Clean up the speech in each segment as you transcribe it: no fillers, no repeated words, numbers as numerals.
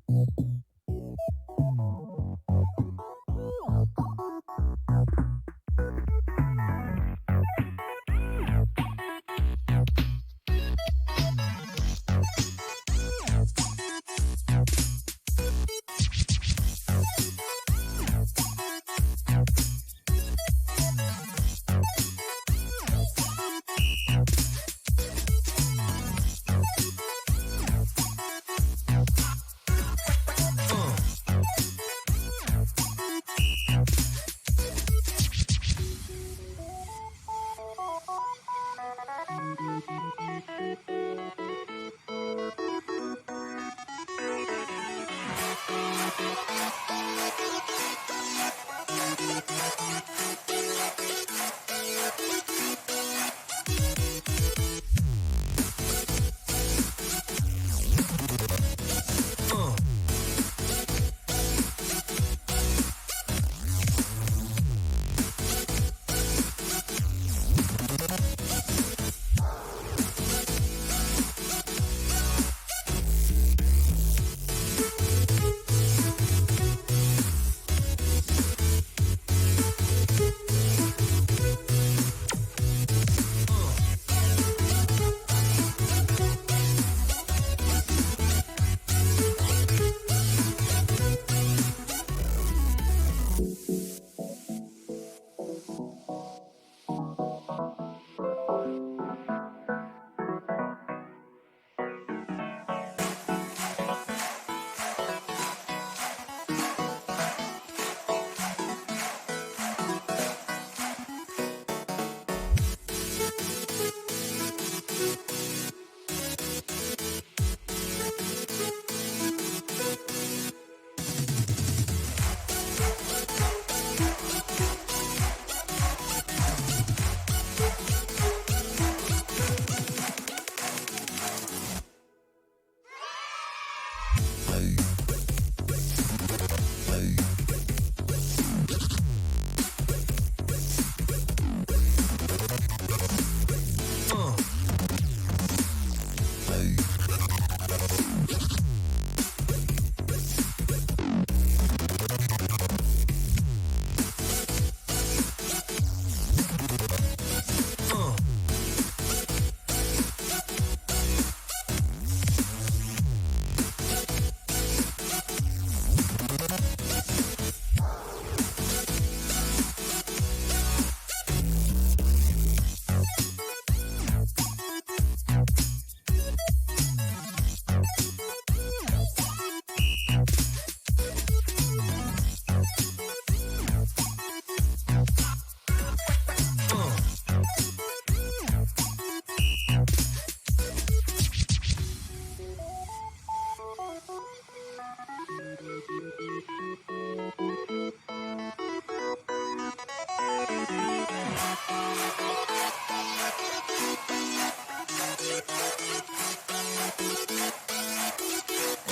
And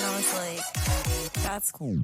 I was like, that's cool.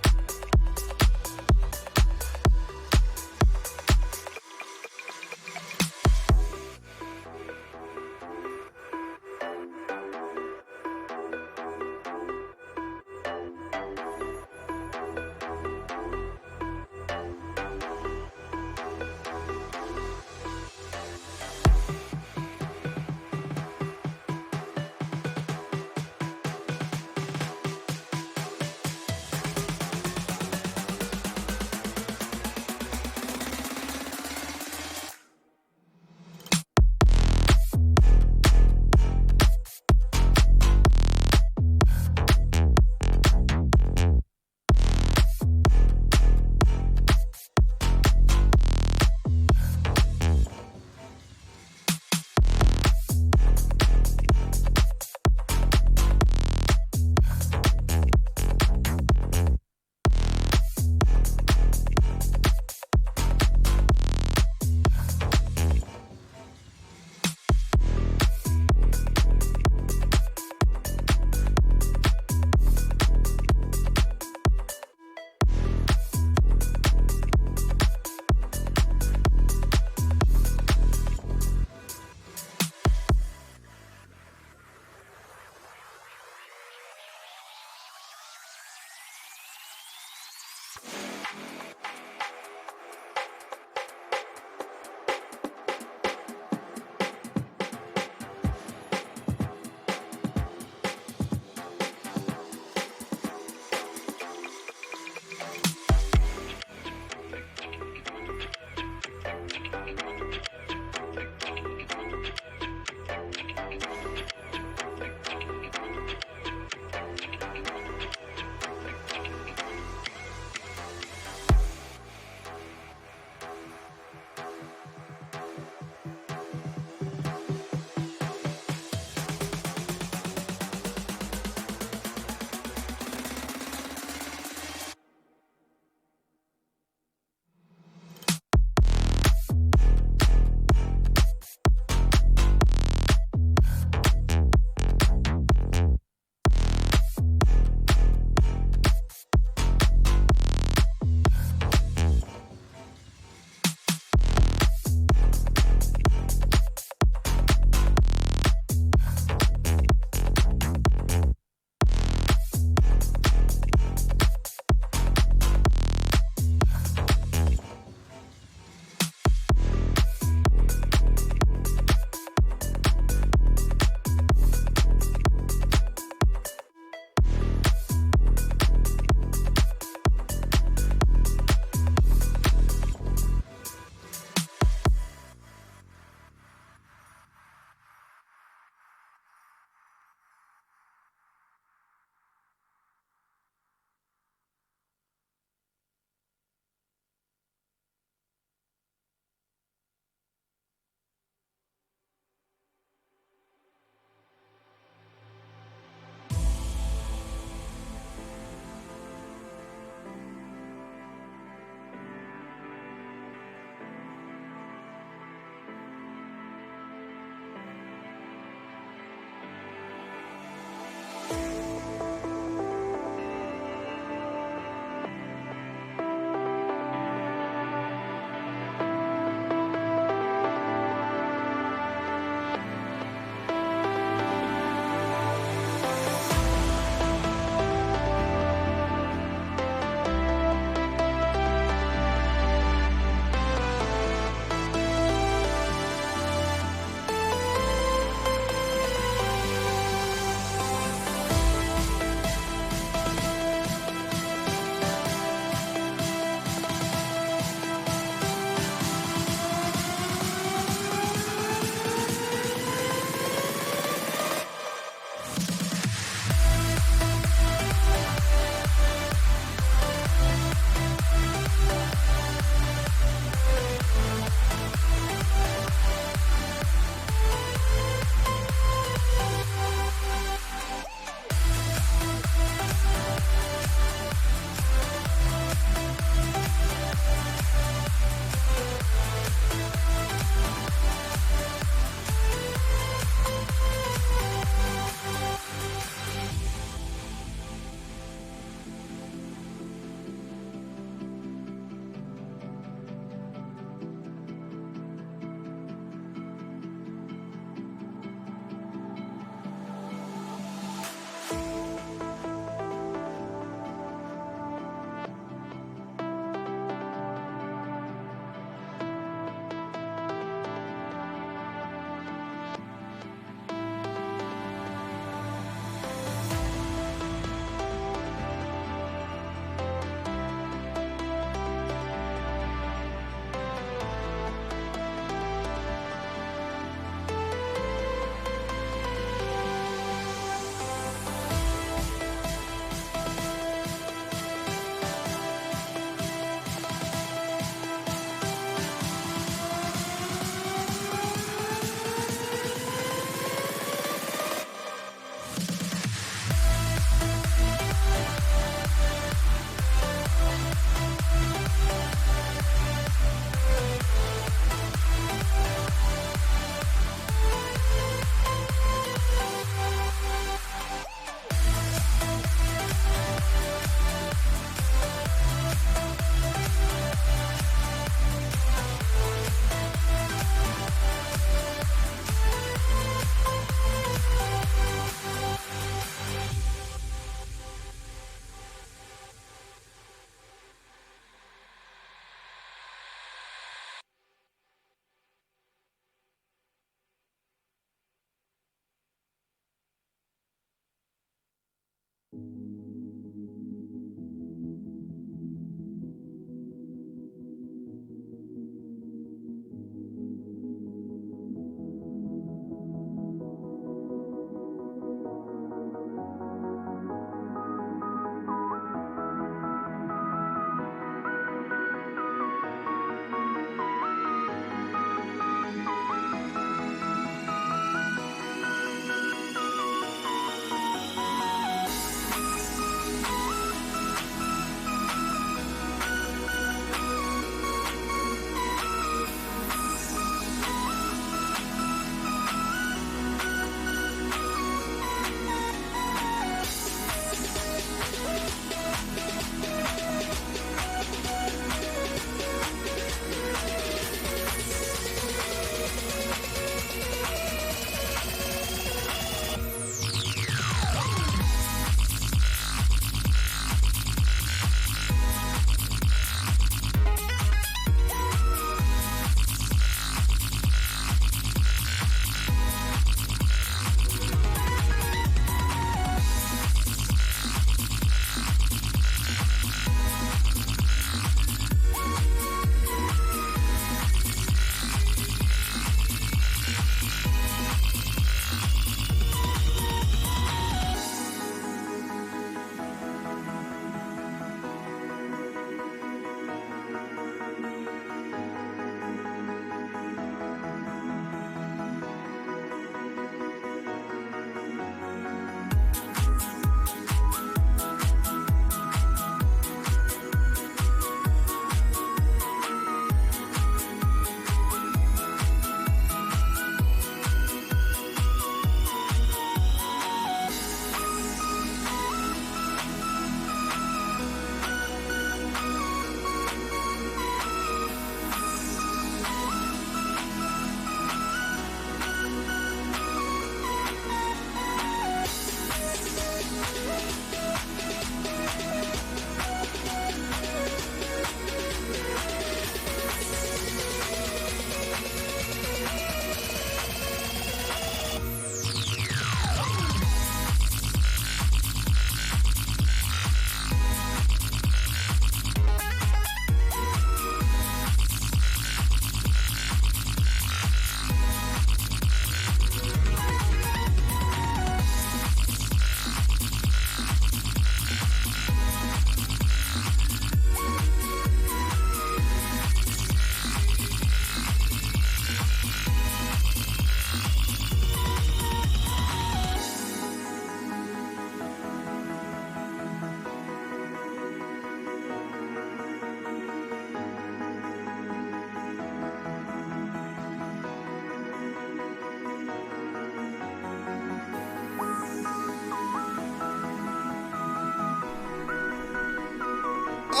Good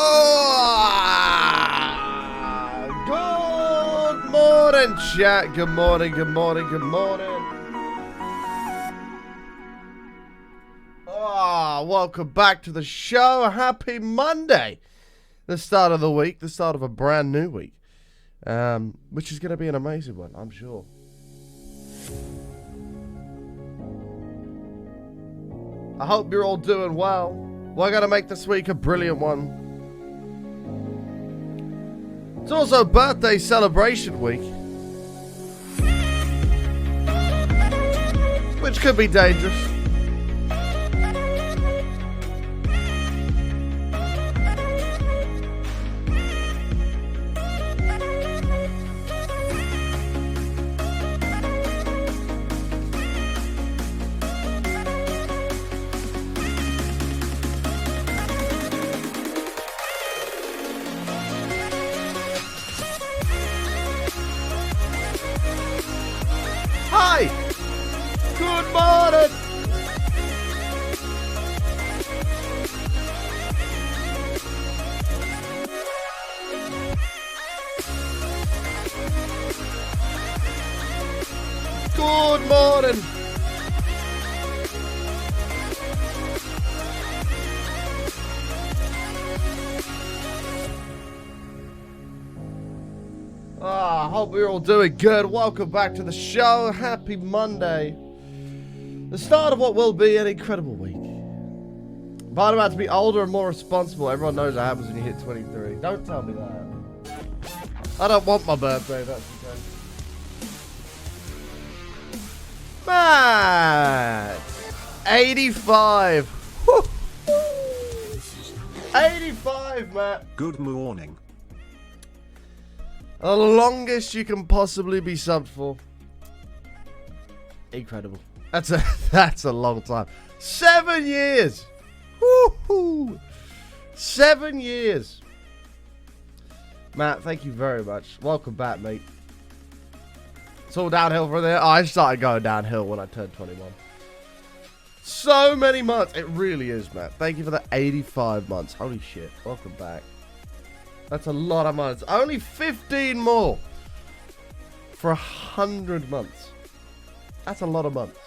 morning, chat. Good morning, good morning, good morning. Welcome back to the show. Happy Monday. The start of the week, the start of a brand new week. Which is going to be an amazing one, I'm sure. I hope you're all doing well. We're going to make this week a brilliant one. It's also birthday celebration week, which could be dangerous. Hi! Good morning! Good morning! I hope you're all doing good. Welcome back to the show. Happy Monday. The start of what will be an incredible week. But I'm about to be older and more responsible. Everyone knows that happens when you hit 23. Don't tell me that. I don't want my birthday, that's okay. Matt! 85. 85, Matt. Good morning. The longest you can possibly be subbed for. Incredible. That's a long time. 7 years. Woohoo! 7 years. Matt, thank you very much. Welcome back, mate. It's all downhill from there. Oh, I started going downhill when I turned 21. So many months. It really is, Matt. Thank you for the 85 months. Holy shit. Welcome back. That's a lot of months. Only 15 more for 100 months. That's a lot of months.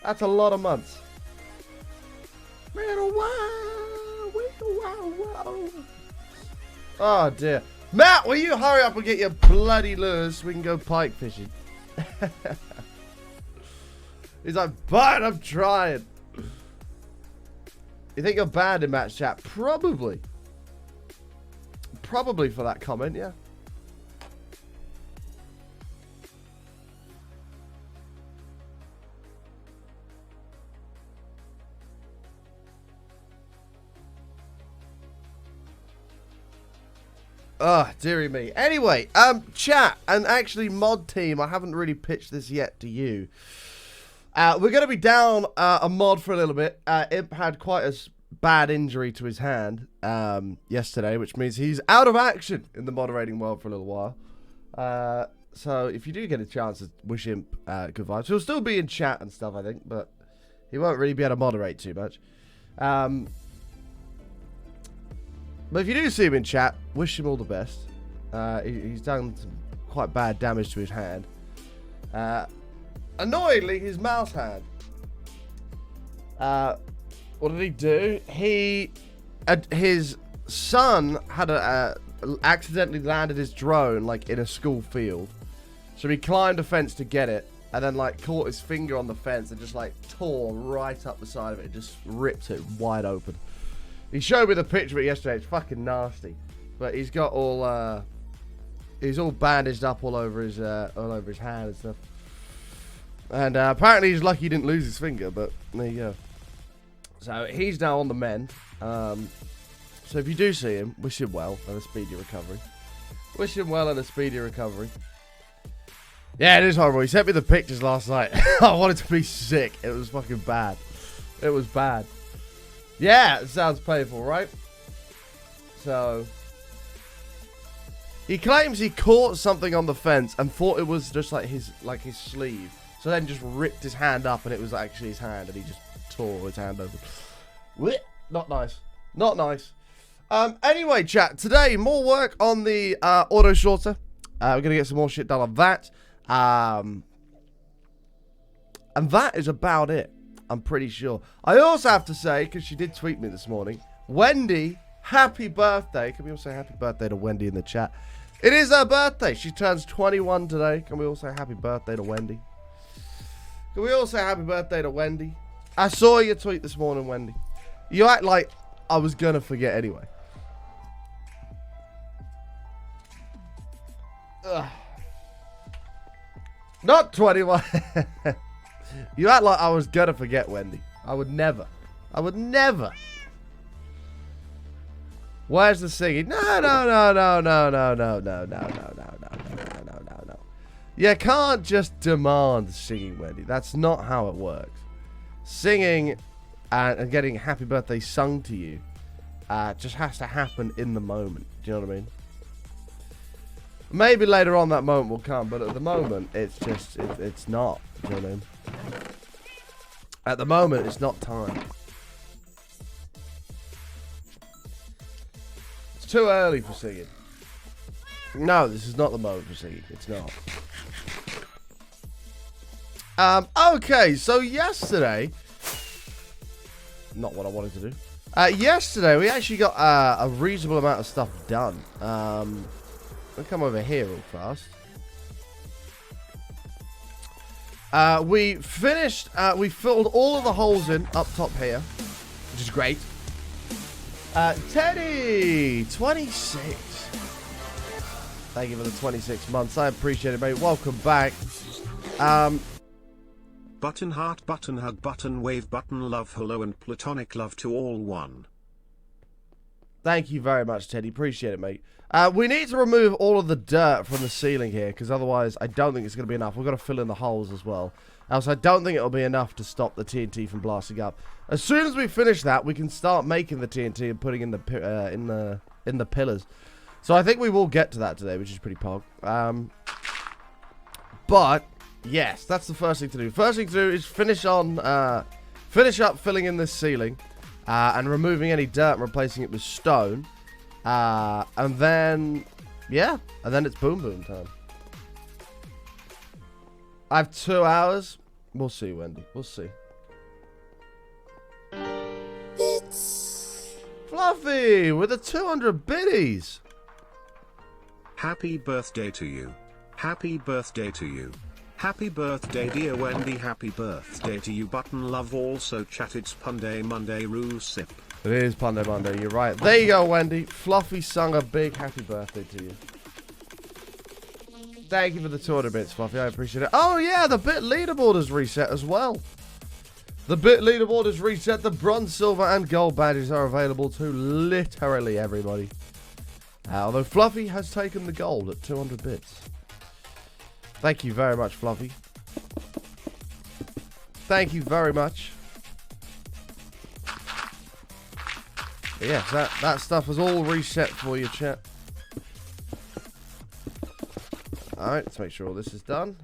That's a lot of months. Oh dear. Matt, will you hurry up and get your bloody lures so we can go pike fishing? He's like, but I'm trying. You think you're banned in match chat? Probably. Probably for that comment, yeah. Oh, dearie me. Anyway, chat, and actually mod team, I haven't really pitched this yet to you. We're going to be down a mod for a little bit. Imp had quite a bad injury to his hand yesterday, which means he's out of action in the moderating world for a little while. So if you do get a chance to wish Imp good vibes, he'll still be in chat and stuff, I think, but he won't really be able to moderate too much. But if you do see him in chat, wish him all the best. He's done some quite bad damage to his hand. Annoyingly, his mouse hand. What did he do? His son had accidentally landed his drone like in a school field, so he climbed a fence to get it, and then like caught his finger on the fence and just like tore right up the side of it. It just ripped it wide open. He showed me the picture of it yesterday. It's fucking nasty, but he's got all he's all bandaged up all over his hand and stuff. And apparently he's lucky he didn't lose his finger, but there you go. So he's now on the mend. So if you do see him, wish him well and a speedy recovery. Wish him well and a speedy recovery. Yeah, it is horrible. He sent me the pictures last night. I wanted to be sick. It was fucking bad. It was bad. Yeah, it sounds painful, right? So he claims he caught something on the fence and thought it was just like his sleeve. So then just ripped his hand up and it was actually his hand, and he just tore his hand open. Not nice. Not nice. Anyway, chat, today, more work on the auto sorter. We're going to get some more shit done on that. And that is about it, I'm pretty sure. I also have to say, because she did tweet me this morning, Wendy, happy birthday. Can we all say happy birthday to Wendy in the chat? It is her birthday. She turns 21 today. Can we all say happy birthday to Wendy? Can we all say happy birthday to Wendy? I saw your tweet this morning, Wendy. You act like I was going to forget anyway. Ugh. Not 21. You act like I was going to forget, Wendy. I would never. I would never. Where's the singing? No. You can't just demand singing, Wendy. That's not how it works. Singing and getting happy birthday sung to you just has to happen in the moment. Do you know what I mean? Maybe later on that moment will come, but at the moment, it's just, it's not. Do you know what I mean? At the moment, it's not time. It's too early for singing. No, this is not the moment for singing. It's not. Okay, so yesterday, not what I wanted to do. Yesterday, we actually got a reasonable amount of stuff done. I'll come over here real fast. We finished, we filled all of the holes in up top here, which is great. Teddy, 26. Thank you for the 26 months. I appreciate it, mate. Welcome back. Button heart, button hug, button wave, button love, hello, and platonic love to all one. Thank you very much, Teddy. Appreciate it, mate. We need to remove all of the dirt from the ceiling here, because otherwise I don't think it's going to be enough. We've got to fill in the holes as well. Else I don't think it'll be enough to stop the TNT from blasting up. As soon as we finish that, we can start making the TNT and putting in the pillars. So I think we will get to that today, which is pretty pog. But yes, that's the first thing to do. First thing to do is finish up filling in this ceiling and removing any dirt and replacing it with stone. And then, yeah, and then it's boom boom time. I have 2 hours. We'll see, Wendy. We'll see. Bits. Fluffy with the 200 biddies. Happy birthday to you. Happy birthday to you. Happy birthday, dear Wendy. Happy birthday to you. Button love also chat. It's Punday Monday rule sip. It is Punday Monday. You're right. There you go, Wendy. Fluffy sung a big happy birthday to you. Thank you for the 200 bits, Fluffy. I appreciate it. Oh, yeah, the bit leaderboard is reset as well. The bit leaderboard is reset. The bronze, silver, and gold badges are available to literally everybody. Although Fluffy has taken the gold at 200 bits. Thank you very much, Fluffy. Thank you very much. But yes, that stuff is all reset for you, chat. Alright, let's make sure all this is done.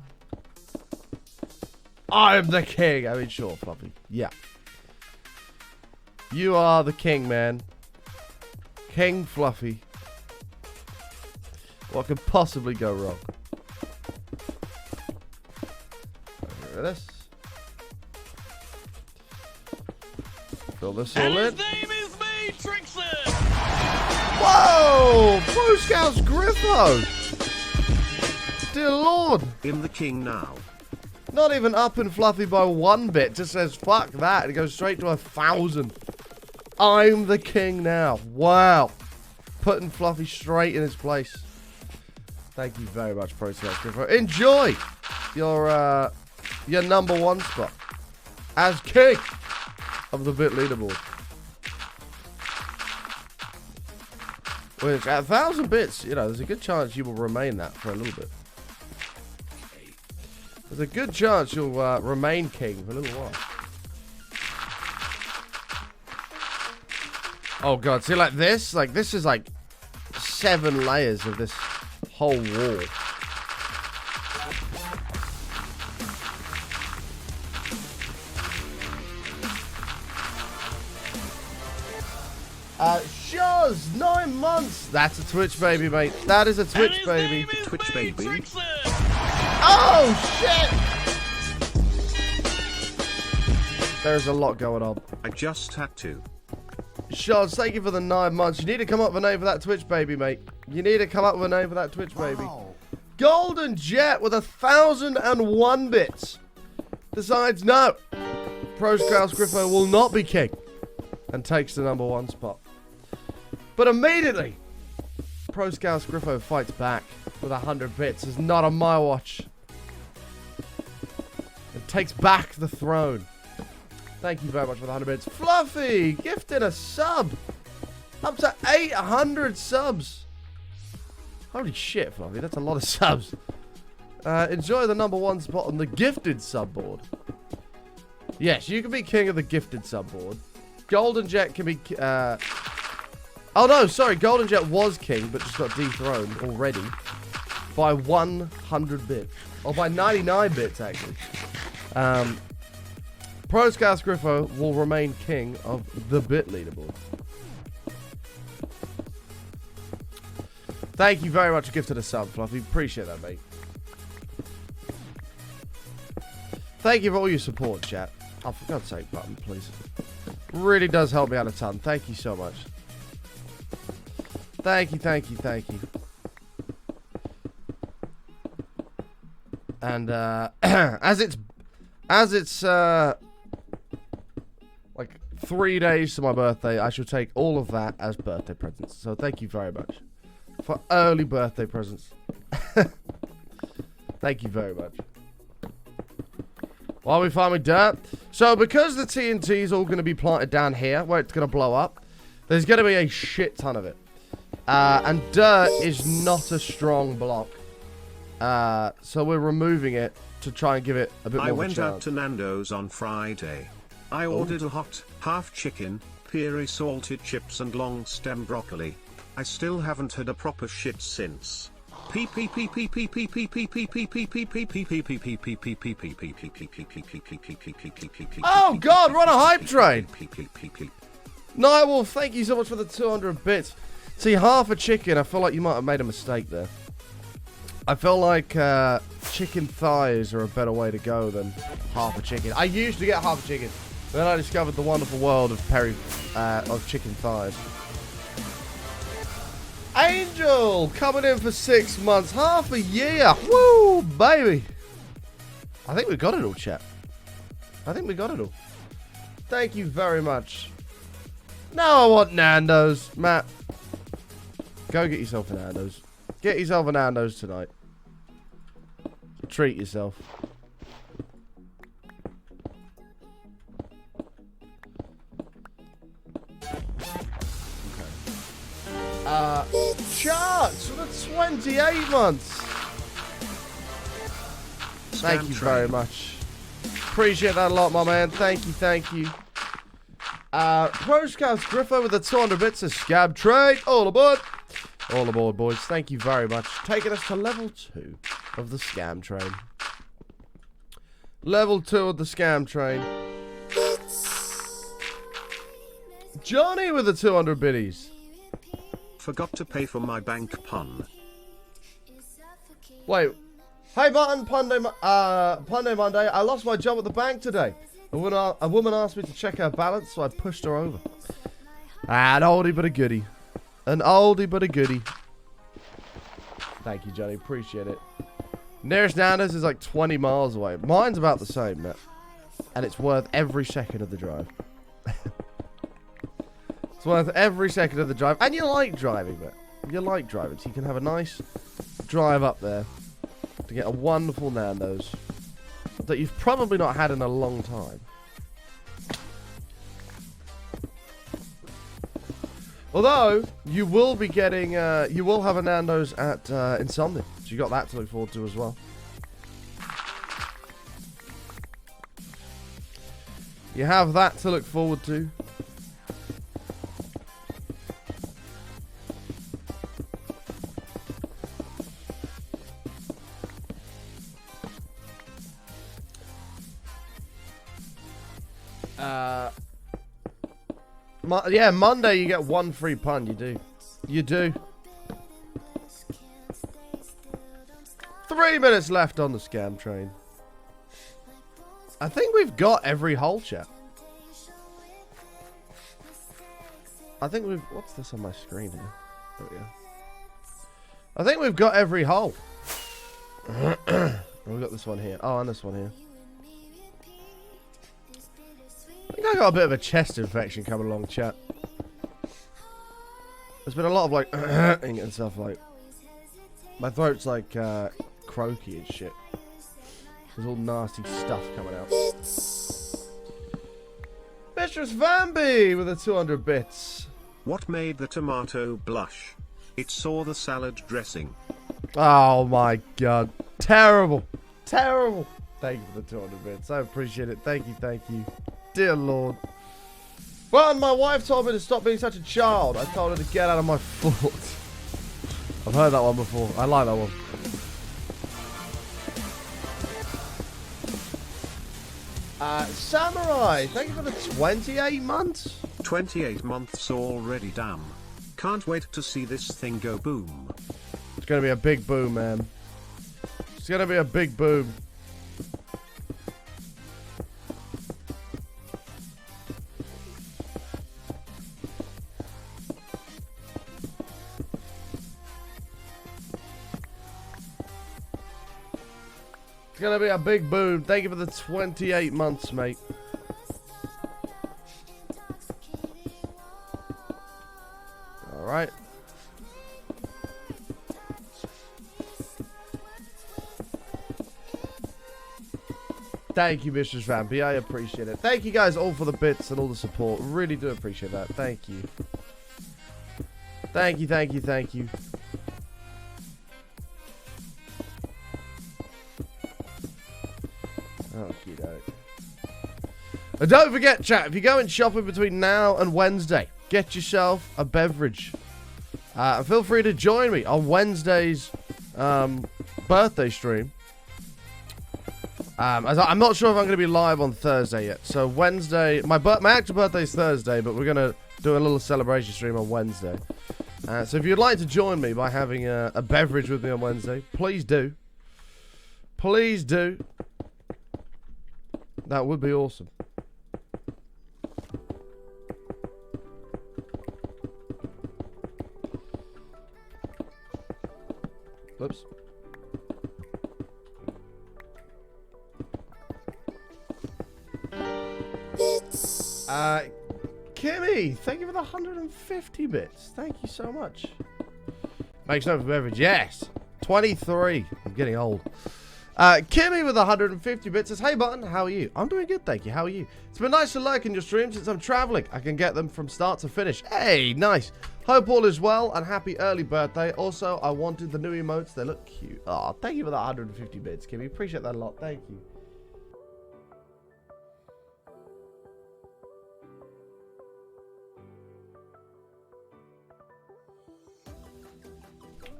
I'm the king. I mean, sure, Fluffy. Yeah. You are the king, man. King Fluffy. What could possibly go wrong? Get rid of this. Fill this all in. His name is me, Trixie! Whoa! Pro Scouts Griffo! Dear Lord! In the king now. Not even up and Fluffy by 1 bit. Just says, fuck that. It goes straight to 1,000. I'm the king now. Wow. Putting Fluffy straight in his place. Thank you very much, Pro Scouts Griffo. Enjoy your #1 spot as king of the bit leaderboard. Which, at 1,000 bits, you know, there's a good chance you will remain that for a little bit. There's a good chance you'll remain king for a little while. Oh, God. See, like this is like 7 layers of this whole wall. Shuz, 9 months. That's a Twitch baby, mate. That is a Twitch his baby. name is Twitch me, baby. Trickster. Oh, shit. There's a lot going on. I just had to. Shuz, thank you for the 9 months. You need to come up with a name for that Twitch baby, mate. You need to come up with a name for that Twitch baby. Golden Jet with 1,001 bits. Decides no. Proscaus Griffo will not be king. And takes the #1 spot. But immediately, Proscaus Griffo fights back with 100 bits. It's not on my watch. And takes back the throne. Thank you very much for the 100 bits. Fluffy, gifted a sub. Up to 800 subs. Holy shit, Fluffy. That's a lot of subs. Enjoy the #1 spot on the gifted sub board. Yes, you can be king of the gifted sub board. Golden Jet can be... oh, no, sorry. Golden Jet was king, but just got dethroned already by 100 bits. Or by 99 bits, actually. Proscaus Griffo will remain king of the bit leaderboard. Thank you very much for gifting a sub, Fluffy. Appreciate that, mate. Thank you for all your support, chat. Oh, for God's sake, button, please. Really does help me out a ton. Thank you so much. Thank you, thank you, thank you. And, as it's like 3 days to my birthday, I shall take all of that as birthday presents. So thank you very much for early birthday presents. Thank you very much. While we find me dirt. So because the TNT is all going to be planted down here, where it's going to blow up, there's going to be a shit ton of it. And dirt is not a strong block. So we're removing it to try and give it a bit more of a I went chance. out to Nando's on Friday. I ordered a hot, half chicken, peri salted chips and long stem broccoli. I still haven't had a proper shit since. Oh God, run a hype train! Nightwolf, thank you so much for the 200 bits. See, half a chicken, I feel like you might have made a mistake there. I feel like chicken thighs are a better way to go than half a chicken. I used to get half a chicken, then I discovered the wonderful world of chicken thighs. Angel coming in for 6 months, half a year. Woo, baby. I think we got it all, chat. I think we got it all. Thank you very much. Now I want Nando's, Matt. Go get yourself a Nando's. Get yourself a Nando's tonight. Treat yourself. Charts for the 28 months. Thank you very much. Appreciate that a lot, my man. Thank you, thank you. Proscaus Griffo with the 200 bits of scab trade. All aboard. All aboard, boys. Thank you very much. Taking us to level 2 of the scam train. Level 2 of the scam train. Johnny with the 200 biddies. Forgot to pay for my bank pun. Wait. Hey, Button, Punday Monday. I lost my job at the bank today. A woman asked me to check her balance, so I pushed her over. An oldie but a goodie. An oldie but a goodie. Thank you, Johnny. Appreciate it. Nearest Nando's is like 20 miles away. Mine's about the same, Matt. And it's worth every second of the drive. It's worth every second of the drive. And you like driving, Matt. You like driving. So you can have a nice drive up there to get a wonderful Nando's that you've probably not had in a long time. Although, you will be getting, you will have a Nando's at Insomnia. So you got that to look forward to as well. You have that to look forward to. Yeah, Monday you get 1 free pun. You do. You do. 3 minutes left on the scam train. I think we've got every hole, chat. I think we've... What's this on my screen here? There we go. I think we've got every hole. We've got this one here. Oh, and this one here. I think I got a bit of a chest infection coming along, chat. There's been a lot of like and stuff like. My throat's like croaky and shit. There's all nasty stuff coming out. Mistress Vambi with the 200 bits. What made the tomato blush? It saw the salad dressing. Oh my god. Terrible. Terrible. Thank you for the 200 bits. I appreciate it. Thank you, thank you. Dear Lord. Well, and my wife told me to stop being such a child. I told her to get out of my foot. I've heard that one before. I like that one. Samurai, thank you for the 28 months. 28 months already, damn. Can't wait to see this thing go boom. It's gonna be a big boom, man. It's gonna be a big boom. It's gonna be a big boom. Thank you for the 28 months, mate. Alright. Thank you, Mistress Vampy. I appreciate it. Thank you guys all for the bits and all the support. Really do appreciate that. Thank you. Thank you, thank you, thank you. Okie doke. And don't forget, chat, if you're going shopping between now and Wednesday, get yourself a beverage. Feel free to join me on Wednesday's birthday stream. I'm not sure if I'm going to be live on Thursday yet. So Wednesday, my actual birthday is Thursday, but we're going to do a little celebration stream on Wednesday. So if you'd like to join me by having a beverage with me on Wednesday, please do. Please do. That would be awesome. Oops. Kimmy, thank you for the 150 bits. Thank you so much. Makes no beverage. Yes. 23. I'm getting old. Kimmy with 150 bits says, hey Button, how are you? I'm doing good, thank you. How are you? It's been nice to lurk in your stream since I'm traveling. I can get them from start to finish. Hey, nice. Hope all is well and happy early birthday. Also, I wanted the new emotes. They look cute. Oh, thank you for the 150 bits, Kimmy. Appreciate that a lot. Thank you.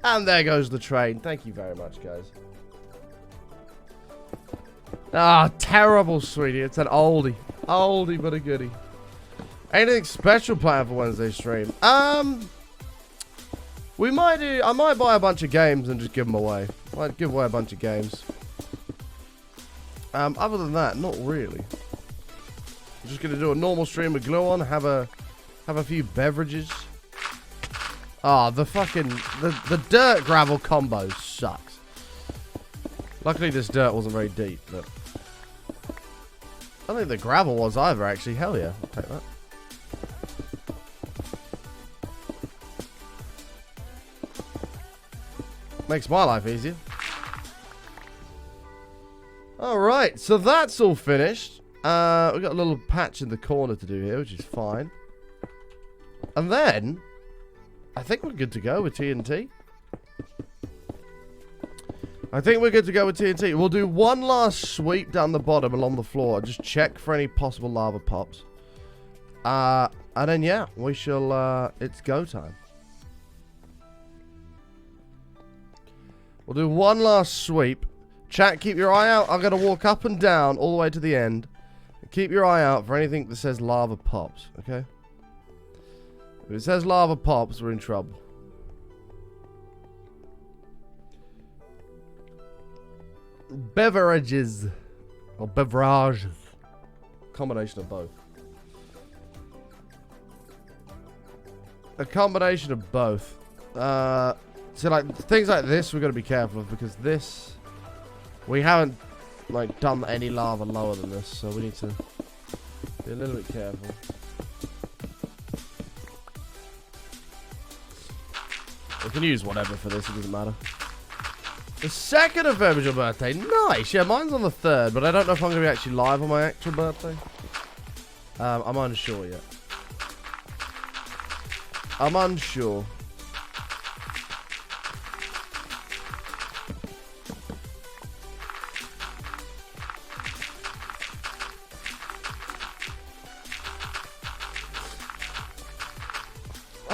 And there goes the train. Thank you very much, guys. Ah, terrible, sweetie. It's an oldie. Oldie but a goodie. Anything special planned for Wednesday's stream? We might do... I might buy a bunch of games and just give them away. Might give away a bunch of games. Other than that, not really. I'm just going to do a normal stream with Glue on. Have a few beverages. Ah, the fucking... The dirt gravel combo sucks. Luckily, this dirt wasn't very deep, but... I don't think the gravel was either, actually. Hell yeah, I'll take that. Makes my life easier. Alright, so that's all finished. We've got a little patch in the corner to do here, which is fine. And then... I think we're good to go with TNT. I think we're good to go with TNT. We'll do one last sweep down the bottom along the floor. Just check for any possible lava pops. And then, yeah, we shall... it's go time. We'll do one last sweep. Chat, keep your eye out. I'm going to walk up and down all the way to the end. Keep your eye out for anything that says lava pops, okay? If it says lava pops, we're in trouble. Beverages. Or beverages. Combination of both. A combination of both. So like things like this we've got to be careful of, because this we haven't like done any lava lower than this, so we need to be a little bit careful. We can use whatever for this, it doesn't matter. The 2nd of February is your birthday. Nice. Yeah, mine's on the 3rd, but I don't know if I'm going to be actually live on my actual birthday. I'm unsure yet. I'm unsure.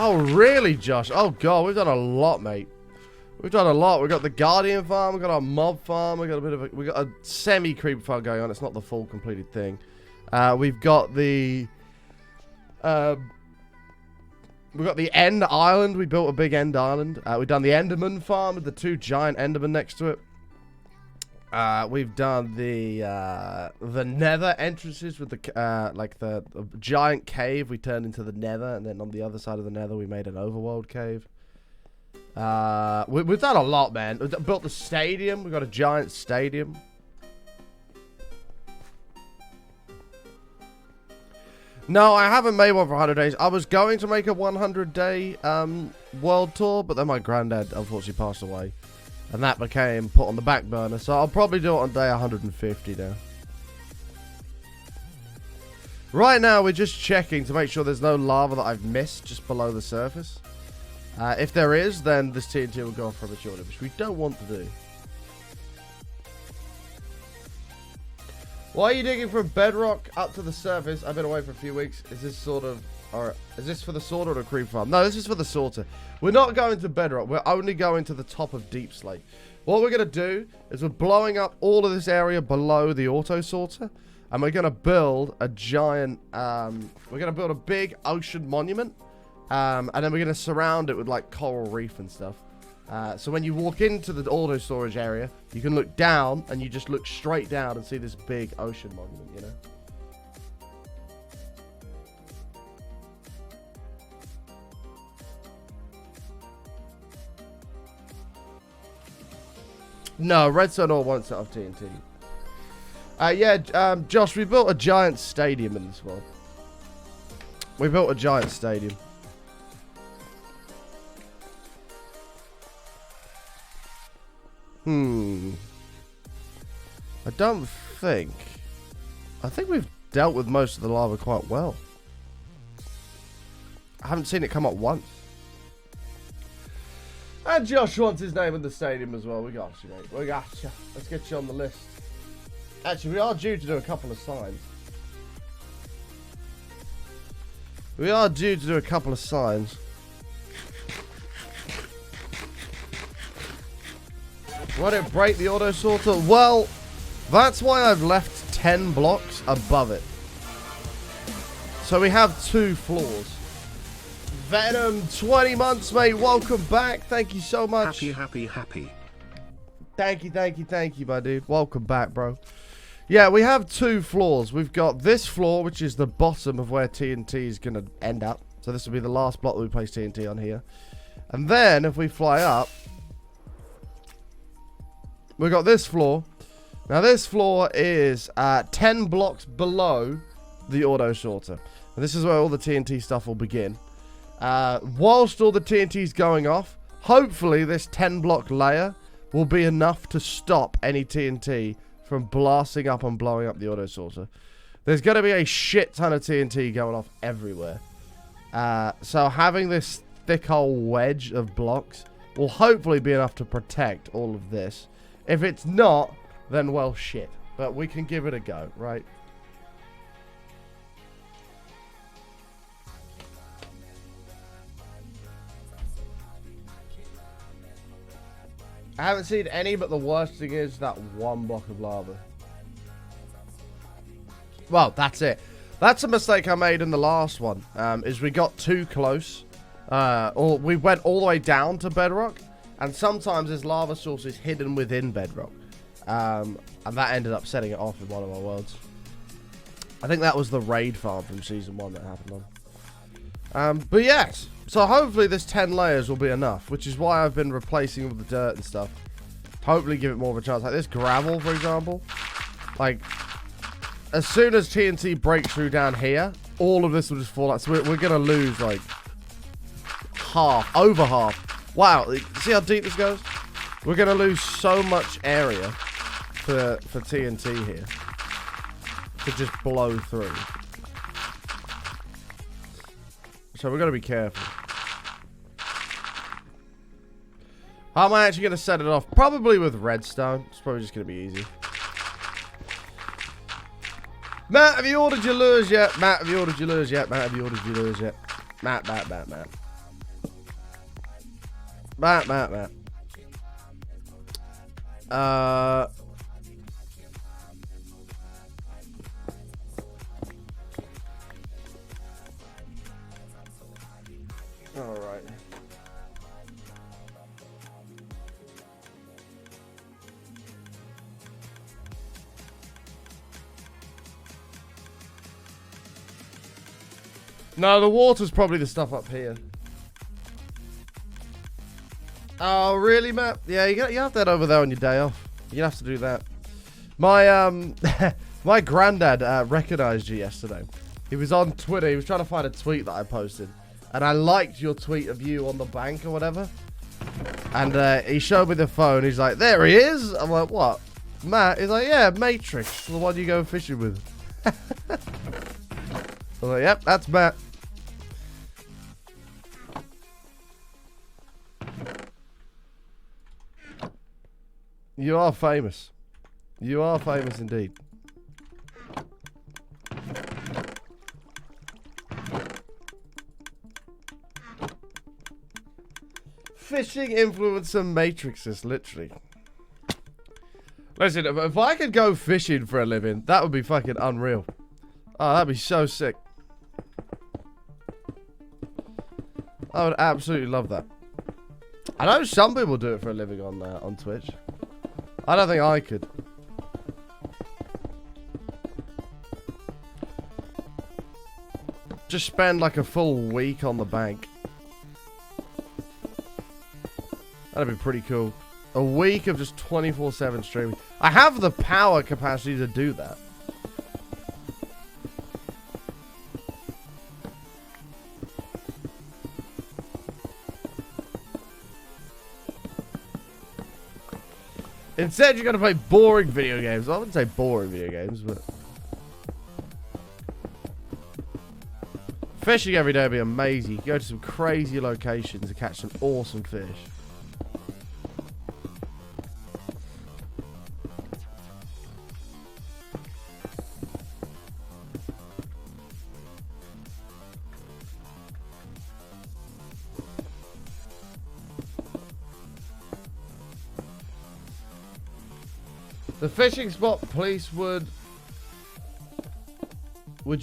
Oh, really, Josh? Oh, God, we've done a lot, mate. We've done a lot. We've got the Guardian farm, we've got our mob farm, we've got a bit of we got a semi-creep farm going on. It's not the full completed thing. We've got the End Island. We built a big End Island. We've done the Enderman farm with the 2 giant Endermen next to it. We've done the Nether entrances with the like the giant cave we turned into the Nether, and then on the other side of the Nether we made an overworld cave. We've done a lot, man. We built the stadium. We've got a giant stadium. No, I haven't made one for 100 days. I was going to make a 100-day world tour, but then my granddad unfortunately passed away. And that became put on the back burner. So I'll probably do it on day 150 now. Right now, we're just checking to make sure there's no lava that I've missed just below the surface. If there is, then this TNT will go off prematurely, which we don't want to do. Why are you digging from bedrock up to the surface? I've been away for a few weeks. Is this sort of... Or is this for the sorter or the creep farm? No, this is for the sorter. We're not going to bedrock. We're only going to the top of Deep Slate. What we're going to do is we're blowing up all of this area below the auto sorter. And we're going to build a giant... we're going to build a big ocean monument. And then we're going to surround it with like coral reef and stuff. So when you walk into the auto storage area, you can look down and you just look straight down and see this big ocean monument, you know? No, redstone ore won't set off TNT. Yeah, Josh, we built a giant stadium in this world. We built a giant stadium. I don't think... I think we've dealt with most of the lava quite well. I haven't seen it come up once. And Josh wants his name in the stadium as well. We got you, mate. We got you. Let's get you on the list. Actually, we are due to do a couple of signs. We are due to do a couple of signs. Why don't break the auto sorter? Well, that's why I've left 10 blocks above it. So we have 2 floors. Venom, 20 months, mate. Welcome back. Thank you so much. Happy. Thank you, my dude. Welcome back, bro. Yeah, we have 2 floors. We've got this floor, which is the bottom of where TNT is going to end up. So this will be the last block that we place TNT on here. And then, if we fly up, we've got this floor. Now, this floor is 10 blocks below the auto sorter. And this is where all the TNT stuff will begin. Whilst all the TNT is going off, hopefully this 10 block layer will be enough to stop any TNT from blasting up and blowing up the auto sorter. There's going to be a shit ton of TNT going off everywhere. So having this thick old wedge of blocks will hopefully be enough to protect all of this. If it's not, then well shit. But we can give it a go, right? I haven't seen any, but the worst thing is that 1 block of lava. Well, that's it. That's a mistake I made in the last one, is we got too close. Or we went all the way down to bedrock, and sometimes there's lava sources hidden within bedrock. And that ended up setting it off in one of our worlds. I think that was the raid farm from season 1 that happened on. But yes, so hopefully this 10 layers will be enough, which is why I've been replacing all the dirt and stuff. Hopefully give it more of a chance. Like this gravel, for example. Like, as soon as TNT breaks through down here, all of this will just fall out. So we're going to lose, like, half, over half. Wow, see how deep this goes? We're going to lose so much area for TNT here to just blow through. So we're going to be careful. How am I actually going to set it off? Probably with redstone. It's probably just going to be easy. Matt, have you ordered your lures yet? Matt, have you ordered your lures yet? Matt, have you ordered your lures yet? Matt. Matt. Alright. No, the water's probably the stuff up here. Oh, really, Matt? Yeah, you have that over there on your day off. You have to do that. My my granddad recognized you yesterday. He was on Twitter. He was trying to find a tweet that I posted, and I liked your tweet of you on the bank or whatever. And he showed me the phone. He's like, "There he is." I'm like, "What, Matt?" He's like, "Yeah, Matrix, the one you go fishing with." I'm like, "Yep, that's Matt." You are famous. You are famous indeed. Fishing influencer matrices, literally. Listen, if I could go fishing for a living, that would be fucking unreal. Oh, that'd be so sick. I would absolutely love that. I know some people do it for a living on Twitch. I don't think I could. Just spend like a full week on the bank. That'd be pretty cool. A week of just 24/7 streaming. I have the power capacity to do that. Instead, you're going to play boring video games. I wouldn't say boring video games, but... Fishing every day would be amazing. You go to some crazy locations to catch some awesome fish. The fishing spot police would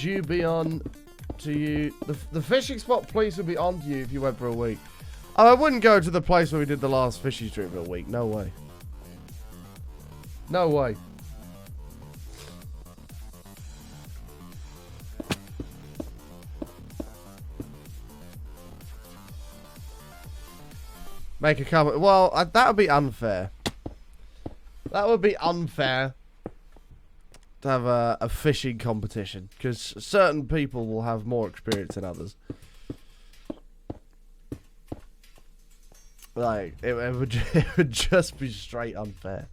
you be on to you? The fishing spot police would be on to you if you went for a week. Oh, I wouldn't go to the place where we did the last fishing stream for a week. No way. No way. Make a comment. Well, that would be unfair. That would be unfair to have a fishing competition, because certain people will have more experience than others. Like, it would just be straight unfair.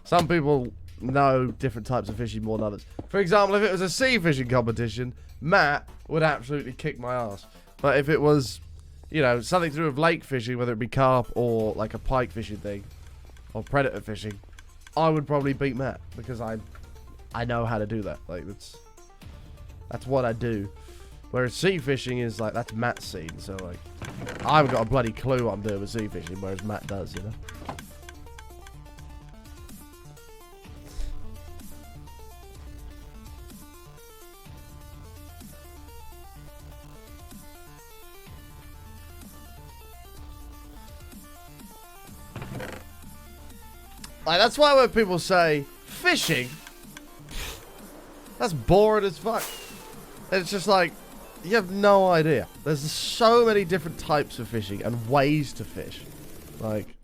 Some people know different types of fishing more than others. For example, if it was a sea fishing competition, Matt would absolutely kick my ass. But if it was, you know, something to do with lake fishing, whether it be carp or like a pike fishing thing, or predator fishing, I would probably beat Matt, because I know how to do that. Like, that's what I do. Whereas sea fishing is like, that's Matt's scene. So like, I haven't got a bloody clue what I'm doing with sea fishing, whereas Matt does, you know. Like, that's why when people say fishing, that's boring as fuck. It's just like, you have no idea. There's so many different types of fishing and ways to fish. Like,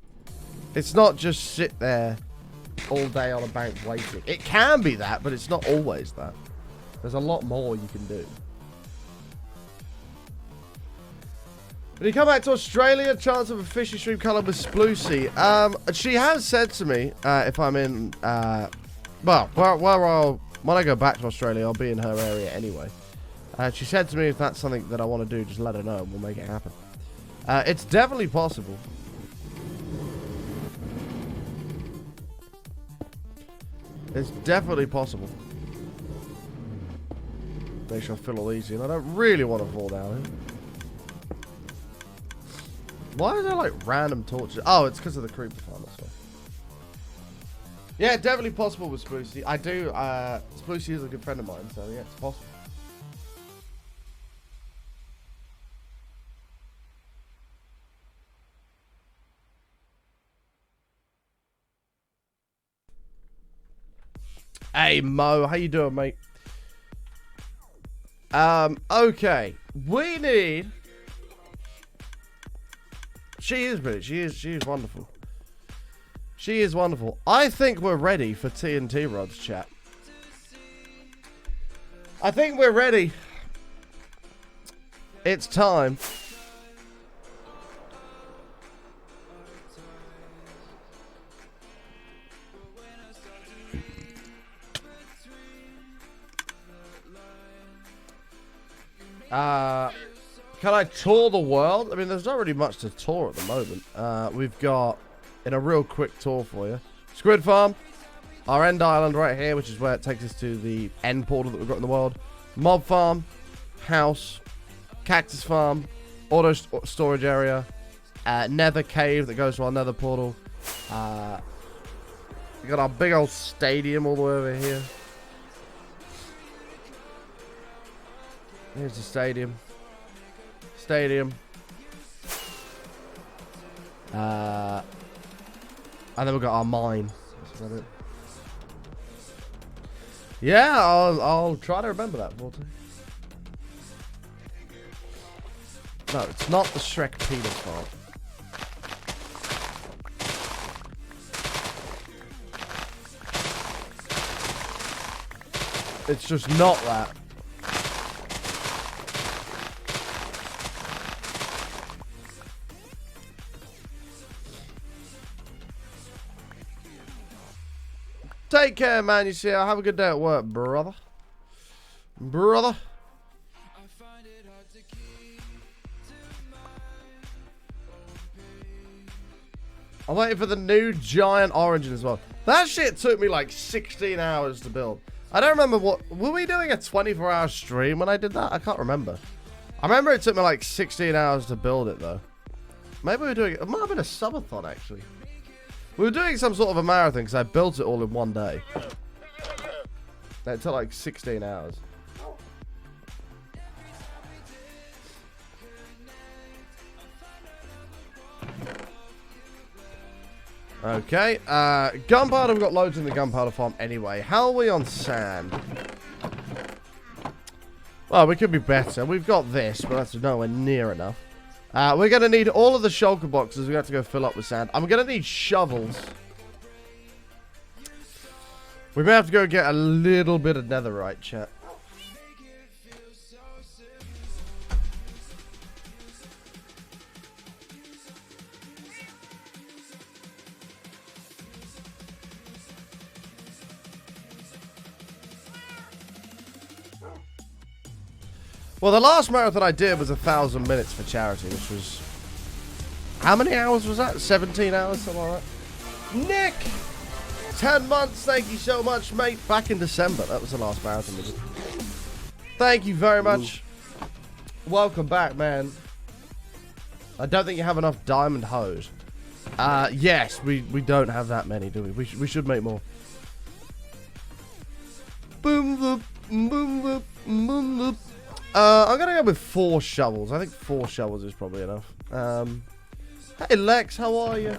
it's not just sit there all day on a bank waiting. It can be that, but it's not always that. There's a lot more you can do. When you come back to Australia, chance of a fishing stream colour with Sploosy. She has said to me, if I'm in, when I go back to Australia, I'll be in her area anyway. She said to me, if that's something that I want to do, just let her know and we'll make it happen. It's definitely possible. It's definitely possible. Make sure I fill all easy, and I don't really want to fall down here. Why are there like random torches? Oh, it's because of the creeper farm, that's why. Yeah, definitely possible with Sploosy. I do, Sploosy is a good friend of mine, so yeah, it's possible. Hey Mo, how you doing, mate? Okay. We need... She is brilliant. She is wonderful. She is wonderful. I think we're ready for TNT rods, chat. I think we're ready. It's time. Can I tour the world? I mean, there's not really much to tour at the moment. We've got, in a real quick tour for you, Squid Farm, our end island right here, which is where it takes us to the end portal that we've got in the world. Mob Farm, House, Cactus Farm, Auto Storage Area, Nether Cave that goes to our Nether portal. We got our big old stadium all the way over here. Here's the stadium. And then we've got our mine. Is that it? Yeah, I'll try to remember that, Walter. No, it's not the Shrek penis fault. It's just not that. Take care, man. You see, have a good day at work, brother. Brother. I'm waiting for the new giant origin as well. That shit took me like 16 hours to build. I don't remember what... Were we doing a 24-hour stream when I did that? I can't remember. I remember it took me like 16 hours to build it, though. Maybe we were doing... It might have been a subathon, actually. We were doing some sort of a marathon because I built it all in one day. It took like 16 hours. Okay, gunpowder, we've got loads in the gunpowder farm anyway. How are we on sand? Well, we could be better. We've got this, but that's nowhere near enough. We're going to need all of the shulker boxes. We have to go fill up with sand. I'm going to need shovels. We may have to go get a little bit of netherite, chat. Well, the last marathon I did was 1,000 minutes for charity, which was... How many hours was that? 17 hours, something like that. Nick! 10 months, thank you so much, mate. Back in December, that was the last marathon we did. Thank you very much. Ooh. Welcome back, man. I don't think you have enough diamond hose. Yes, we don't have that many, do we? We should make more. Boom, boop, boom, boop, boom, boop. I'm gonna go with 4 shovels. I think 4 shovels is probably enough. Hey Lex, how are you?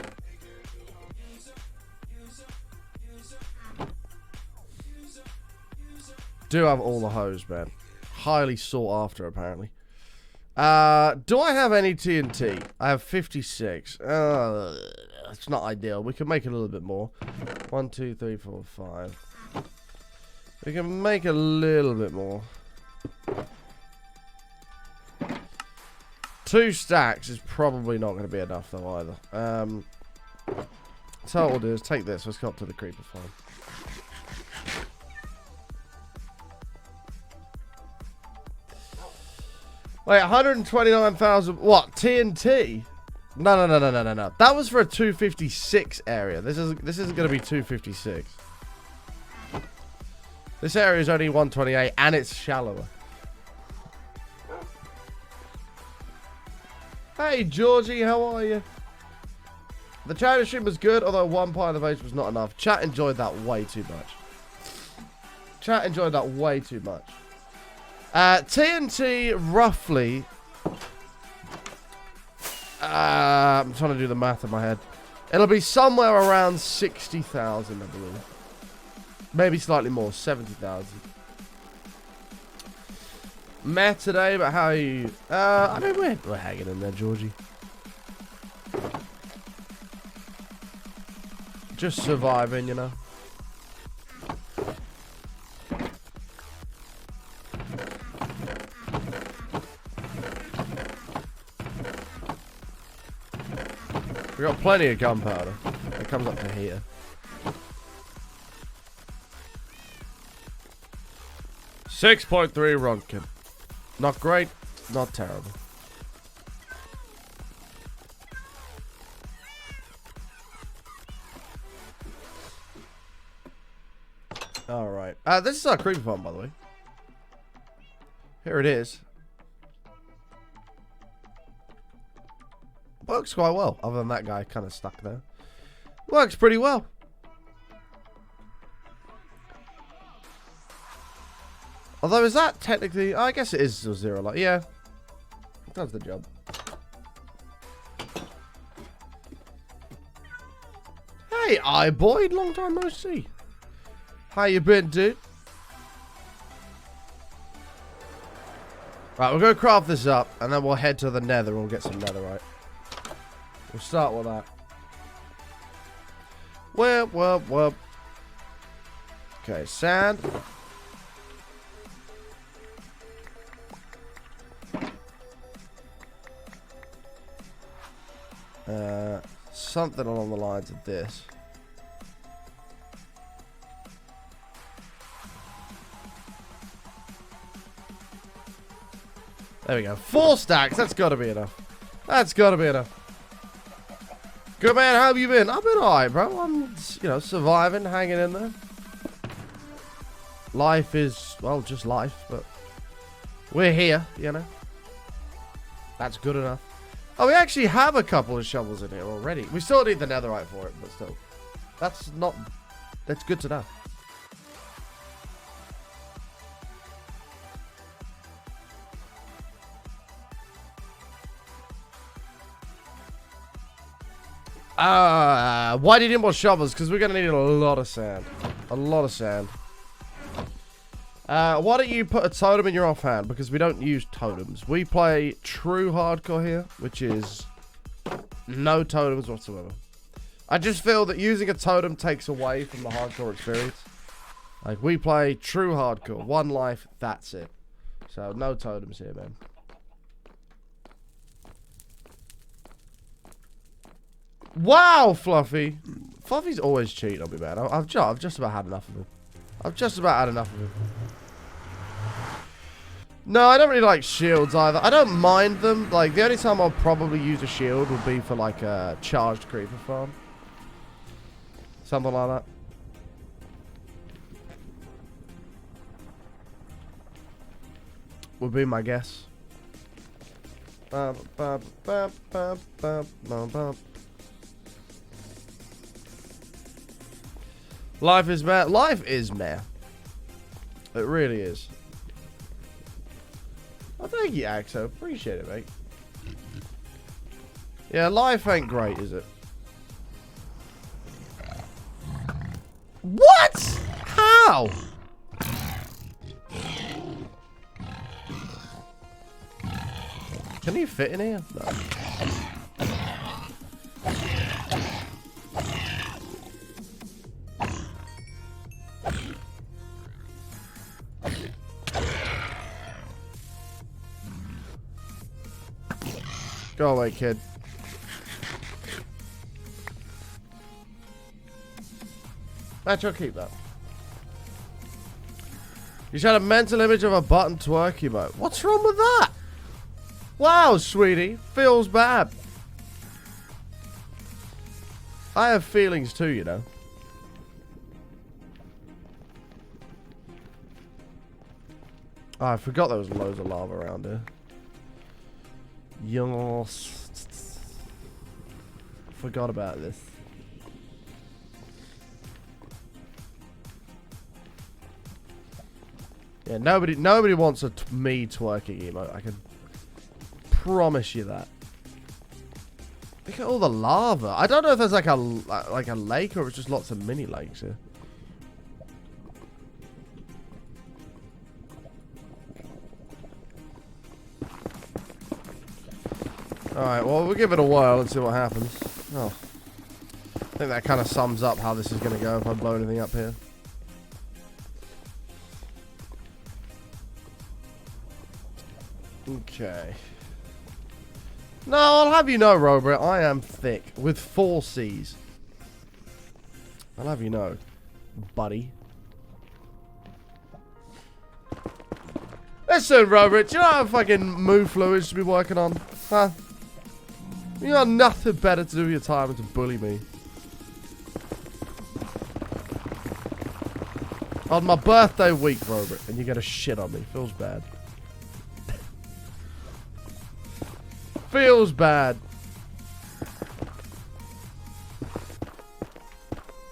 Do have all the hose, man. Highly sought after, apparently. Do I have any TNT? I have 56. It's not ideal. We can make a little bit more. 1, 2, 3, 4, 5. We can make a little bit more. 2 stacks is probably not going to be enough, though, either. So what we'll do is take this. Let's go up to the creeper farm. Wait, 129,000. What? TNT? No. That was for a 256 area. This isn't going to be 256. This area is only 128 and it's shallower. Hey, Georgie, how are you? The charity stream was good, although 1 pint of age was not enough. Chat enjoyed that way too much. Chat enjoyed that way too much. TNT, roughly... I'm trying to do the math in my head. It'll be somewhere around 60,000, I believe. Maybe slightly more, 70,000. Meh today, but how are you? I mean, we're hanging in there, Georgie. Just surviving, you know. We got plenty of gunpowder. It comes up to here. .3 Ronkin. Not great, not terrible. Alright. This is our creeper farm, by the way. Here it is. Works quite well, other than that guy kind of stuck there. Works pretty well. Although, is that technically... I guess it is 0 light. Yeah. It does the job. Hey, iBoy. Long time no see. How you been, dude? Right, we'll go craft this up, and then we'll head to the nether and we'll get some netherite. We'll start with that. Well. Okay, sand. Something along the lines of this. There we go. 4 stacks. That's got to be enough. That's got to be enough. Good man. How have you been? I've been alright, bro. I'm, you know, surviving, hanging in there. Life is, well, just life, but we're here, you know. That's good enough. Oh, we actually have a couple of shovels in here already. We still need the netherite for it, but still. That's good to know. Why do you need more shovels? Because we're going to need a lot of sand. A lot of sand. Why don't you put a totem in your offhand? Because we don't use totems. We play true hardcore here, which is no totems whatsoever. I just feel that using a totem takes away from the hardcore experience. Like, we play true hardcore. 1 life, that's it. So, no totems here, man. Wow, Fluffy. Fluffy's always cheating on me, man. I've just about had enough of him. I've just about had enough of him. No, I don't really like shields either. I don't mind them. Like, the only time I'll probably use a shield would be for, like, a charged creeper farm. Something like that. Would be my guess. Life is meh. Life is meh. It really is. Oh, thank you, Axo. Appreciate it, mate. Yeah, life ain't great, is it? What? How? Can you fit in here? No. Go away, kid. Actually, I'll keep that. You showed a mental image of a button twerk emote. What's wrong with that? Wow, sweetie. Feels bad. I have feelings too, you know. Oh, I forgot there was loads of lava around here. Yes. Forgot about this. Yeah, nobody wants me twerking emote. I can promise you that. Look at all the lava. I don't know if there's like a lake or it's just lots of mini lakes here. Alright, well, we'll give it a whirl and see what happens. Oh. I think that kind of sums up how this is going to go if I blow anything up here. Okay. No, I'll have you know, Robert, I am thick. With 4 C's. I'll have you know, buddy. Listen, Robert, do you know how fucking move fluids to be working on? Huh? You got nothing better to do with your time than to bully me. On my birthday week, Robert, and you're gonna shit on me. Feels bad. Feels bad.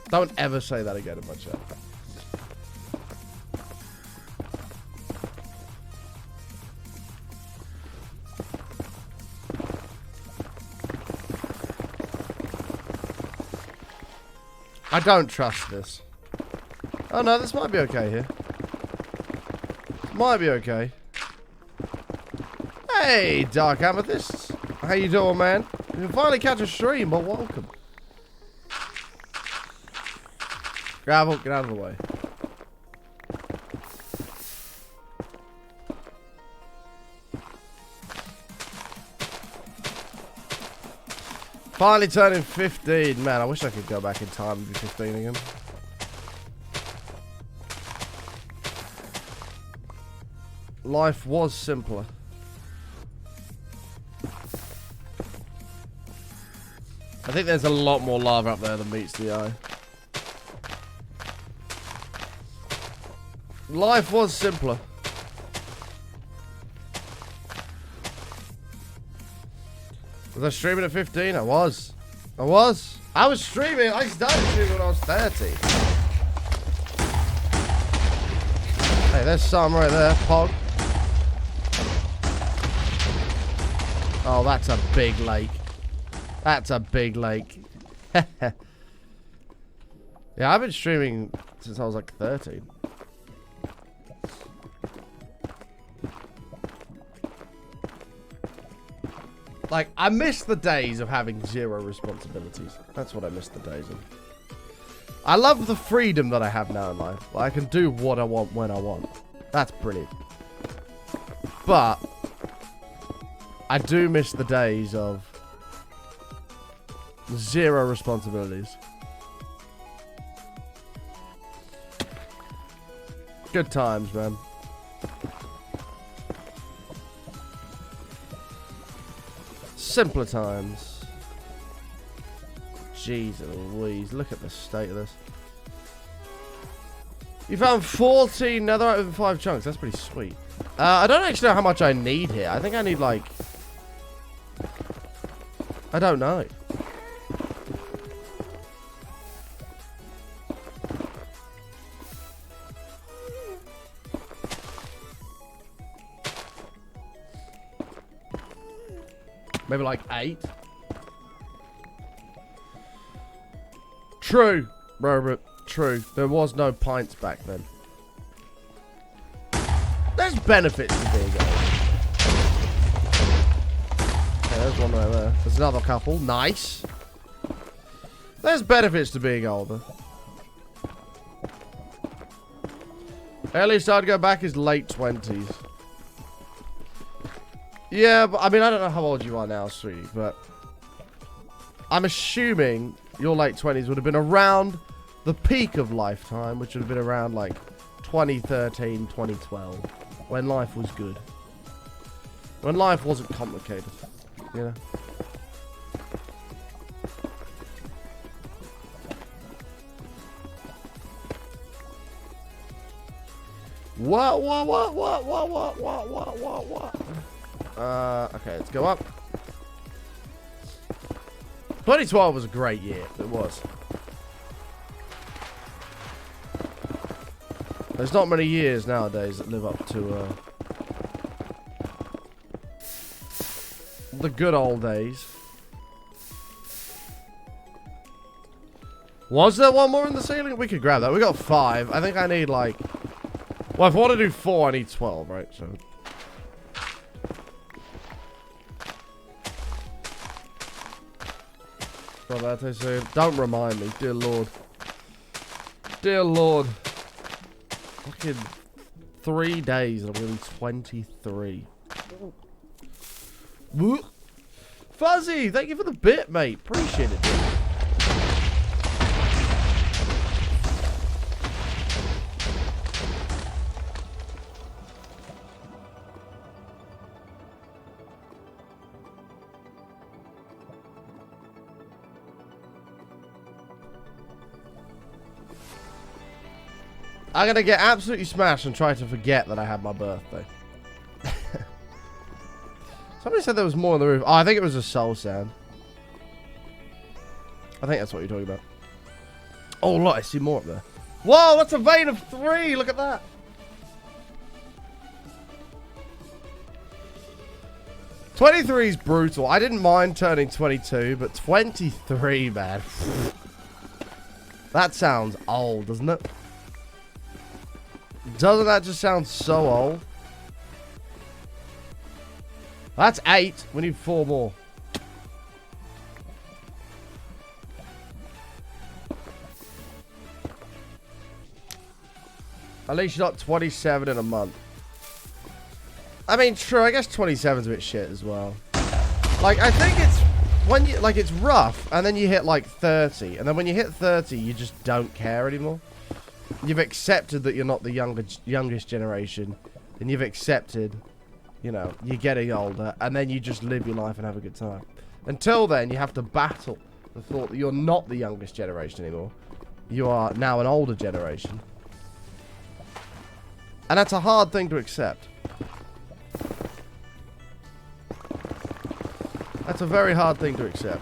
Don't ever say that again in my chat. I don't trust this. Oh no, this might be okay here. Might be okay. Hey, Dark Amethyst. How you doing, man? You can finally catch a stream, but welcome. Gravel, get out of the way. Finally turning 15. Man, I wish I could go back in time and be 15 again. Life was simpler. I think there's a lot more lava up there than meets the eye. Life was simpler. Was I streaming at 15? I was. I was streaming. I started streaming when I was 30. Hey, there's some right there. Pog. Oh, that's a big lake. That's a big lake. Yeah, I've been streaming since I was like 13. Like, I miss the days of having 0 responsibilities. That's what I miss the days of. I love the freedom that I have now in life. Like, I can do what I want when I want. That's brilliant. But I do miss the days of 0 responsibilities. Good times, man. Simpler times. Jeez Louise, look at the state of this. You found 14 netherite with 5 chunks. That's pretty sweet. I don't actually know how much I need here. I think I need like... I don't know. Maybe like 8. True, Robert. True. There was no pints back then. There's benefits to being old. There's one right there. There's another couple. Nice. There's benefits to being older. Earliest I'd go back is late 20s. Yeah, but I mean, I don't know how old you are now, sweetie, but I'm assuming your late 20s would have been around the peak of lifetime, which would have been around like 2013, 2012, when life was good. When life wasn't complicated, you know? What? Okay, let's go up. 2012 was a great year. It was. There's not many years nowadays that live up to the good old days. Was there one more in the ceiling? We could grab that. We got 5. I think I need like... Well, if I want to do 4, I need 12, right? So... Roberto, so don't remind me, dear Lord. Dear Lord. Fucking 3 days and I'm going to be 23. Fuzzy, thank you for the bit, mate. Appreciate it, dude. I'm gonna get absolutely smashed and try to forget that I had my birthday. Somebody said there was more on the roof. Oh, I think it was a soul sound. I think that's what you're talking about. Oh, look, I see more up there. Whoa, that's a vein of 3. Look at that. '23 is brutal. I didn't mind turning 22, but 23, man. That sounds old, doesn't it? Doesn't that just sound so old? That's 8. We need 4 more. At least you're not 27 in a month. I mean, true, I guess 27's a bit shit as well. Like, I think it's when you, like, it's rough, and then you hit like 30, and then when you hit 30, you just don't care anymore. You've accepted that you're not the youngest generation, and you've accepted, you know, you're getting older, and then you just live your life and have a good time. Until then, you have to battle the thought that you're not the youngest generation anymore. You are now an older generation. And that's a hard thing to accept. That's a very hard thing to accept.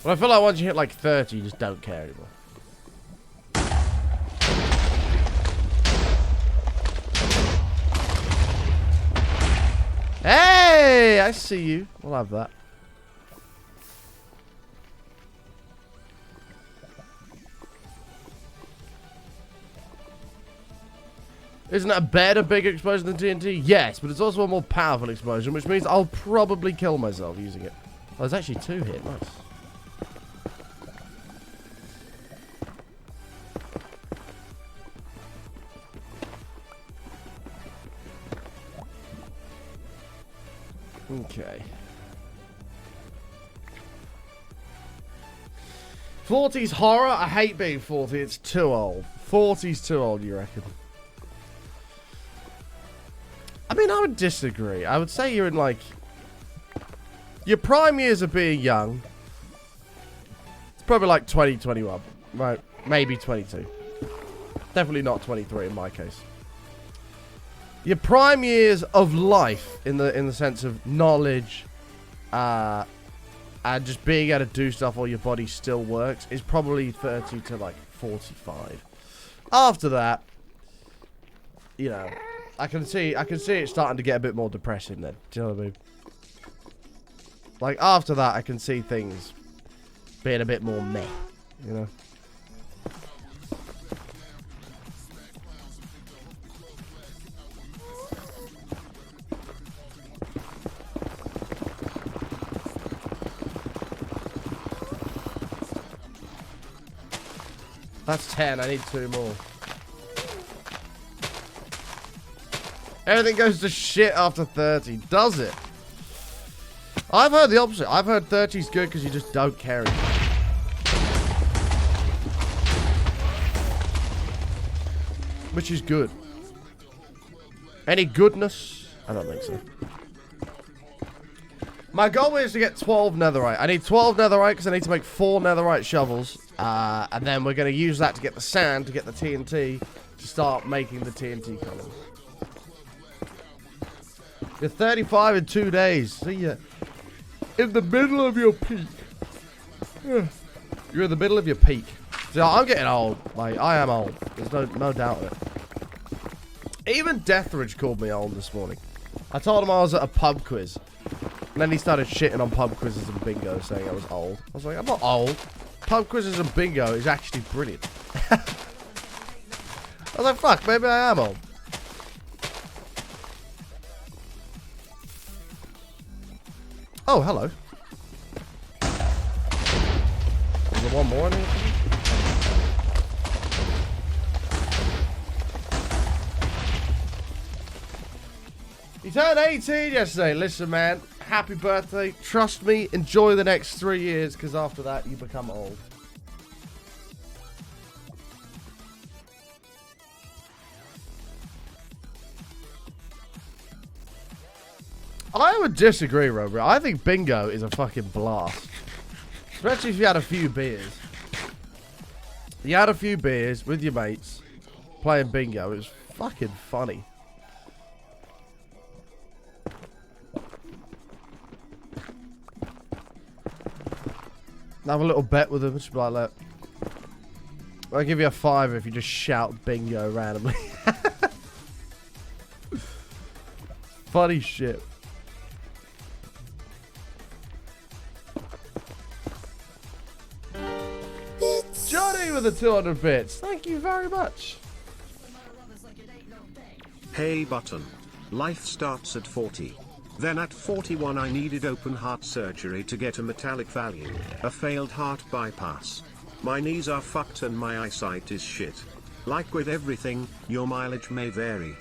But I feel like once you hit like 30, you just don't care anymore. Hey, I see you. We'll have that. Isn't that a better, bigger explosion than TNT? Yes, but it's also a more powerful explosion, which means I'll probably kill myself using it. Oh, there's actually 2 here. Nice. Okay. 40's horror? I hate being 40. It's too old. 40's too old, you reckon? I mean, I would disagree. I would say you're in, like... Your prime years of being young. It's probably like 20, 21. Right? Maybe 22. Definitely not 23 in my case. Your prime years of life, in the sense of knowledge, and just being able to do stuff while your body still works, is probably 30 to like 45. After that, you know, I can see it starting to get a bit more depressing then. Do you know what I mean? Like, after that, I can see things being a bit more meh, you know? That's 10. I need 2 more. Everything goes to shit after 30. Does it? I've heard the opposite. I've heard 30's good because you just don't care anymore. Which is good. Any goodness? I don't think so. My goal is to get 12 netherite. I need 12 netherite because I need to make 4 netherite shovels. And then we're going to use that to get the sand, to get the TNT, to start making the TNT columns. You're 35 in 2 days. See ya. In the middle of your peak. You're in the middle of your peak. See, I'm getting old. Like, I am old. There's no doubt of it. Even Deathridge called me old this morning. I told him I was at a pub quiz. And then he started shitting on pub quizzes and bingo, saying I was old. I was like, I'm not old. Pub quizzes and bingo is actually brilliant. I was like, fuck, maybe I am old. Oh, hello. Is there one more in here? He turned 18 yesterday. Listen, man. Happy birthday. Trust me, enjoy the next 3 years, because after that, you become old. I would disagree, Robert. I think bingo is a fucking blast. Especially if you had a few beers. You had a few beers with your mates, playing bingo. It was fucking funny. Have a little bet with them. Just be like, look, I'll give you a $5 if you just shout bingo randomly. Funny shit. Johnny with the 200 bits. Thank you very much. Hey button. Life starts at 40. Then at 41 I needed open heart surgery to get a metallic value, a failed heart bypass. My knees are fucked and my eyesight is shit. Like with everything, your mileage may vary.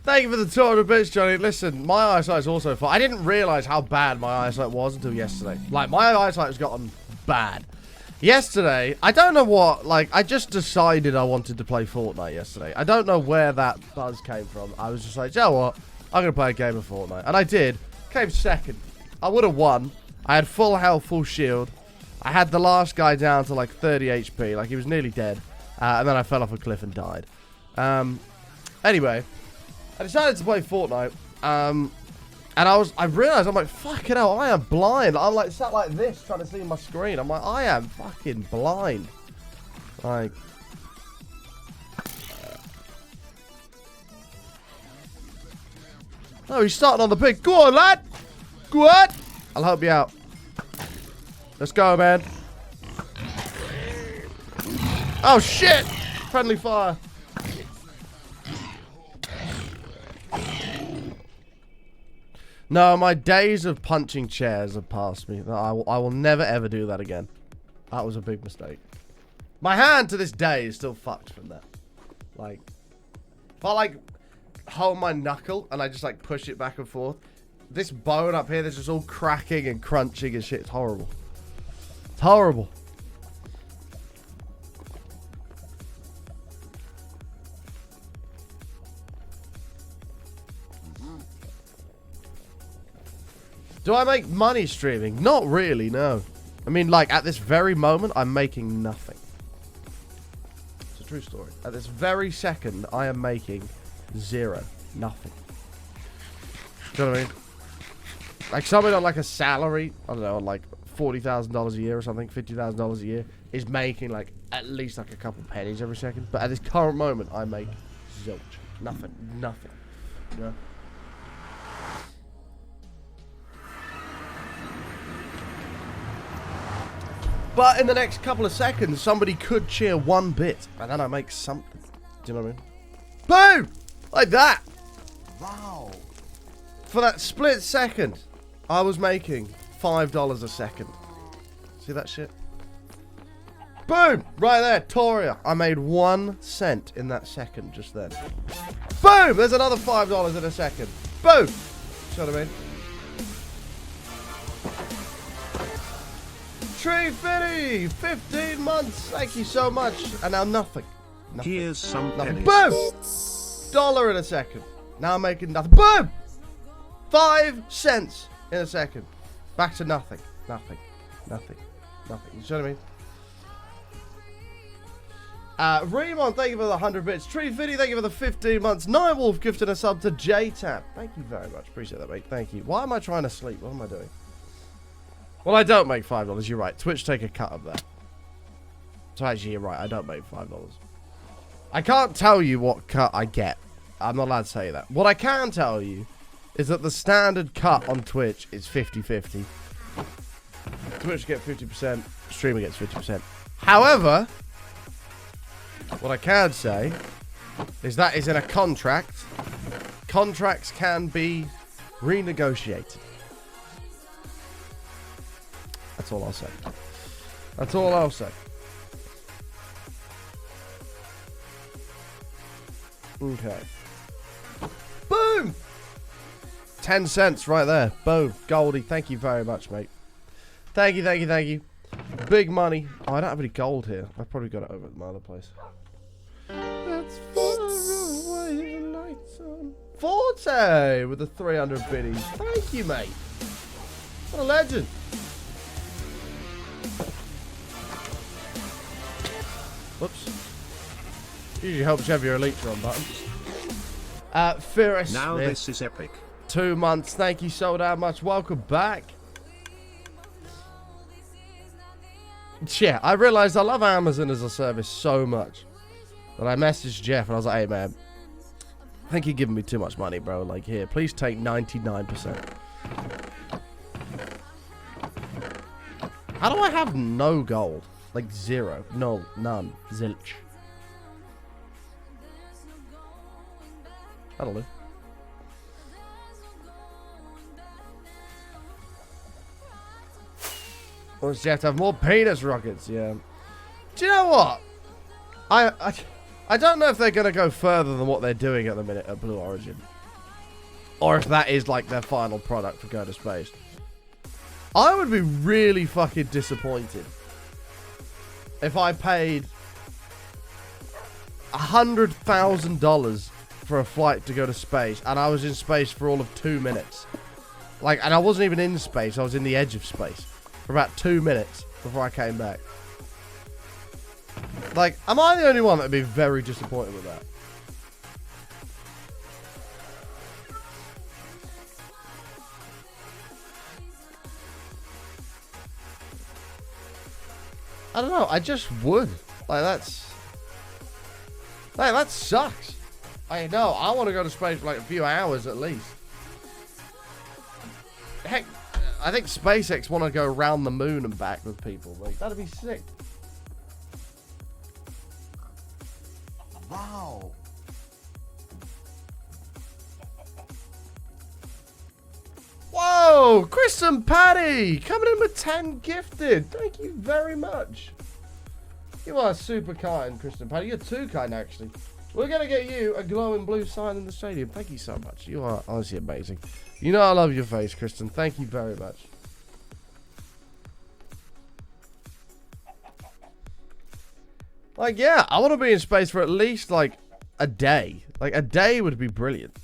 Thank you for the 200 bits, Johnny. Listen, my eyesight's also fine. I didn't realize how bad my eyesight was until yesterday. Like, my eyesight has gotten bad. Yesterday, I don't know what, like, I just decided I wanted to play Fortnite yesterday. I don't know where that buzz came from. I was just like, you know what? I'm going to play a game of Fortnite. And I did. Came second. I would have won. I had full health, full shield. I had the last guy down to like 30 HP. Like, he was nearly dead. And then I fell off a cliff and died. Anyway, I decided to play Fortnite. And I realized, I'm like, fucking hell, I am blind. I'm like sat like this trying to see my screen. I'm like, I am fucking blind. Like, oh, he's starting on the pig. Go on, lad. Go on. I'll help you out. Let's go, man. Oh, shit. Friendly fire. No, my days of punching chairs have passed me. I will never, ever do that again. That was a big mistake. My hand to this day is still fucked from that. Like, if I, like, hold my knuckle and I just, like, push it back and forth, this bone up here, there's just all cracking and crunching and shit. It's horrible. It's horrible. Do I make money streaming? Not really, no. I mean, like, at this very moment, I'm making nothing. It's a true story. At this very second, I am making zero. Nothing. Do you know what I mean? Like, someone on, like, a salary, I don't know, on, like, $40,000 a year or something, $50,000 a year, is making, like, at least, like, a couple pennies every second. But at this current moment, I make zilch. Nothing. Nothing. Yeah. But in the next couple of seconds, somebody could cheer 1 bit, and then I make something. Do you know what I mean? Boom! Like that. Wow. For that split second, I was making $5 a second. See that shit? Boom! Right there, Toria. I made 1 cent in that second just then. Boom! There's another $5 in a second. Boom! See what I mean? Tree Fitty, 15 months. Thank you so much. And now nothing. Nothing. Here's some Nothing. pennies. Boom! $1 in a second. Now I'm making nothing. Boom! 5 cents in a second. Back to nothing. Nothing. Nothing. Nothing. You see what I mean? Remon, thank you for the 100 bits. Tree Fitty, thank you for the 15 months. Nightwolf gifted a sub to J-Tap. Thank you very much. Appreciate that, mate. Thank you. Why am I trying to sleep? What am I doing? Well, I don't make $5. You're right. Twitch take a cut of that. So actually, you're right. I don't make $5. I can't tell you what cut I get. I'm not allowed to say that. What I can tell you is that the standard cut on Twitch is 50-50. Twitch gets 50%. Streamer gets 50%. However, what I can say is that is in a contract. Contracts can be renegotiated. That's all I'll say. That's all I'll say. Okay. Boom! 10 cents right there. Boom. Goldie, thank you very much, mate. Thank you, thank you, thank you. Big money. Oh, I don't have any gold here. I've probably got it over at my other place. That's far away, the lights on. Forte with the 300 biddies. Thank you, mate. What a legend. Whoops. Usually helps you have your Elytra on button. Ferris Now Smith, this is epic. 2 months. Thank you so damn much. Welcome back. Yeah, I realized I love Amazon as a service so much that I messaged Jeff and I was like, hey, man, I think you're giving me too much money, bro. Like, here, please take 99%. How do I have no gold? Like, zero. No, none. Zilch. I don't know. Or does Jeff have more penis rockets? Yeah. Do you know what? I don't know if they're going to go further than what they're doing at the minute at Blue Origin. Or if that is like their final product for going to space. I would be really fucking disappointed if I paid $100,000 for a flight to go to space and I was in space for all of 2 minutes. Like, and I wasn't even in space, I was in the edge of space for about 2 minutes before I came back. Like, am I the only one that would be very disappointed with that? I don't know, I just would. Like, that sucks. I know, I want to go to space for like a few hours at least. Heck, I think SpaceX want to go around the moon and back with people. Like, that'd be sick. Wow. Whoa! Chris and Paddy coming in with 10 gifted. Thank you very much. You are super kind, Chris and Paddy. You're too kind, actually. We're going to get you a glowing blue sign in the stadium. Thank you so much. You are honestly amazing. You know I love your face, Kristen. Thank you very much. Like, yeah, I want to be in space for at least, like, a day. Like, a day would be brilliant.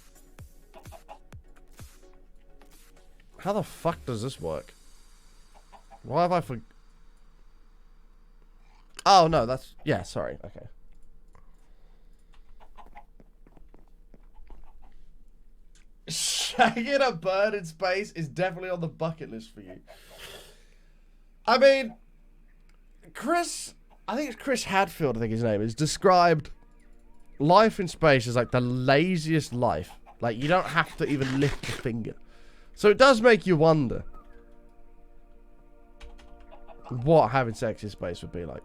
How the fuck does this work? Why have I for... Oh, no, that's... Yeah, sorry. Okay. Shagging a bird in space is definitely on the bucket list for you. I mean, Chris... I think it's Chris Hadfield, I think his name is, described life in space is like the laziest life. Like, you don't have to even lift a finger. So it does make you wonder what having sex in space would be like.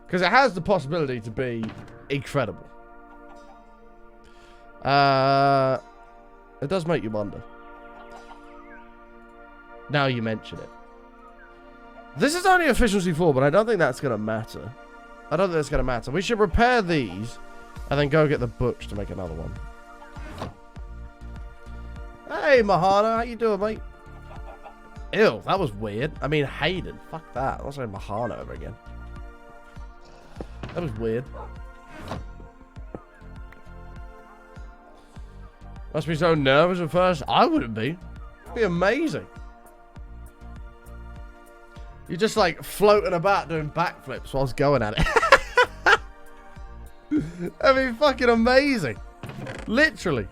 Because it has the possibility to be incredible. It does make you wonder. Now you mention it. This is only efficiency 4, but I don't think that's going to matter. I don't think that's going to matter. We should repair these and then go get the books to make another one. Hey, Mahana. How you doing, mate? Ew, that was weird. I mean, Hayden. Fuck that. I was saying Mahana over again. That was weird. Must be so nervous at first. I wouldn't be. It'd be amazing. You're just like floating about doing backflips whilst going at it. That'd be fucking amazing. Literally.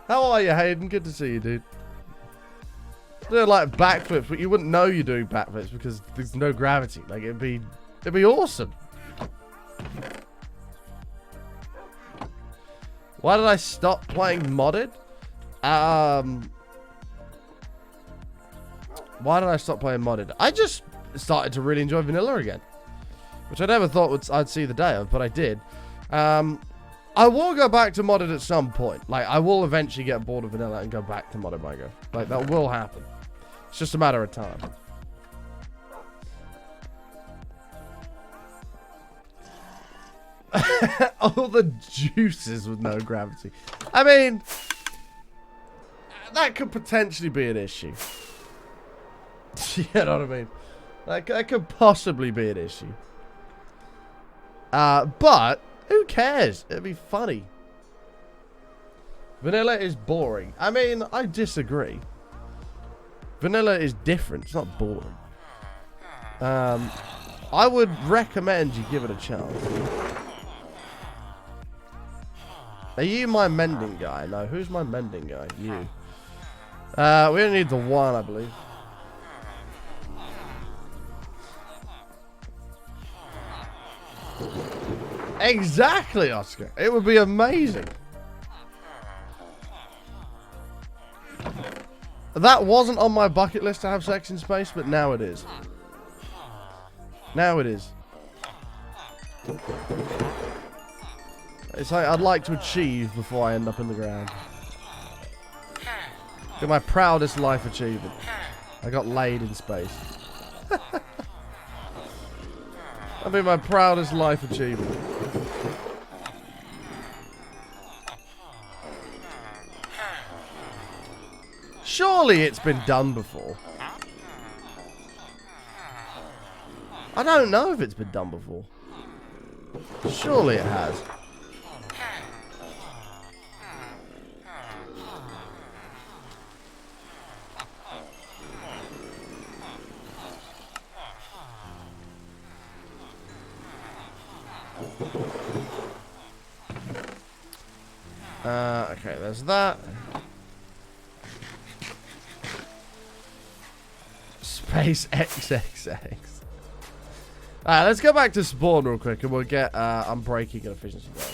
How are you, Hayden? Good to see you, dude. Doing like backflips, but you wouldn't know you're doing backflips because there's no gravity. Like, it'd be awesome. Why did I stop playing modded? Why did I stop playing modded? I just started to really enjoy vanilla again, which I never thought I'd see the day of, but I did. I will go back to modded at some point. Like, I will eventually get bored of vanilla and go back to modded Minecraft. Like, that will happen. It's just a matter of time. All the juices with no gravity. I mean, that could potentially be an issue. You know what I mean? That could possibly be an issue. But who cares? It'd be funny. Vanilla is boring. I mean, I disagree. Vanilla is different. It's not boring. I would recommend you give it a chance. Are you my mending guy? No, who's my mending guy? You. We only need the one, I believe. Exactly, Oscar. It would be amazing. That wasn't on my bucket list to have sex in space, but now it is. Now it is. It's like I'd like to achieve before I end up in the ground. Get my proudest life achievement. I got laid in space. That'd be my proudest life achievement. Surely it's been done before. I don't know if it's been done before. Surely it has. Okay, there's that. Space XXX. Alright, let's go back to spawn real quick and we'll get unbreaking and efficiency going.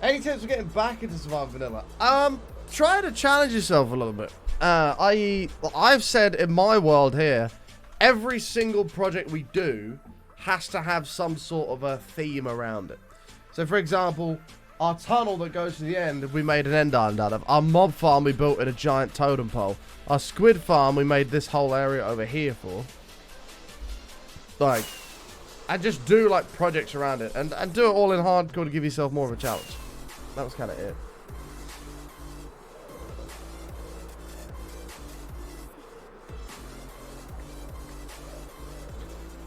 Any tips for getting back into survival vanilla? Try to challenge yourself a little bit. I've said in my world here, every single project we do has to have some sort of a theme around it. So for example, our tunnel that goes to the end, we made an end island out of. Our mob farm we built in a giant totem pole. Our squid farm we made this whole area over here for. Like, and just do like projects around it. And do it all in hardcore to give yourself more of a challenge. That was kind of it.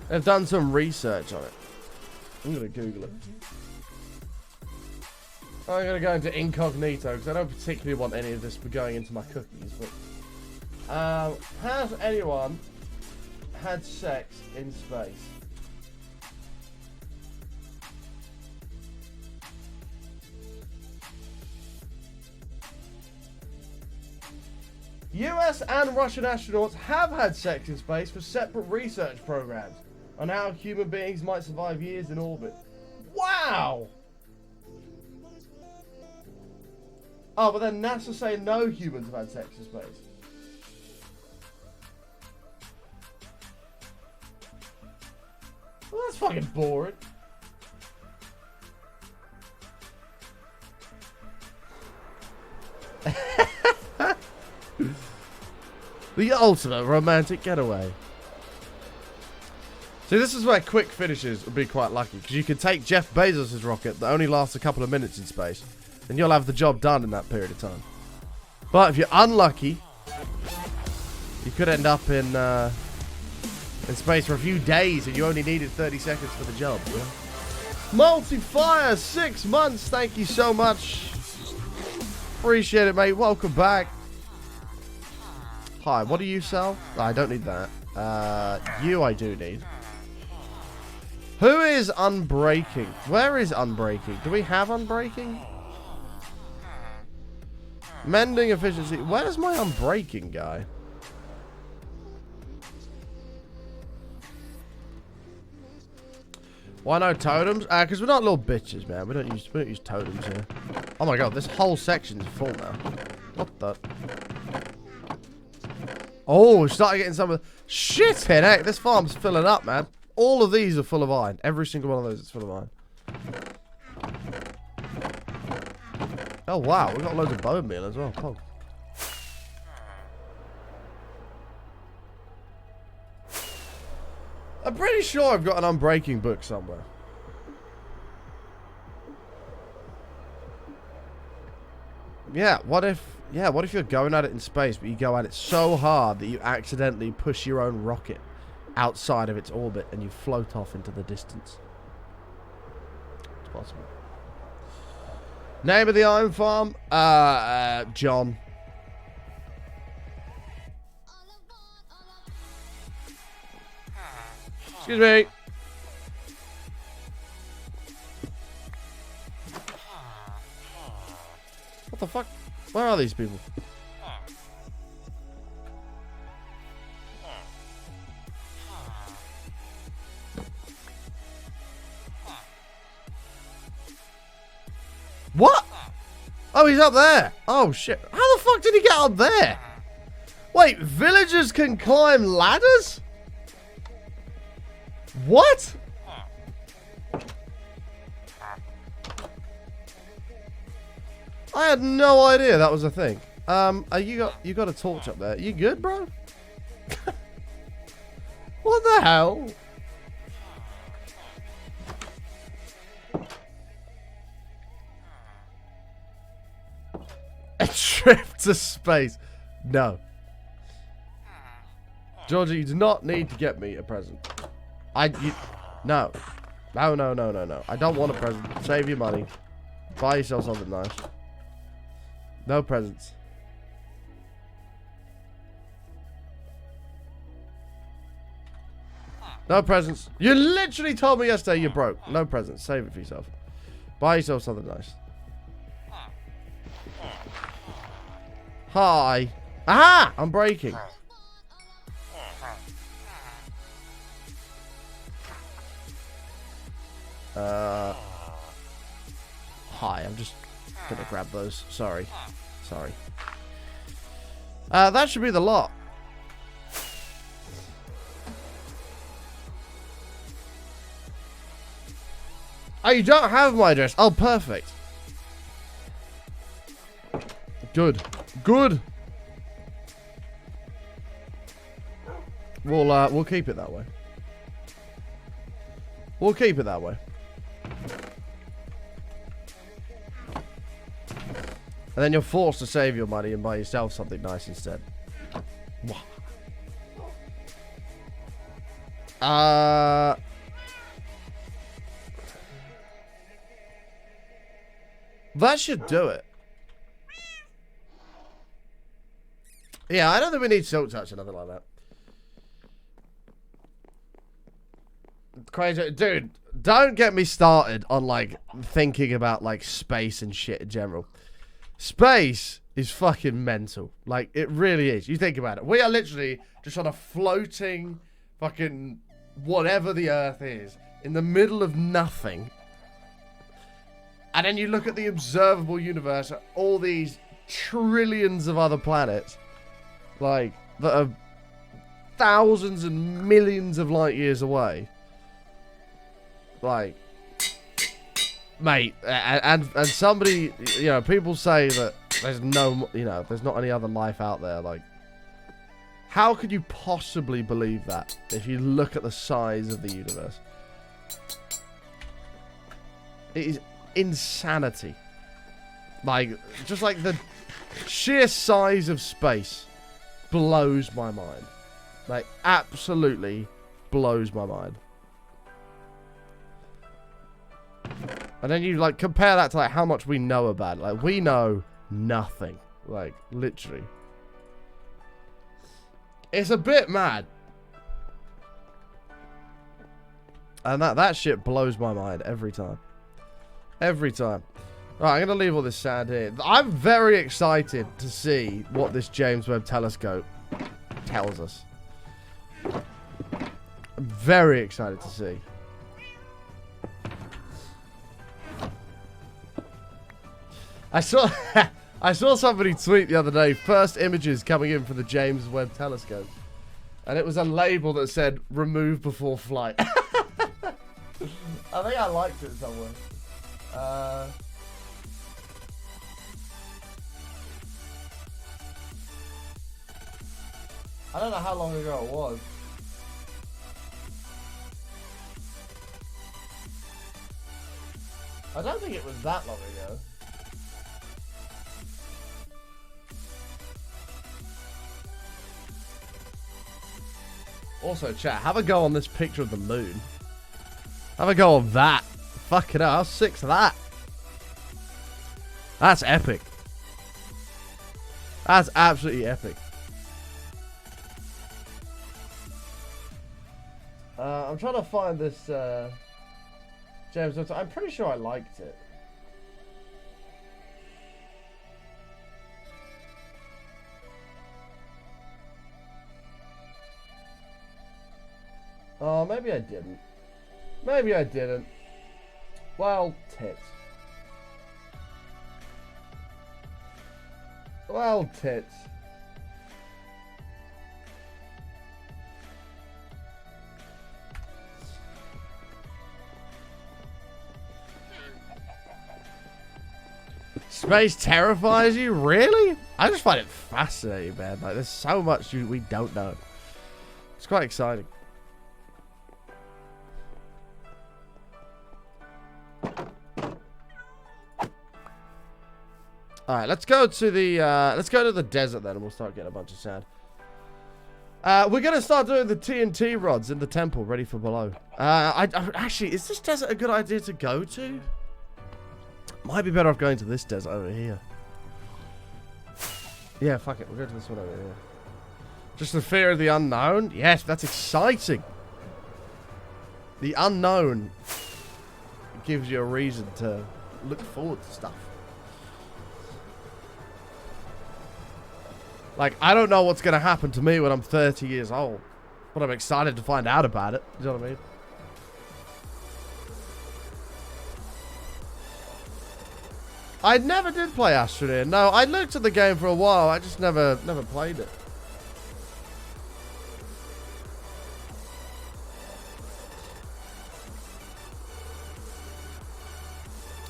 I've done some research on it. I'm going to Google it. I'm going to go into incognito because I don't particularly want any of this going into my cookies. But has anyone had sex in space? US and Russian astronauts have had sex in space for separate research programs. on how human beings might survive years in orbit. Wow! Oh, but then NASA saying no humans have had sex in space. Well, that's fucking boring. The ultimate romantic getaway. See, this is where quick finishes would be quite lucky, because you can take Jeff Bezos' rocket that only lasts a couple of minutes in space, and you'll have the job done in that period of time. But if you're unlucky, you could end up in space for a few days, and you only needed 30 seconds for the job. Yeah? Multi-Fire, 6 months. Thank you so much. Appreciate it, mate. Welcome back. Hi, what do you sell? Oh, I don't need that. You I do need. Who is Unbreaking? Where is Unbreaking? Do we have Unbreaking? Mending efficiency. Where's my Unbreaking guy? Why no totems? Because we're not little bitches, man. We don't use totems here. Oh my god, this whole section is full now. What the? Oh, we're starting getting some of the shit here. Hey, this farm's filling up, man. All of these are full of iron. Every single one of those is full of iron. Oh wow, we got loads of bone meal as well. Oh. I'm pretty sure I've got an Unbreaking book somewhere. Yeah, what if you're going at it in space, but you go at it so hard that you accidentally push your own rocket outside of its orbit and you float off into the distance? It's possible. Name of the iron farm? John. Excuse me. What the fuck? Where are these people? What? Oh, he's up there. Oh, shit. How the fuck did he get up there? Wait, villagers can climb ladders? What? I had no idea that was a thing. You got a torch up there. You good, bro? What the hell? A trip to space. No. Georgia, you do not need to get me a present. No. No. I don't want a present. Save your money. Buy yourself something nice. No presents. No presents. You literally told me yesterday you're broke. No presents. Save it for yourself. Buy yourself something nice. Hi. Aha! I'm breaking. Hi. I'm just gonna grab those. Sorry. That should be the lot. Oh, you don't have my address. Oh, perfect. Good. We'll keep it that way. And then you're forced to save your money and buy yourself something nice instead. That should do it. Yeah, I don't think we need silk touch or nothing like that. Crazy. Dude, don't get me started on, like, thinking about, like, space and shit in general. Space is fucking mental. Like, it really is. You think about it. We are literally just on a floating fucking whatever the Earth is, in the middle of nothing. And then you look at the observable universe, all these trillions of other planets, like, that are thousands and millions of light years away. Like, mate, and somebody, you know, people say that there's no, you know, there's not any other life out there. Like, how could you possibly believe that if you look at the size of the universe? It is insanity. Like, just like the sheer size of space blows my mind. Like, absolutely blows my mind. And then you, like, compare that to, like, how much we know about it. Like, we know nothing. Like, literally. It's a bit mad. And that shit blows my mind every time. Every time. Right, I'm going to leave all this sand here. I'm very excited to see what this James Webb Telescope tells us. I'm very excited to see. I saw somebody tweet the other day, first images coming in from the James Webb Telescope. And it was a label that said, remove before flight. I think I liked it somewhere. I don't know how long ago it was. I don't think it was that long ago. Also, chat, have a go on this picture of the moon. Have a go on that. Fuck it up, how sick's that? That's epic. That's absolutely epic. I'm trying to find this James Webb. I'm pretty sure I liked it. Oh, maybe I didn't. Maybe I didn't. Well, tits. Well, tits. Space terrifies you? Really? I just find it fascinating, man. Like, there's so much we don't know. It's quite exciting. All right, let's go to the desert then, and we'll start getting a bunch of sand. We're gonna start doing the TNT rods in the temple, ready for below. Actually, is this desert a good idea to go to? Might be better off going to this desert over here. Yeah, fuck it, we'll go to this one over here. Just the fear of the unknown. Yes, that's exciting. The unknown gives you a reason to look forward to stuff. Like, I don't know what's going to happen to me when I'm 30 years old. But I'm excited to find out about it. You know what I mean? I never did play Astroneer. No, I looked at the game for a while. I just never played it.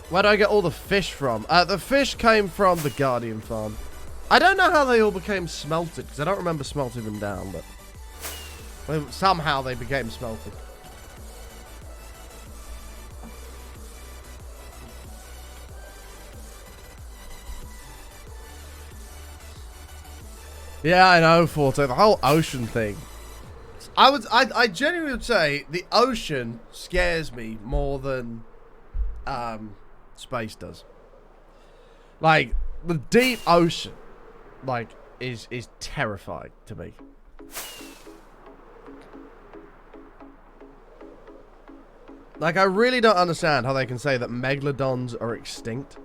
Where do I get all the fish from? The fish came from the Guardian farm. I don't know how they all became smelted, because I don't remember smelting them down, but somehow they became smelted. Yeah, I know, Forte. The whole ocean thing. I genuinely would say the ocean scares me more than space does. Like, the deep ocean, like, is terrifying to me. Like, I really don't understand how they can say that megalodons are extinct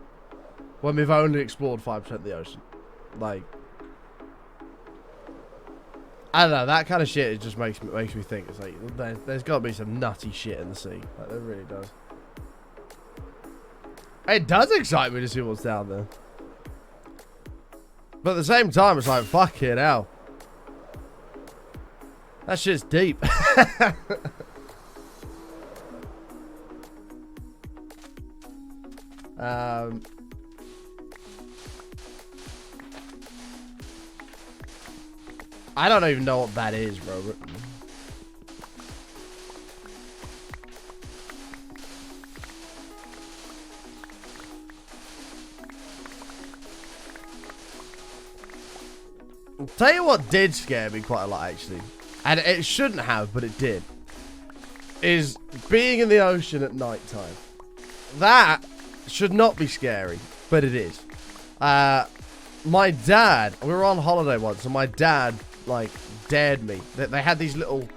when we've only explored 5% of the ocean. Like, I don't know, that kind of shit, it just makes me think. It's like, there's got to be some nutty shit in the sea. Like, there really does. It does excite me to see what's down there. But at the same time, it's like, fuck it hell. That shit's deep. I don't even know what that is, bro. I'll tell you what did scare me quite a lot, actually. And it shouldn't have, but it did. Is being in the ocean at night time. That should not be scary, but it is. My dad, we were on holiday once, and my dad, like, dared me. They had these little,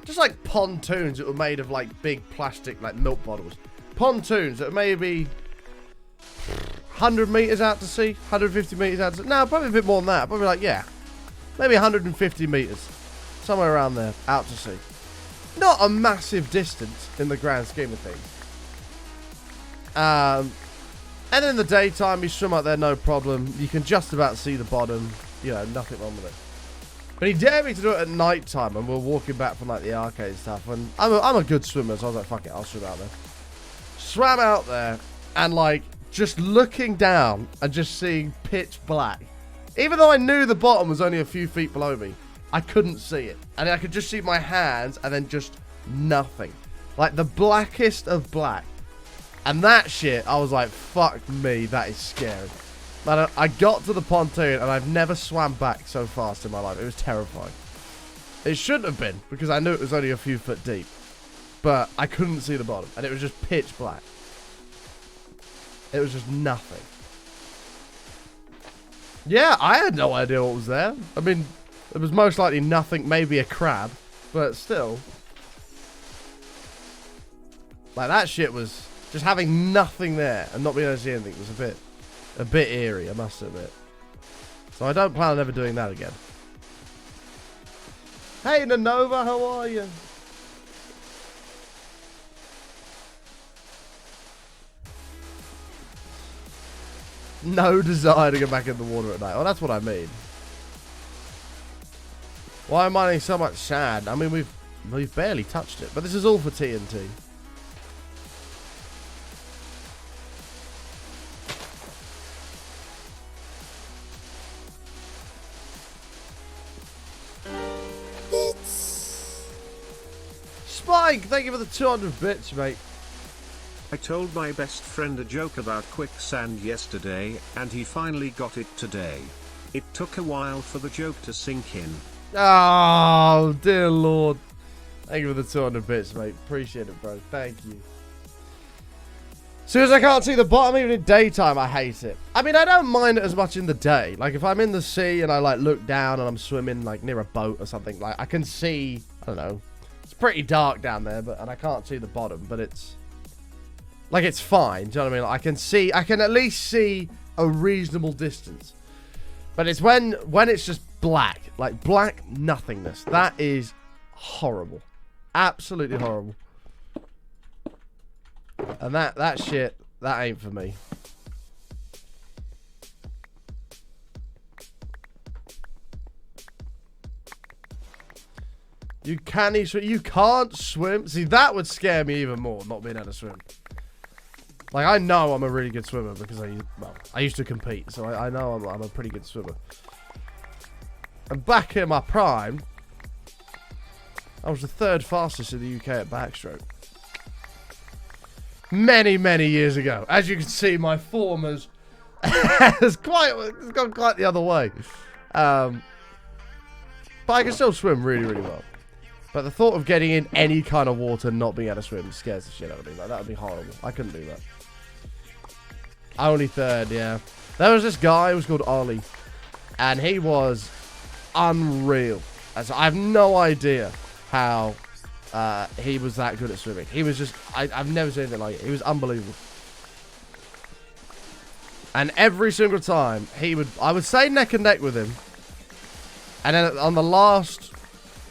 just like pontoons that were made of, like, big plastic, like, milk bottles. Pontoons that were maybe 100 meters out to sea, 150 meters out to sea. No, probably a bit more than that. Probably like, yeah, maybe 150 meters, somewhere around there, out to sea. Not a massive distance in the grand scheme of things. And in the daytime, you swim out there, no problem. You can just about see the bottom. You know, nothing wrong with it. But he dared me to do it at night time, and we're walking back from like the arcade stuff. And I'm a good swimmer, so I was like, fuck it, I'll swim out there. Swam out there, and like just looking down and just seeing pitch black. Even though I knew the bottom was only a few feet below me, I couldn't see it, and I could just see my hands, and then just nothing, like the blackest of black. And that shit, I was like, fuck me, that is scary. But I got to the pontoon, and I've never swam back so fast in my life. It was terrifying. It shouldn't have been, because I knew it was only a few foot deep. But I couldn't see the bottom, and it was just pitch black. It was just nothing. Yeah, I had no idea what was there. I mean, it was most likely nothing, maybe a crab, but still. Like, that shit was... Just having nothing there and not being able to see anything was a bit eerie, I must admit. So I don't plan on ever doing that again. Hey, Nanova, how are you? No desire to go back in the water at night. Oh, that's what I mean. Why am I mining so much sand? I mean, we've barely touched it, but this is all for TNT. Spike, thank you for the 200 bits, mate. I told my best friend a joke about quicksand yesterday, and he finally got it today. It took a while for the joke to sink in. Oh, dear Lord. Thank you for the 200 bits, mate. Appreciate it, bro. Thank you. As soon as I can't see the bottom, even in daytime, I hate it. I mean, I don't mind it as much in the day. Like, if I'm in the sea and I, like, look down and I'm swimming, like, near a boat or something, like, I can see, I don't know. It's pretty dark down there, and I can't see the bottom, but it's... Like, it's fine. Do you know what I mean? Like, I can at least see a reasonable distance. But it's when it's just black. Like, black nothingness. That is horrible. Absolutely horrible. And that shit, that ain't for me. You can't swim. See, that would scare me even more, not being able to swim. Like, I know I'm a really good swimmer because I used to compete, so I know I'm a pretty good swimmer. And back in my prime, I was the 3rd fastest in the UK at backstroke. Many, many years ago. As you can see, my form has gone quite the other way. But I can still swim really, really well. But the thought of getting in any kind of water and not being able to swim scares the shit out of me. Like, that would be horrible. I couldn't do that. Only 3rd, yeah. There was this guy who was called Ollie. And he was unreal. So I have no idea how he was that good at swimming. He was just... I've never seen anything like it. He was unbelievable. And every single time, I would say neck and neck with him. And then on the last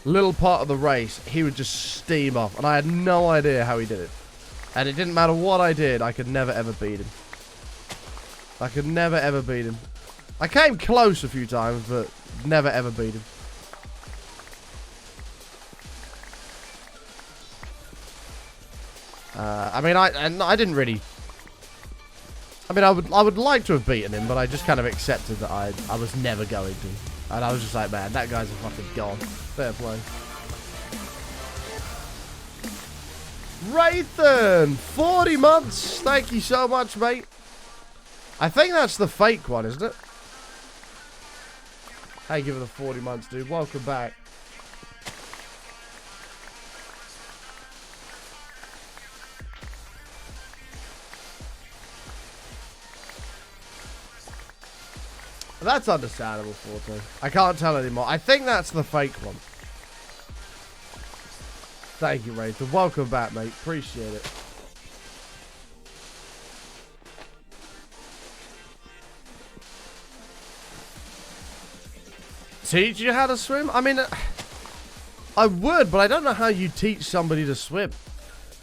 little part of the race, he would just steam off. And I had no idea how he did it. And it didn't matter what I did, I could never ever beat him. I could never ever beat him. I came close a few times, but never ever beat him. I mean, I didn't really... I mean, I would like to have beaten him, but I just kind of accepted that I was never going to. And I was just like, man, that guy's a fucking god. Fair play. Rathan, 40 months. Thank you so much, mate. I think that's the fake one, isn't it? Hey, give it the 40 months, dude. Welcome back. That's understandable, Forte. I can't tell anymore. I think that's the fake one. Thank you, Rathan. Welcome back, mate. Appreciate it. Teach you how to swim? I mean, I would, but I don't know how you teach somebody to swim.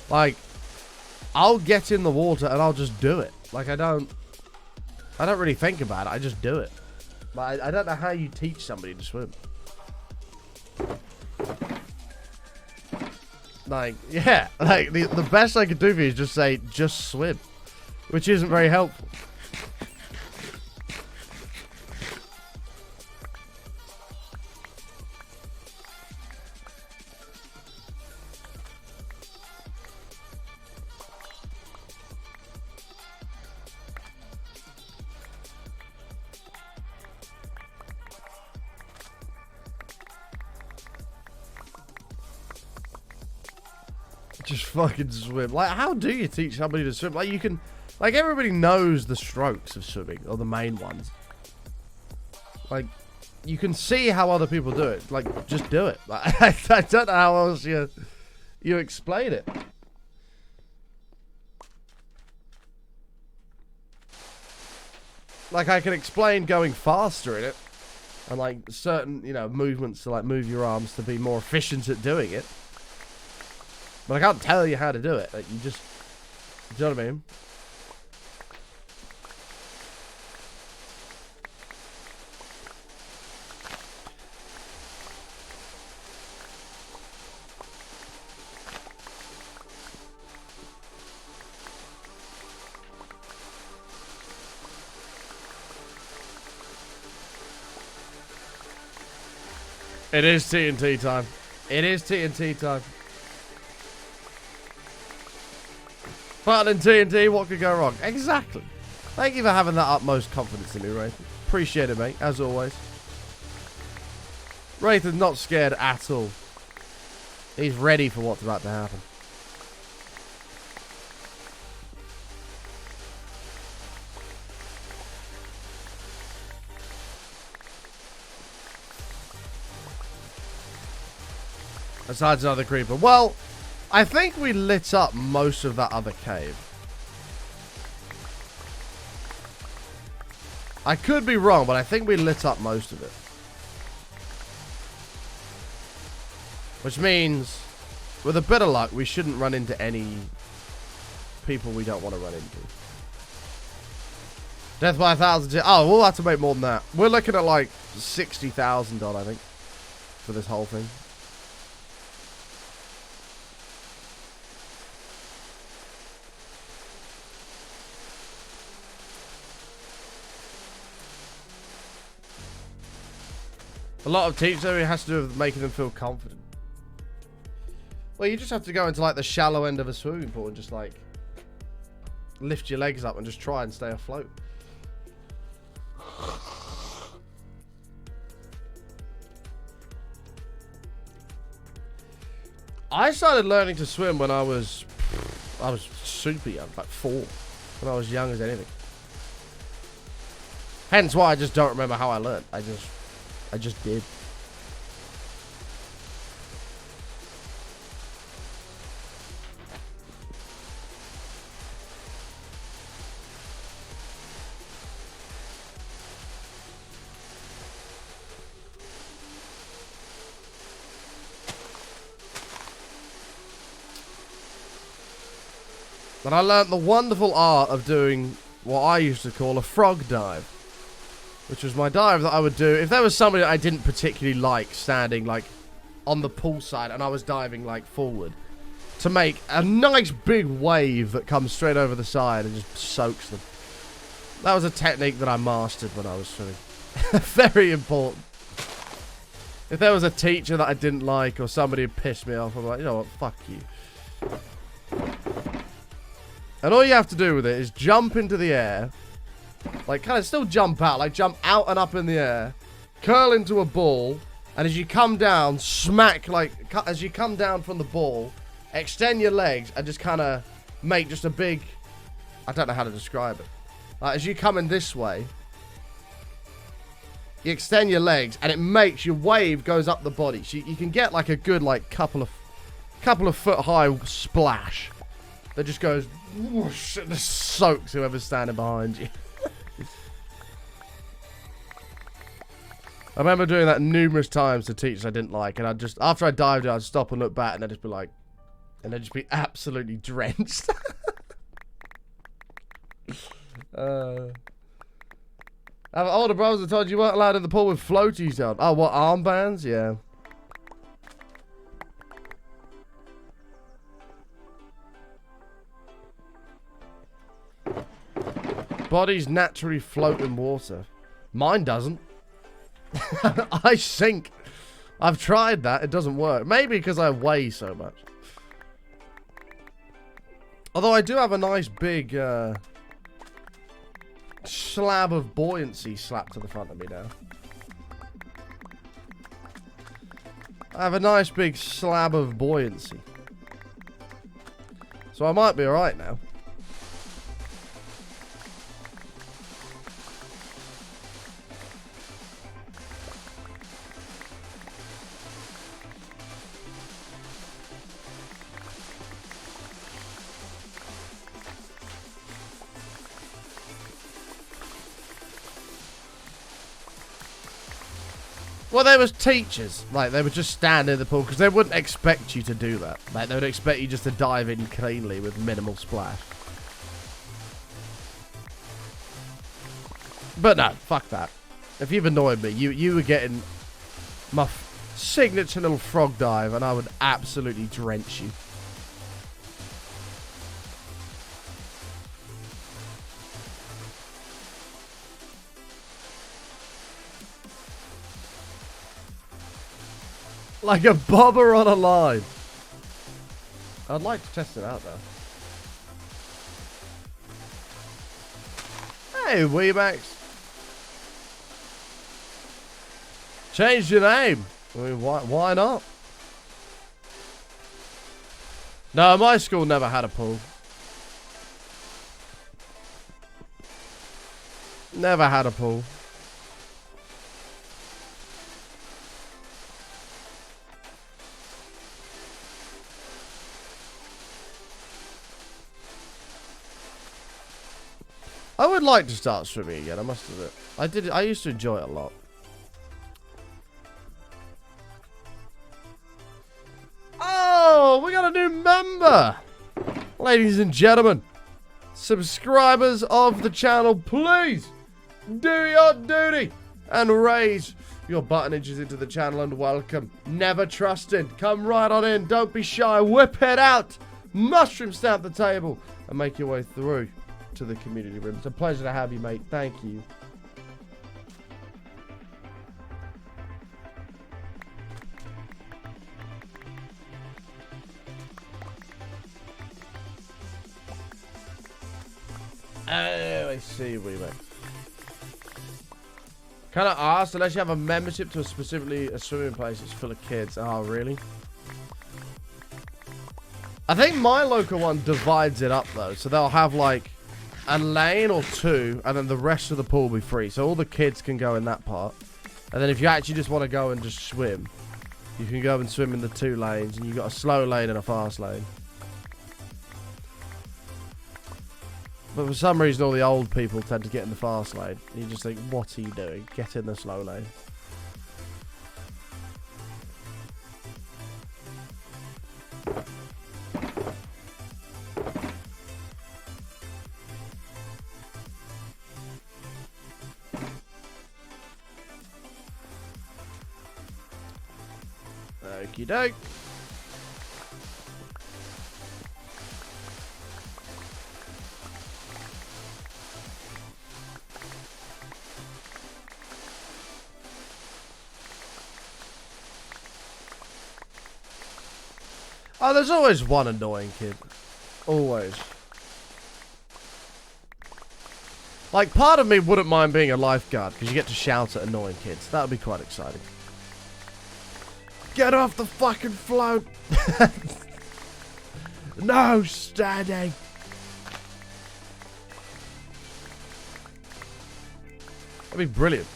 Like, I'll get in the water and I'll just do it. Like, I don't really think about it. I just do it. But I don't know how you teach somebody to swim. Like, yeah. Like, the best I could do for you is just say, just swim. Which isn't very helpful. Just fucking swim. Like, how do you teach somebody to swim? Like, you can... Like, everybody knows the strokes of swimming, or the main ones. Like, you can see how other people do it. Like, just do it. Like, I don't know how else you explain it. Like, I can explain going faster in it. And, like, certain, you know, movements to, like, move your arms to be more efficient at doing it. But I can't tell you how to do it. Like, you just... Do you know what I mean? It is TNT time. It is TNT time. But in TNT, what could go wrong? Exactly. Thank you for having that utmost confidence in me, Wraith. Appreciate it, mate, as always. Wraith is not scared at all. He's ready for what's about to happen. Besides another creeper. Well, I think we lit up most of that other cave. I could be wrong, but I think we lit up most of it. Which means, with a bit of luck, we shouldn't run into any people we don't want to run into. Death by 1,000. Oh, we'll have to make more than that. We're looking at like 60,000 odd, I think, for this whole thing. A lot of teaching has to do with making them feel confident. Well, you just have to go into like the shallow end of a swimming pool and just like lift your legs up and just try and stay afloat. I started learning to swim when I was super young, like 4, when I was young as anything. Hence why I just don't remember how I learned. I just did. And I learnt the wonderful art of doing what I used to call a frog dive. Which was my dive that I would do if there was somebody I didn't particularly like standing, like, on the pool side and I was diving, like, forward. To make a nice big wave that comes straight over the side and just soaks them. That was a technique that I mastered when I was swimming. Very important. If there was a teacher that I didn't like or somebody who pissed me off, I'm like, you know what, fuck you. And all you have to do with it is jump into the air. Like, kind of still jump out. Like, jump out and up in the air. Curl into a ball. And as you come down, smack, like, as you come down from the ball, extend your legs and just kind of make just a big... I don't know how to describe it. Like, as you come in this way, you extend your legs and it makes your wave goes up the body. So you can get, like, a good, like, couple of foot high splash that just goes whoosh and just soaks whoever's standing behind you. I remember doing that numerous times to teachers I didn't like, and I'd just, after I dived in, I'd stop and look back, and I'd just be like, and they'd just be absolutely drenched. Have older brothers that told you weren't allowed in the pool with floaties on? Oh, what, armbands? Yeah. Bodies naturally float in water. Mine doesn't. I sink. I've tried that. It doesn't work. Maybe because I weigh so much. Although I do have a nice big slab of buoyancy slapped to the front of me now. I have a nice big slab of buoyancy. So I might be alright now. Well, there was teachers. Like, they would just stand in the pool because they wouldn't expect you to do that. Like, they would expect you just to dive in cleanly with minimal splash. But no, fuck that. If you've annoyed me, you were getting my signature little frog dive and I would absolutely drench you. Like a bobber on a line. I'd like to test it out, though. Hey, Weemax. Change your name. I mean, why not? No, my school never had a pool. Never had a pool. I would like to start swimming again, I must admit. I used to enjoy it a lot. Oh, we got a new member! Ladies and gentlemen, subscribers of the channel, please do your duty and raise your buttonages into the channel and welcome. Never trusted. Come right on in. Don't be shy. Whip it out. Mushroom stamp the table and make your way through to the community room. It's a pleasure to have you, mate. Thank you. Oh, I see, we went. Can I ask, unless you have a membership to specifically a swimming place that's full of kids? Oh, really? I think my local one divides it up, though. So they'll have, like, a lane or two, and then the rest of the pool will be free. So all the kids can go in that part. And then if you actually just want to go and just swim, you can go and swim in the 2 lanes, and you've got a slow lane and a fast lane. But for some reason, all the old people tend to get in the fast lane. And you just think, what are you doing? Get in the slow lane. Okie doke. Oh, there's always one annoying kid. Always. Like, part of me wouldn't mind being a lifeguard, because you get to shout at annoying kids. That would be quite exciting. Get off the fucking float! No standing! That'd be brilliant.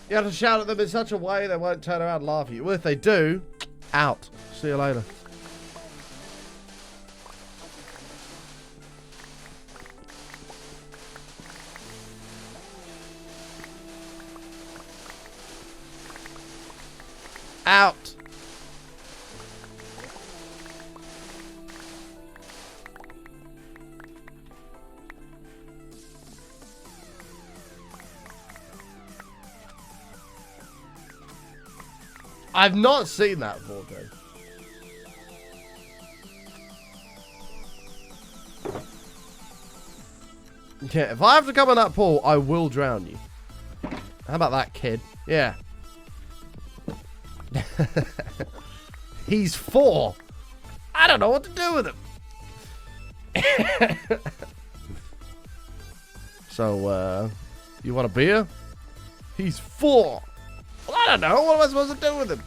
You have to shout at them in such a way they won't turn around and laugh at you. Well, if they do, out. See you later. Out. I've not seen that before, though. Yeah, if I have to come in that pool, I will drown you. How about that, kid? Yeah. He's 4. I don't know what to do with him. So, you want a beer? He's 4. Well, I don't know. What am I supposed to do with him?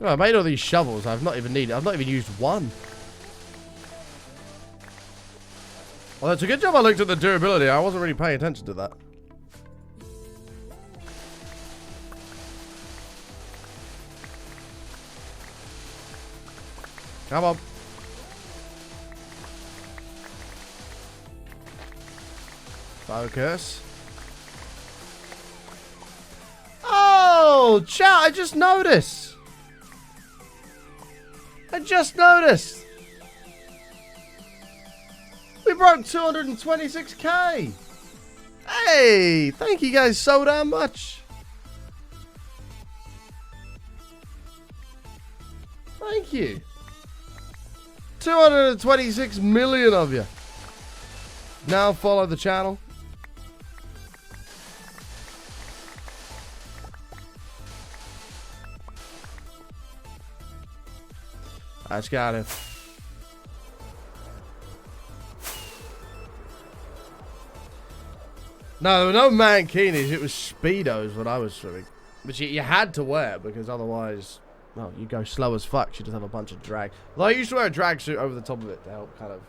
Oh, I made all these shovels. I've not even used one. Well, it's a good job I looked at the durability. I wasn't really paying attention to that. Come on. Focus. Oh, chat, I just noticed. We broke 226k. Hey, thank you guys so damn much. Thank you. 226 million of you. Now follow the channel. I just got it. No, there were no mankinis. It was Speedos when I was swimming. But you had to wear it because otherwise... well, you go slow as fuck. You just have a bunch of drag. Well, I used to wear a drag suit over the top of it to help kind of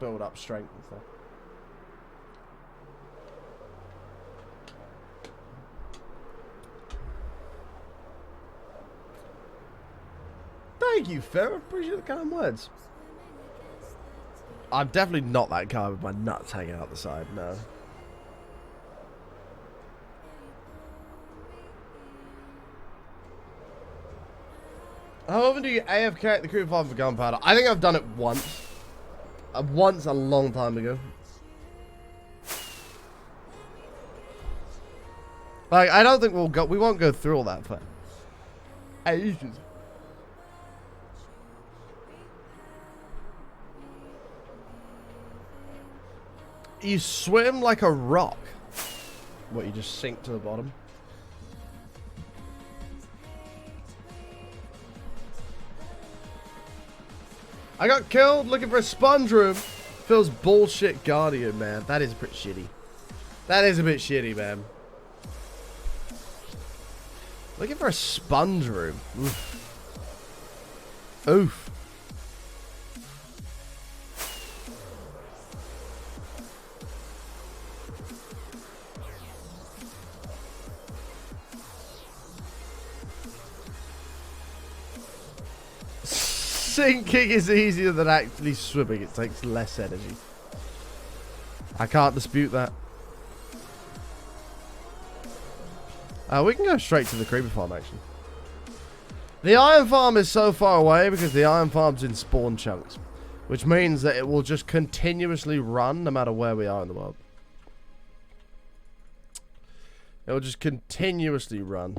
build up strength and stuff. Thank you, Farrah. Appreciate the kind words. I'm definitely not that guy with my nuts hanging out the side, no. How often do you AFK at the crew farm for gunpowder? I think I've done it once. Once a long time ago. Like, I don't think we won't go through all that for ages. You swim like a rock. What, you just sink to the bottom? I got killed looking for a sponge room. Feels bullshit Guardian, man. That is pretty shitty. That is a bit shitty, man. Looking for a sponge room. Oof. Oof. sinking is easier than actually swimming. It takes less energy. I can't dispute that. We can go straight to the creeper farm, actually. The iron farm is so far away because the iron farm's in spawn chunks, which means that it will just continuously run no matter where we are in the world. It will just continuously run.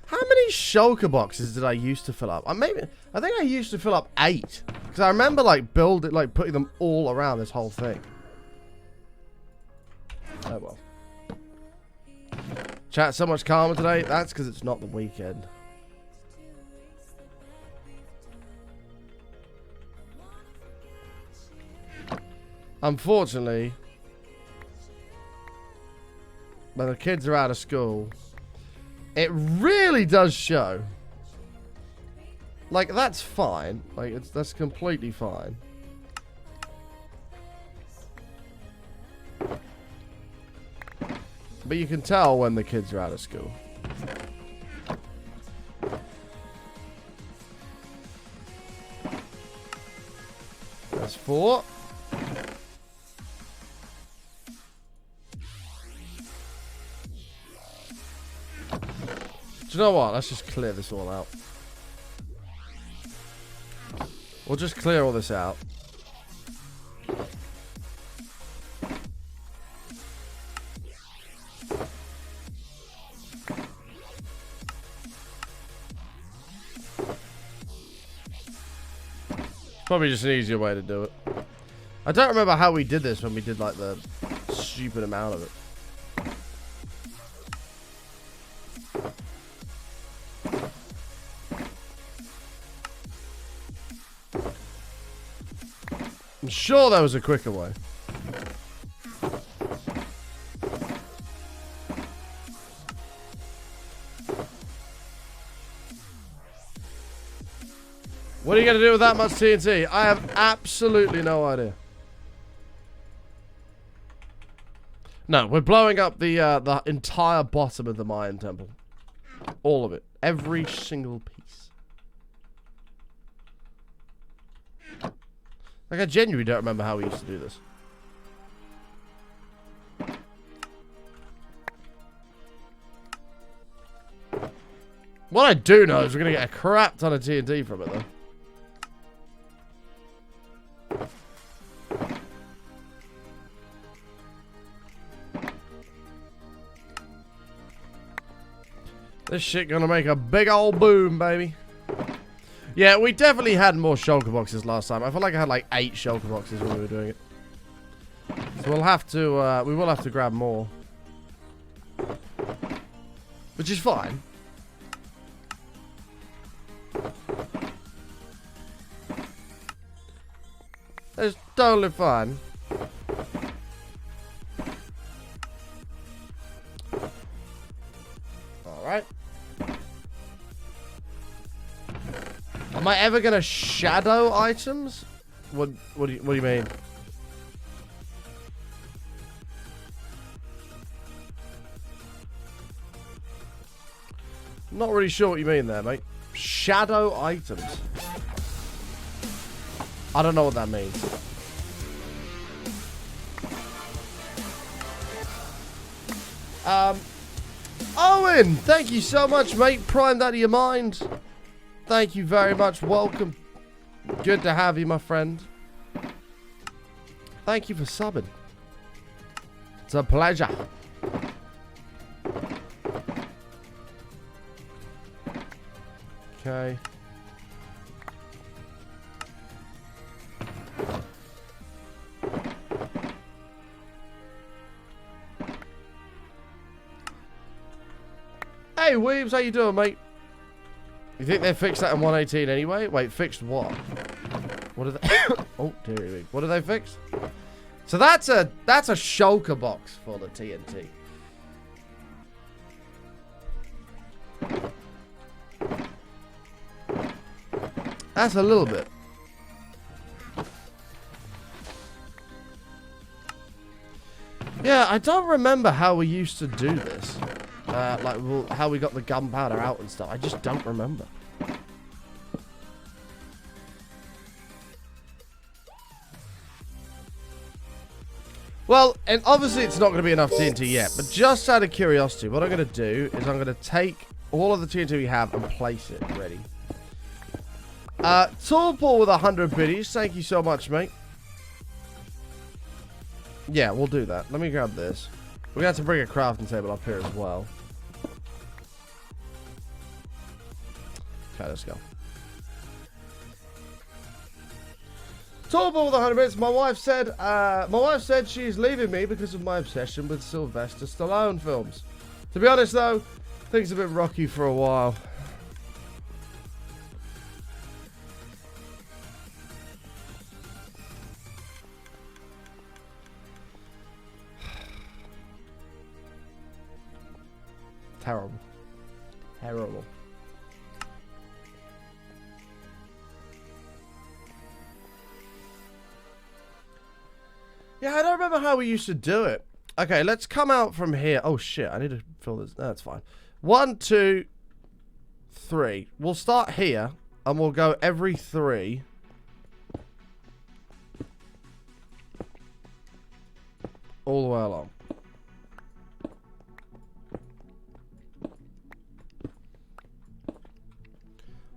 How many shulker boxes did I used to fill up? I think I used to fill up 8 because I remember like putting them all around this whole thing. Oh well. Chat so much calmer today. That's because it's not the weekend. Unfortunately, when the kids are out of school, it really does show. Like, that's fine. Like, that's completely fine. But you can tell when the kids are out of school. That's 4. Do you know what? Let's just clear this all out. We'll just clear all this out. Probably just an easier way to do it. I don't remember how we did this when we did like the stupid amount of it. I'm sure there was a quicker way. What are you going to do with that much TNT? I have absolutely no idea. No, we're blowing up the entire bottom of the Mayan temple. All of it. Every single piece. Like, I genuinely don't remember how we used to do this. What I do know is we're going to get a crap ton of TNT from it, though. This shit gonna make a big old boom, baby. Yeah, we definitely had more shulker boxes last time. I feel like I had like 8 shulker boxes when we were doing it. So we'll have to, we will have to grab more. Which is fine. It's totally fine. Alright. Am I ever gonna shadow items? What do you mean? I'm not really sure what you mean there, mate. Shadow items. I don't know what that means. Owen, thank you so much, mate. Prime that of your mind. Thank you very much. Welcome. Good to have you, my friend. Thank you for subbing. It's a pleasure. Okay. Hey, Weebs, how you doing, mate? You think they fixed that in 118 anyway? Wait, fixed what? What did they... oh, dear me. What did they fix? So that's a shulker box for the TNT. That's a little bit. Yeah, I don't remember how we used to do this. Like, well, how we got the gunpowder out and stuff. I just don't remember. Well, and obviously it's not going to be enough TNT yet, but just out of curiosity, what I'm going to do is I'm going to take all of the TNT we have and place it ready. Tall Paul with 100 biddies. Thank you so much, mate. Yeah, we'll do that. Let me grab this. We're going to have to bring a crafting table up here as well. Okay, let's go. Tall Paul with 100 bits. My wife said she's leaving me because of my obsession with Sylvester Stallone films. To be honest, though, things have been rocky for a while. Terrible. Terrible. Yeah, I don't remember how we used to do it. Okay, let's come out from here. Oh, shit. I need to fill this. No, that's fine. 1, 2, 3. We'll start here, and we'll go every 3. All the way along.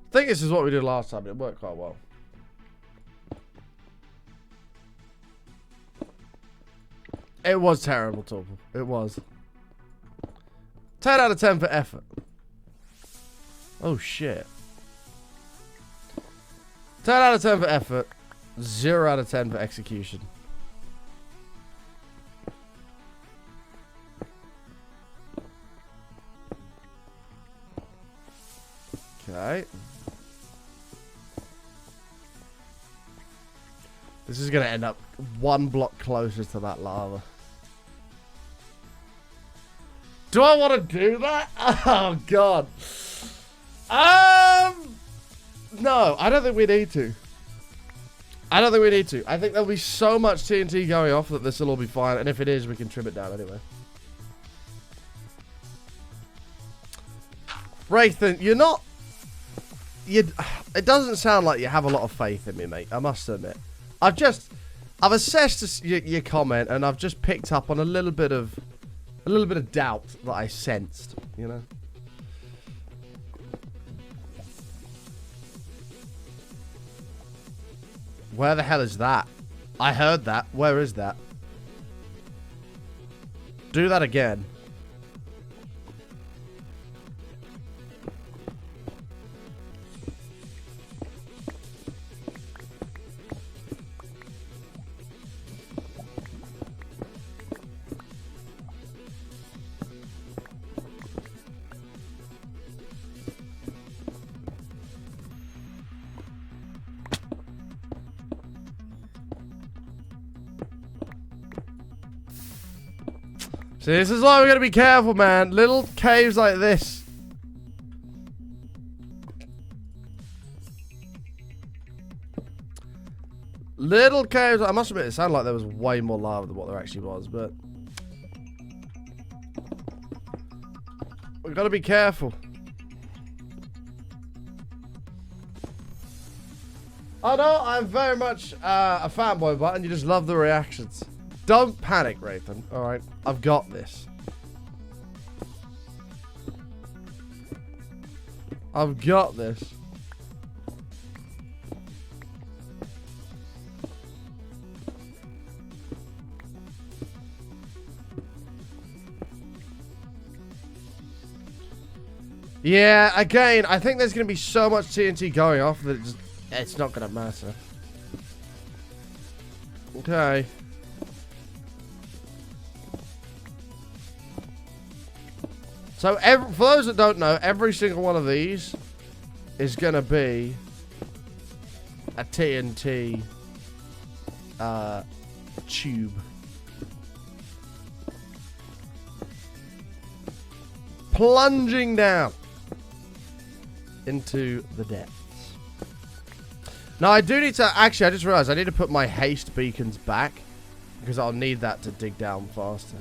I think this is what we did last time. It worked quite well. It was terrible, Torple. It was. 10 out of 10 for effort. Oh, shit. 10 out of 10 for effort. 0 out of 10 for execution. Okay. This is going to end up 1 block closer to that lava. Do I want to do that? Oh, God. No, I don't think we need to. I don't think we need to. I think there'll be so much TNT going off that this will all be fine. And if it is, we can trim it down anyway. Wraithen, you're not... It doesn't sound like you have a lot of faith in me, mate. I must admit. I've assessed your comment, and I've just picked up on a little bit of doubt that I sensed, you know. Where the hell is that? I heard that. Where is that? Do that again. See, this is why we gotta be careful, man. Little caves like this. Little caves. I must admit, it sounded like there was way more lava than what there actually was, but we gotta be careful. I know I'm very much a fanboy, but you just love the reactions. Don't panic, Wraithen. Alright, I've got this. I've got this. Yeah, again, I think there's going to be so much TNT going off that it's not going to matter. Okay. So, for those that don't know, every single one of these is going to be a TNT tube. Plunging down into the depths. Now, I do need to... Actually, I just realized I need to put my haste beacons back, because I'll need that to dig down faster.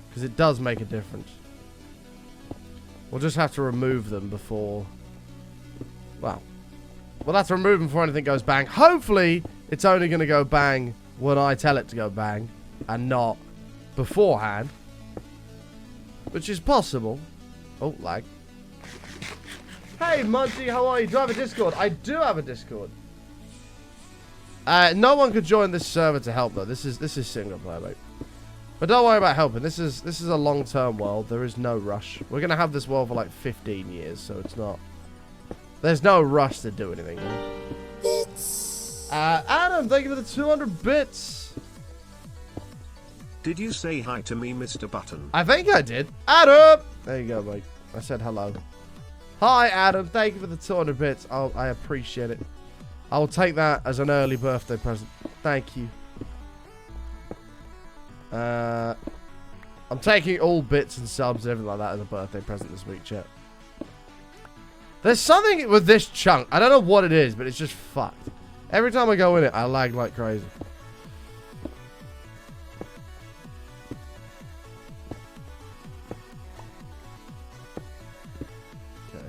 Because it does make a difference. We'll just have to remove them before... Well, we'll have to remove them before anything goes bang. Hopefully, it's only going to go bang when I tell it to go bang and not beforehand. Which is possible. Oh, lag. Hey, Munchie, how are you? Do you have a Discord? I do have a Discord. No one could join this server to help, though. This is single player, mate. But don't worry about helping. This is a long-term world. There is no rush. We're going to have this world for like 15 years, so it's not... There's no rush to do anything. Adam, thank you for the 200 bits. Did you say hi to me, Mr. Button? I think I did. Adam! There you go, mate. I said hello. Hi, Adam. Thank you for the 200 bits. Oh, I appreciate it. I will take that as an early birthday present. Thank you. I'm taking all bits and subs and everything like that as a birthday present this week, chat. There's something with this chunk. I don't know what it is, but it's just fucked. Every time I go in it, I lag like crazy. Okay.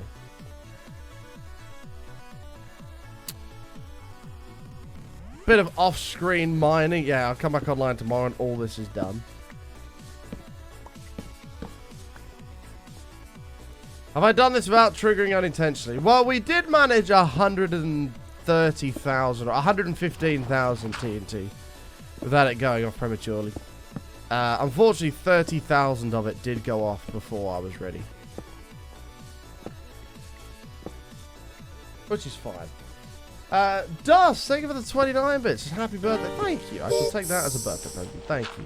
Bit of off-screen mining. Yeah, I'll come back online tomorrow and all this is done. Have I done this without triggering unintentionally? Well, we did manage 130,000 or 115,000 TNT without it going off prematurely. Unfortunately, 30,000 of it did go off before I was ready. Which is fine. Dust, thank you for the 29 bits. Happy birthday. Thank you. I shall take that as a birthday present. Thank you.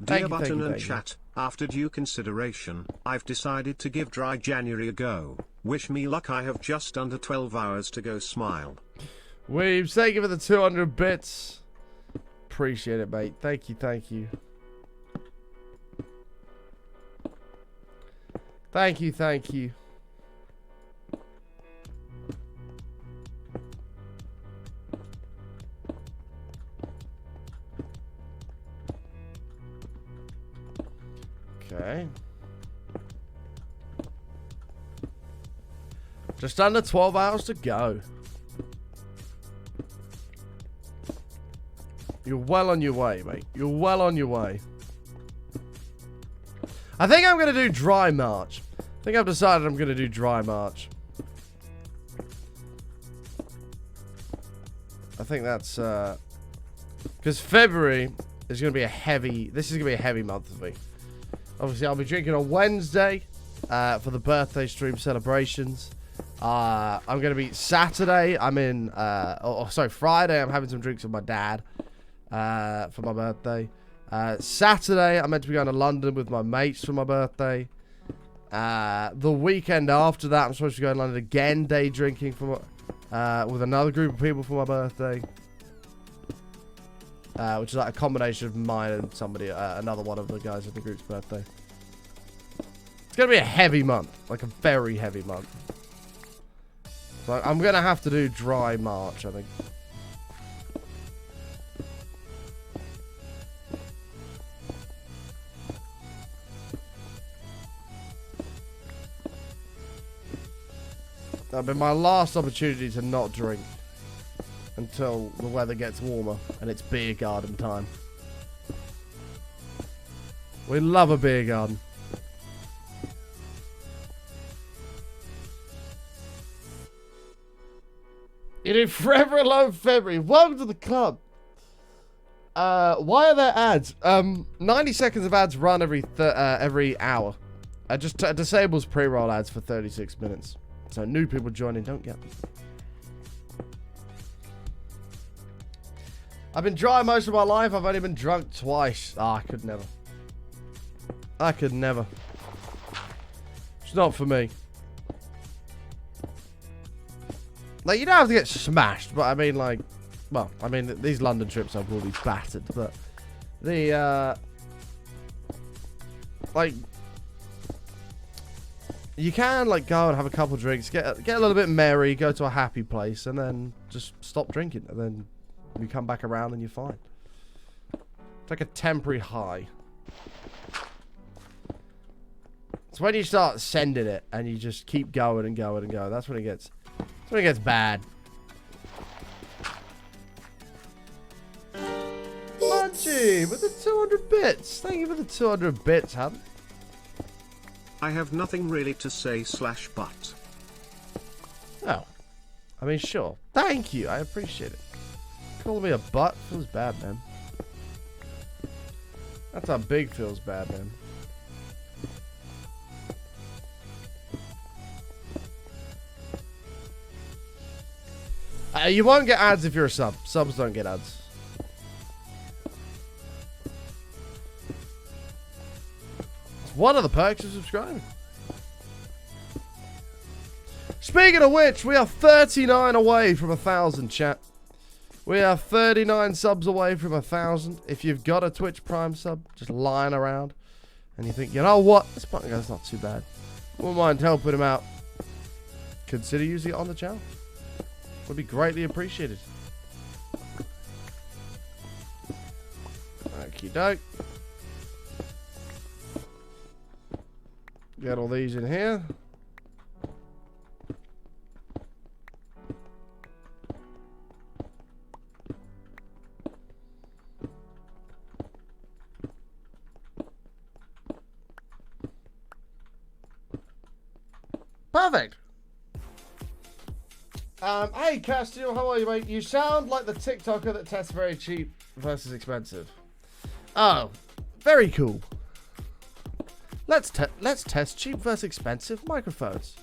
Dear Button and chat, after due consideration, I've decided to give Dry January a go. Wish me luck, I have just under 12 hours to go, smile. Weebs, thank you for the 200 bits. Appreciate it, mate. Thank you, thank you. Thank you, thank you. Okay. Just under 12 hours to go. You're well on your way, mate. You're well on your way. I think I'm going to do dry March. I think I've decided I'm going to do dry March. I think that's... because February is going to be a heavy... This is going to be a heavy month for me. Obviously, I'll be drinking on Wednesday for the birthday stream celebrations. I'm going to be Saturday. I'm in... sorry, Friday. I'm having some drinks with my dad for my birthday. Saturday, I'm meant to be going to London with my mates for my birthday. The weekend after that, I'm supposed to go to London again, day drinking for with another group of people for my birthday. Which is like a combination of mine and somebody, another one of the guys in the group's birthday. It's going to be a heavy month. Like a very heavy month. So I'm going to have to do dry March, I think. That'll be my last opportunity to not drink. Until the weather gets warmer and it's beer garden time. We love a beer garden. You do Forever Alone February. Welcome to the club. Why are there ads? 90 seconds of ads run every hour. Just disables pre-roll ads for 36 minutes. So new people joining don't get them. I've been dry most of my life. I've only been drunk twice. Oh, I could never. I could never. It's not for me. Like, you don't have to get smashed, but I mean, like... Well, I mean, these London trips I will be battered, but... The, like... You can, like, go and have a couple drinks, get a little bit merry, go to a happy place, and then just stop drinking, and then... You come back around and you're fine. It's like a temporary high. It's when you start sending it and you just keep going and going and going. That's when it gets bad. Reggie with the 200 bits. Thank you for the 200 bits, hun. I have nothing really to say / but. Oh. I mean, sure. Thank you. I appreciate it. Calling me a butt feels bad, man. That's how big feels bad, man. You won't get ads if you're a sub. Subs don't get ads. It's one of the perks of subscribing. Speaking of which, we are 39 away from 1,000, chat. We are 39 subs away from 1,000. If you've got a Twitch Prime sub just lying around and you think, you know what, this button guy's not too bad, wouldn't mind helping him out, consider using it on the channel. Would be greatly appreciated. Okie doke. Get all these in here. Perfect. Hey Castile, how are you, mate? You sound like the TikToker that tests very cheap versus expensive. Oh, very cool. Let's test cheap versus expensive microphones.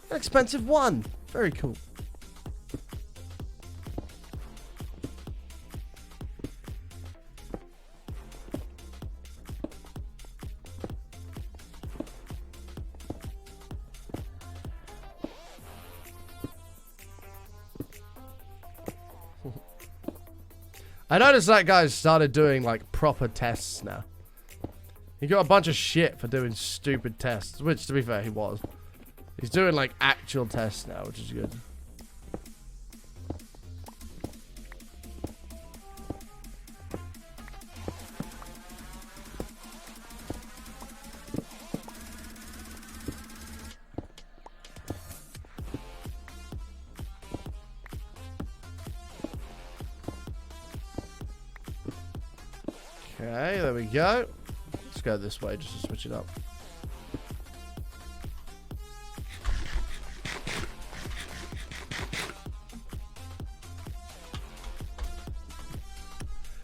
An expensive one. Very cool. I noticed that guy's started doing like proper tests now. He got a bunch of shit for doing stupid tests, which to be fair he was. He's doing like actual tests now, which is good. Okay, there we go. Let's go this way just to switch it up.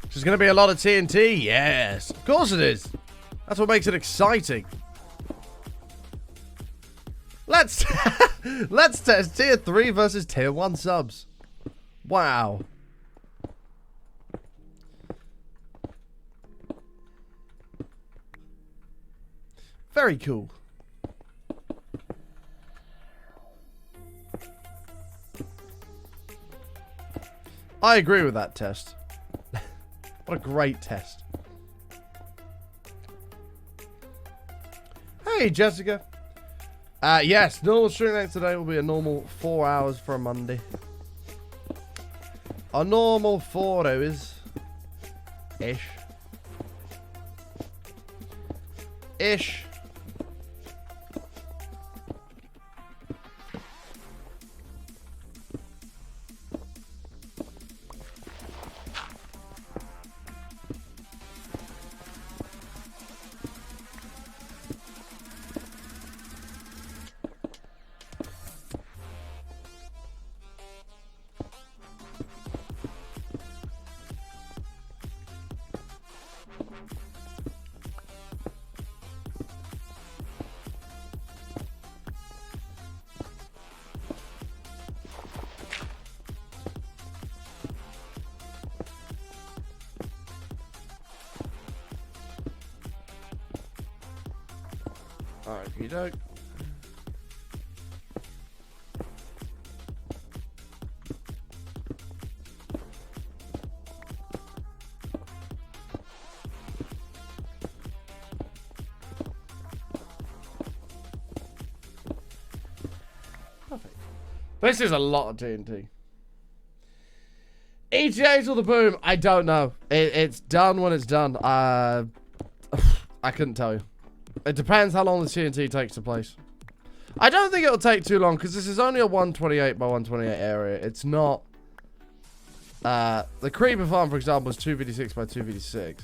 There's going to be a lot of TNT. Yes, of course it is. That's what makes it exciting. Let's let's test tier 3 versus tier 1 subs. Wow. Very cool. I agree with that test. What a great test. Hey, Jessica. Yes, normal stream length today will be a normal 4 hours for a Monday. A normal 4 hours. Ish. Ish. Alright, you doke. Perfect. This is a lot of TNT. ETAs or the boom? I don't know. It's done when it's done. I couldn't tell you. It depends how long the TNT takes to place. I don't think it'll take too long because this is only a 128 by 128 area. It's not The creeper farm, for example, is 2v6 by 2v6.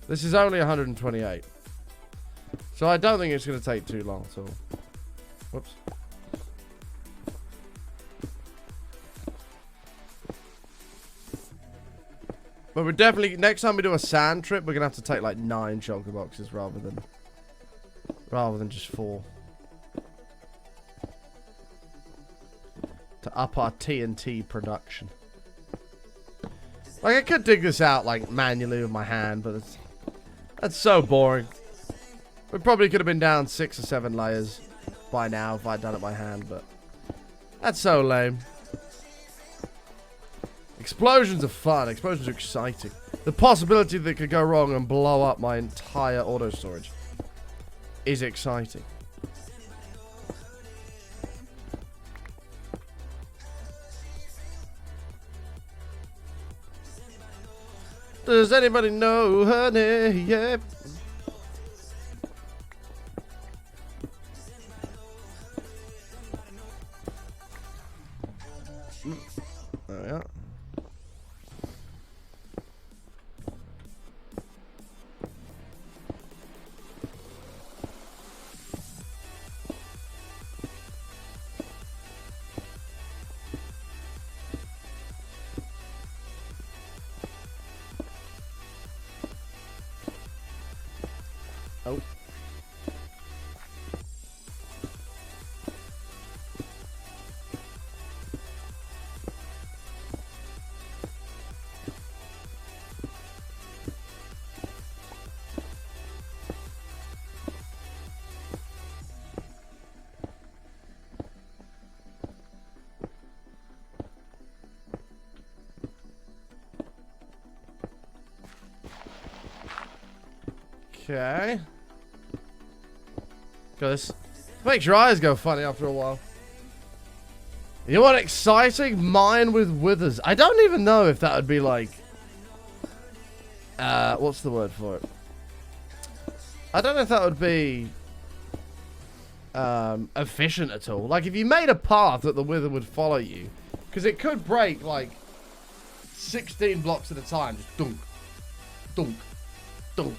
This is only 128. So I don't think it's going to take too long at all. Whoops. But we're definitely, next time we do a sand trip, we're going to have to take like 9 shulker boxes rather than just 4. To up our TNT production. Like, I could dig this out, like, manually with my hand, but that's so boring. We probably could have been down 6 or 7 layers by now if I'd done it by hand, but that's so lame. Explosions are fun. Explosions are exciting. The possibility that it could go wrong and blow up my entire auto storage is exciting. Does anybody know honey? Yeah. There we are. Oh. Okay. This makes your eyes go funny after a while. You want exciting? Mine with withers. I don't even know if that would be like... what's the word for it? I don't know if that would be... efficient at all. Like, if you made a path that the wither would follow you. Because it could break, like, 16 blocks at a time. Just dunk. Dunk. Dunk.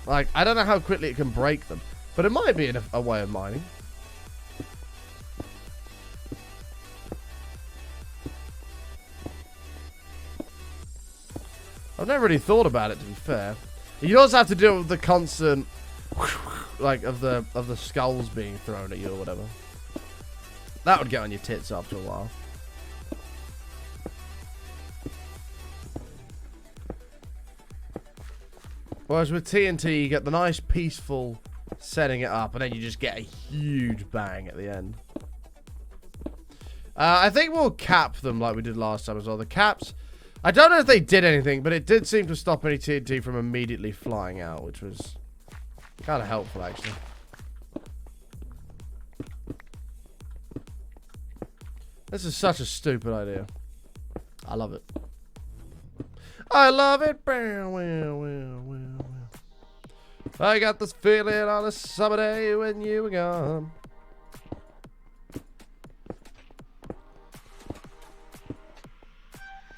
Like, I don't know how quickly it can break them. But it might be a way of mining. I've never really thought about it, to be fair. You also have to deal with the constant, like, of the skulls being thrown at you or whatever. That would get on your tits after a while. Whereas with TNT, you get the nice, peaceful setting it up, and then you just get a huge bang at the end. I think we'll cap them like we did last time as well. The caps, I don't know if they did anything, but it did seem to stop any TNT from immediately flying out, which was kind of helpful, actually. This is such a stupid idea. I love it. I love it. I got this feeling on a summer day when you were gone.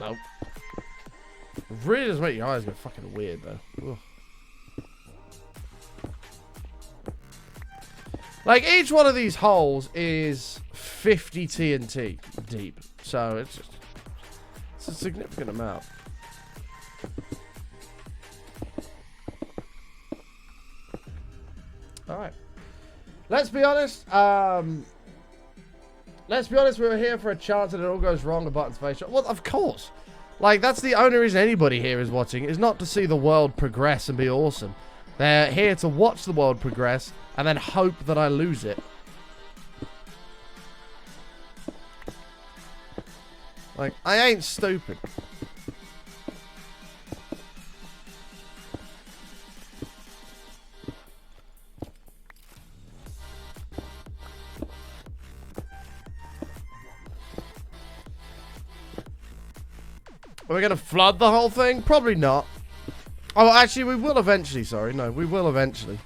Nope. It really does make your eyes go fucking weird, though. Ugh. Like, each one of these holes is 50 TNT deep. So, it's a significant amount. Alright. Let's be honest. We were here for a chance and it all goes wrong. The button's face shot. Well, of course. Like, that's the only reason anybody here is watching, is not to see the world progress and be awesome. They're here to watch the world progress and then hope that I lose it. Like, I ain't stupid. Are we going to flood the whole thing? Probably not. Oh, actually, we will eventually. Sorry. No, we will eventually.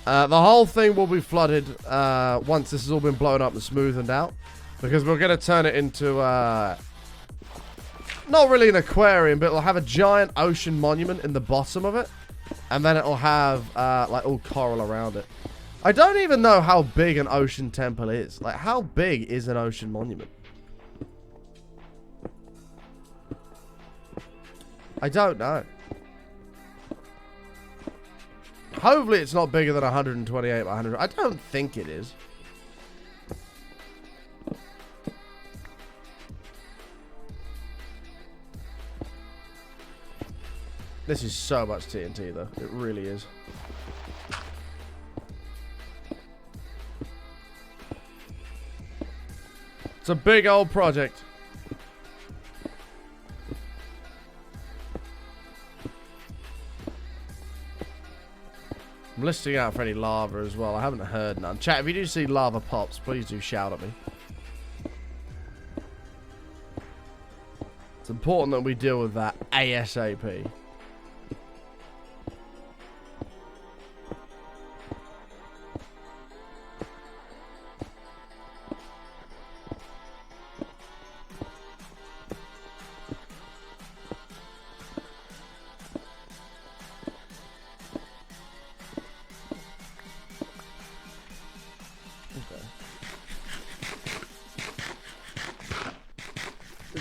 The whole thing will be flooded once this has all been blown up and smoothened out. Because we're going to turn it into not really an aquarium, but it'll have a giant ocean monument in the bottom of it. And then it'll have, like, all coral around it. I don't even know how big an ocean temple is. Like, how big is an ocean monument? I don't know. Hopefully it's not bigger than 128 by 100. I don't think it is. This is so much TNT, though. It really is. It's a big old project. I'm listing out for any lava as well. I haven't heard none. Chat, if you do see lava pops, please do shout at me. It's important that we deal with that ASAP.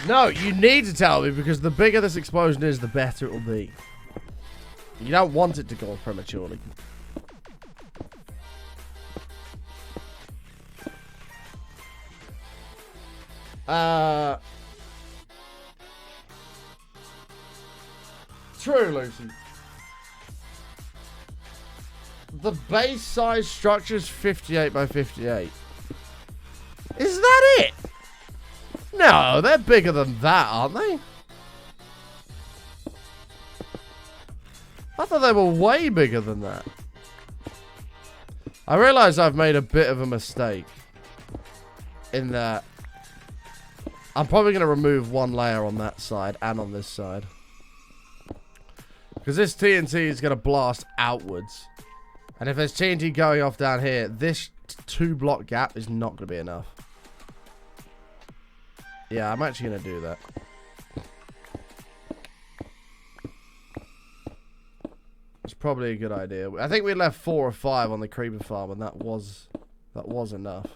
No, you need to tell me, because the bigger this explosion is, the better it will be. You don't want it to go prematurely. True, Lucy. The base size structure is 58 by 58. Is that it? No, they're bigger than that, aren't they? I thought they were way bigger than that. I realize I've made a bit of a mistake. In that I'm probably going to remove one layer on that side and on this side. Because this TNT is going to blast outwards. And if there's TNT going off down here, this 2-block gap is not going to be enough. Yeah, I'm actually going to do that. It's probably a good idea. I think we left 4 or 5 on the creeper farm, and that was enough.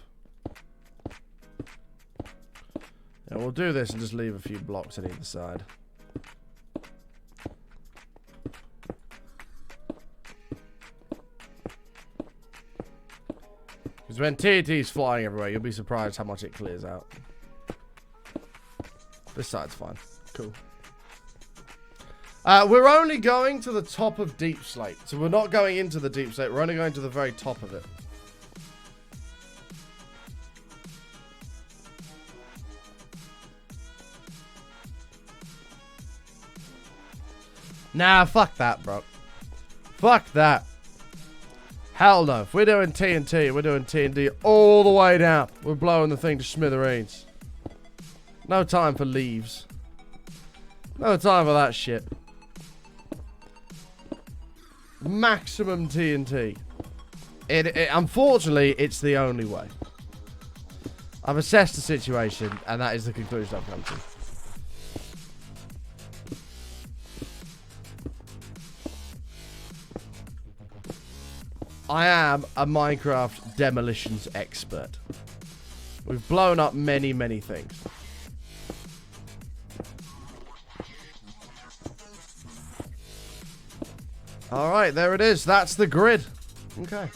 Yeah, we'll do this and just leave a few blocks on either side. Because when TNT's flying everywhere, you'll be surprised how much it clears out. This side's fine. Cool. We're only going to the top of Deep Slate. So we're not going into the Deep Slate. We're only going to the very top of it. Nah, fuck that, bro. Fuck that. Hell no. If we're doing TNT, we're doing TNT all the way down. We're blowing the thing to smithereens. No time for leaves. No time for that shit. Maximum TNT. Unfortunately, it's the only way. I've assessed the situation, and that is the conclusion I've come to. I am a Minecraft demolitions expert. We've blown up many, many things. Alright, there it is. That's the grid. Okay.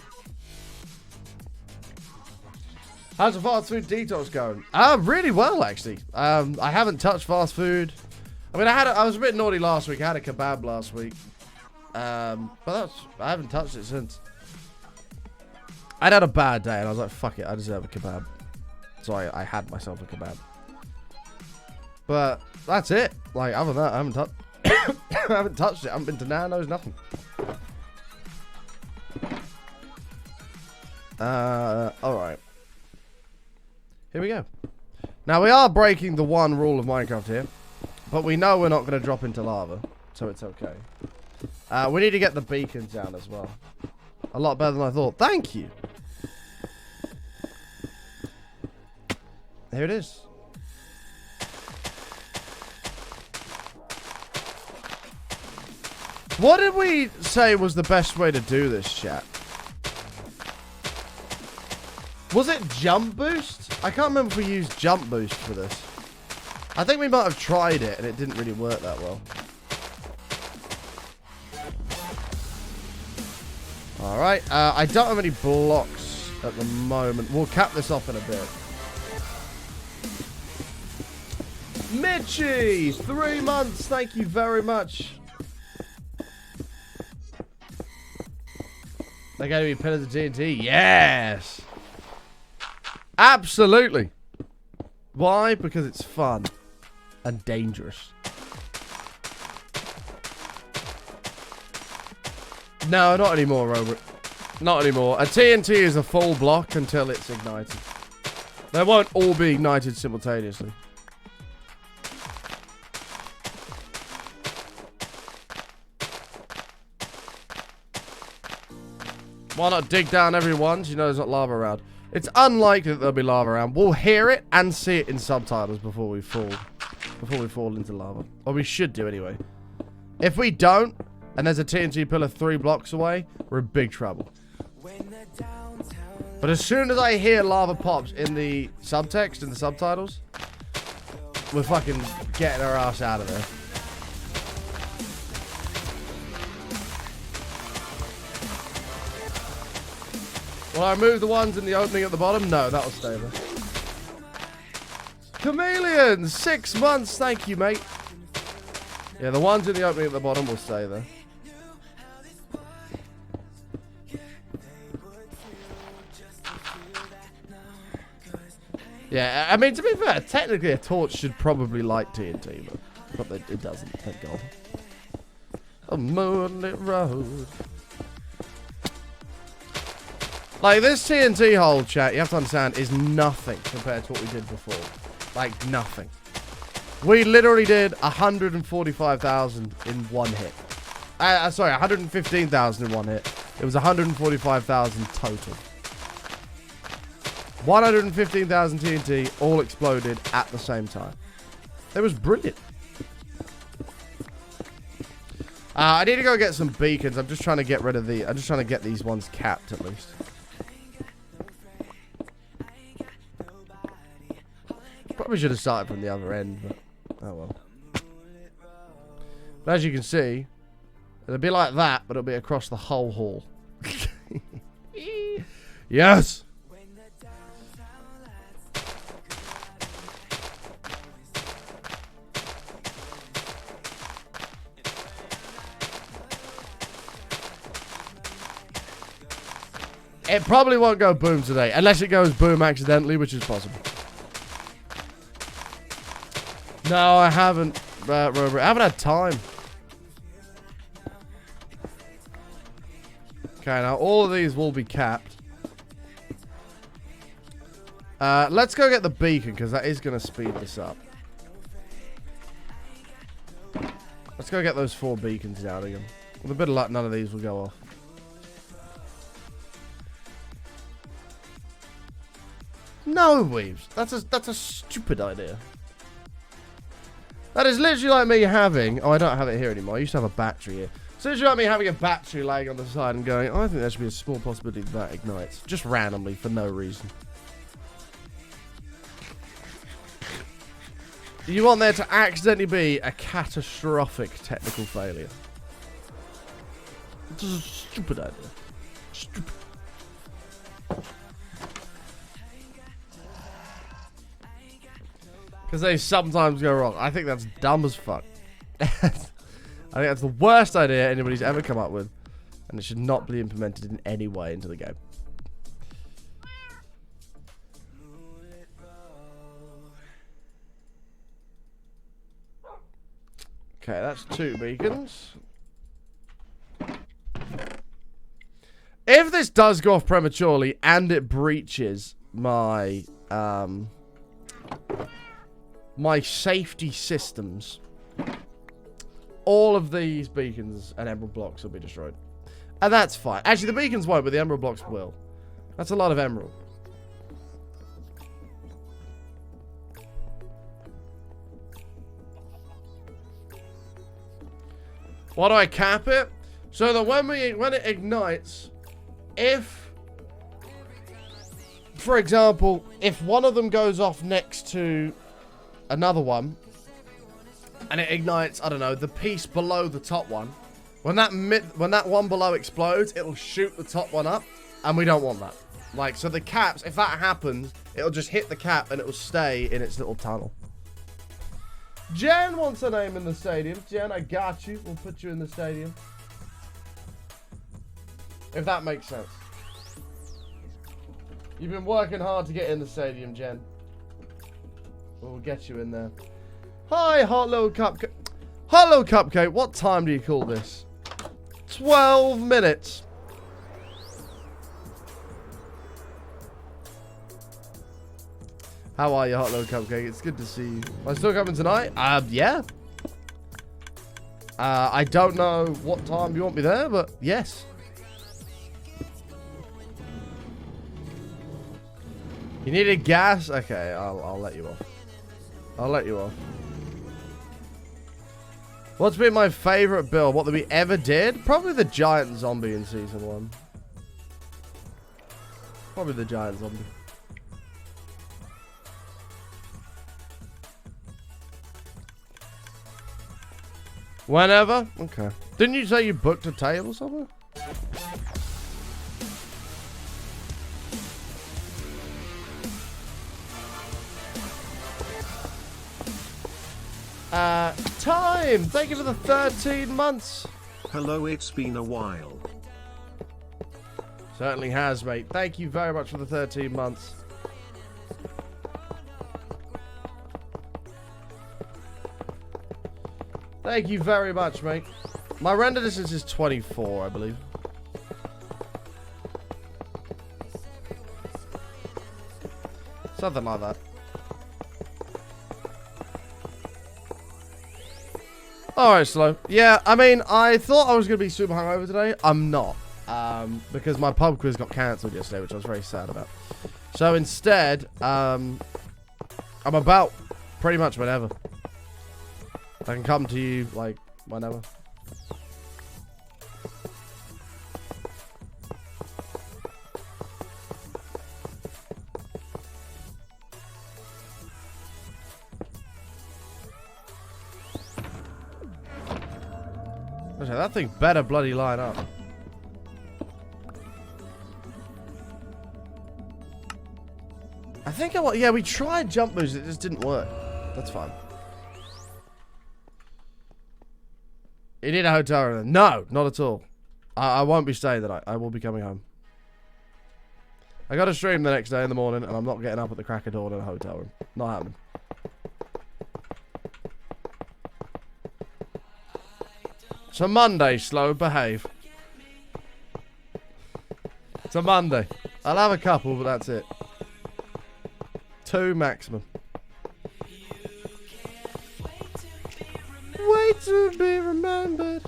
How's the fast food detox going? Really well, actually. I haven't touched fast food. I mean, I was a bit naughty last week. I had a kebab last week. But I haven't touched it since. I'd had a bad day, and I was like, fuck it, I deserve a kebab. So I had myself a kebab. But that's it. Like, other than that, I haven't touched I haven't touched it. I haven't been to Nando's, nothing. Alright. Here we go. Now, we are breaking the one rule of Minecraft here. But we know we're not going to drop into lava. So it's okay. We need to get the beacons down as well. A lot better than I thought. Thank you. Here it is. What did we say was the best way to do this, chat? Was it jump boost? I can't remember if we used jump boost for this. I think we might have tried it and it didn't really work that well. Alright, I don't have any blocks at the moment. We'll cap this off in a bit. Mitchie, 3 months. Thank you very much. They're going to be pillars of TNT. Yes. Absolutely. Why? Because it's fun and dangerous. No, not anymore, Robert. Not anymore. A TNT is a full block until it's ignited. They won't all be ignited simultaneously. Why not dig down everyone? You know there's not lava around. It's unlikely that there'll be lava around. We'll hear it and see it in subtitles before we fall into lava. Or we should do anyway. If we don't, and there's a TNT pillar 3 blocks away, we're in big trouble. But as soon as I hear lava pops in the subtext, in the subtitles, we're fucking getting our ass out of there. Will I remove the ones in the opening at the bottom? No, that'll stay there. Chameleon, 6 months. Thank you, mate. Yeah, the ones in the opening at the bottom will stay there. Yeah, I mean, to be fair, technically a torch should probably light TNT, but it doesn't, thank God. A moonlit road. Like, this TNT hole, chat, you have to understand, is nothing compared to what we did before. Like, nothing. We literally did 145,000 in one hit. Sorry, 115,000 in one hit. It was 145,000 total. 115,000 TNT all exploded at the same time. It was brilliant. I need to go get some beacons. I'm just trying to get rid of I'm just trying to get these ones capped at least. Probably should have started from the other end, but oh well. But as you can see, it'll be like that, but it'll be across the whole hall. Yes! It probably won't go boom today, unless it goes boom accidentally, which is possible. No, I haven't, Robert. I haven't had time. Okay, now all of these will be capped. Let's go get the beacon, because that is going to speed this up. Let's go get those 4 beacons down again. With a bit of luck, none of these will go off. No, Weaves. That's a stupid idea. That is literally like me having... Oh, I don't have it here anymore. I used to have a battery here. So it's like me having a battery laying on the side and going, oh, I think there should be a small possibility that ignites. Just randomly, for no reason. You want there to accidentally be a catastrophic technical failure. It's a stupid idea. Stupid. Because they sometimes go wrong. I think that's dumb as fuck. I think that's the worst idea anybody's ever come up with. And it should not be implemented in any way into the game. Okay, that's 2 beacons. If this does go off prematurely and it breaches my my safety systems, all of these beacons and emerald blocks will be destroyed. And that's fine. Actually, the beacons won't, but the emerald blocks will. That's a lot of emerald. Why do I cap it? So that when it ignites, if, for example, if one of them goes off next to another one, and it ignites, I don't know, the piece below the top one, when that one below explodes, it'll shoot the top one up, and we don't want that. Like, so the caps, if that happens, it'll just hit the cap and it'll stay in its little tunnel. Jen wants a name in the stadium. Jen, I got you. We'll put you in the stadium. If that makes sense. You've been working hard to get in the stadium, Jen. We'll get you in there. Hi, hot little cupcake. Hot little cupcake, what time do you call this? 12 minutes. How are you, hot little cupcake? It's good to see you. Am I still coming tonight? Yeah. I don't know what time you want me there, but yes. You needed gas? Okay, I'll let you off. I'll let you off. What's been my favorite build? What that we ever did? Probably the giant zombie in season 1. Probably the giant zombie. Whenever? Okay. Didn't you say you booked a table somewhere? Time! Thank you for the 13 months. Hello, it's been a while. Certainly has, mate. Thank you very much for the 13 months. Thank you very much, mate. My render distance is 24, I believe. Something like that. Alright, Slow. Yeah, I mean, I thought I was going to be super hungover today. I'm not. Because my pub quiz got cancelled yesterday, which I was very sad about. So instead, I'm about pretty much whenever. I can come to you, like, whenever. Okay, that thing better bloody line up. I think yeah, we tried jump moves, it just didn't work. That's fine. You need a hotel room? No, not at all. I won't be staying the night. I will be coming home. I got to stream the next day in the morning, and I'm not getting up at the crack of dawn in a hotel room. Not happening. It's a Monday, Slow. Behave. It's a Monday. I'll have a couple, but that's it. 2 maximum. Wait to be remembered.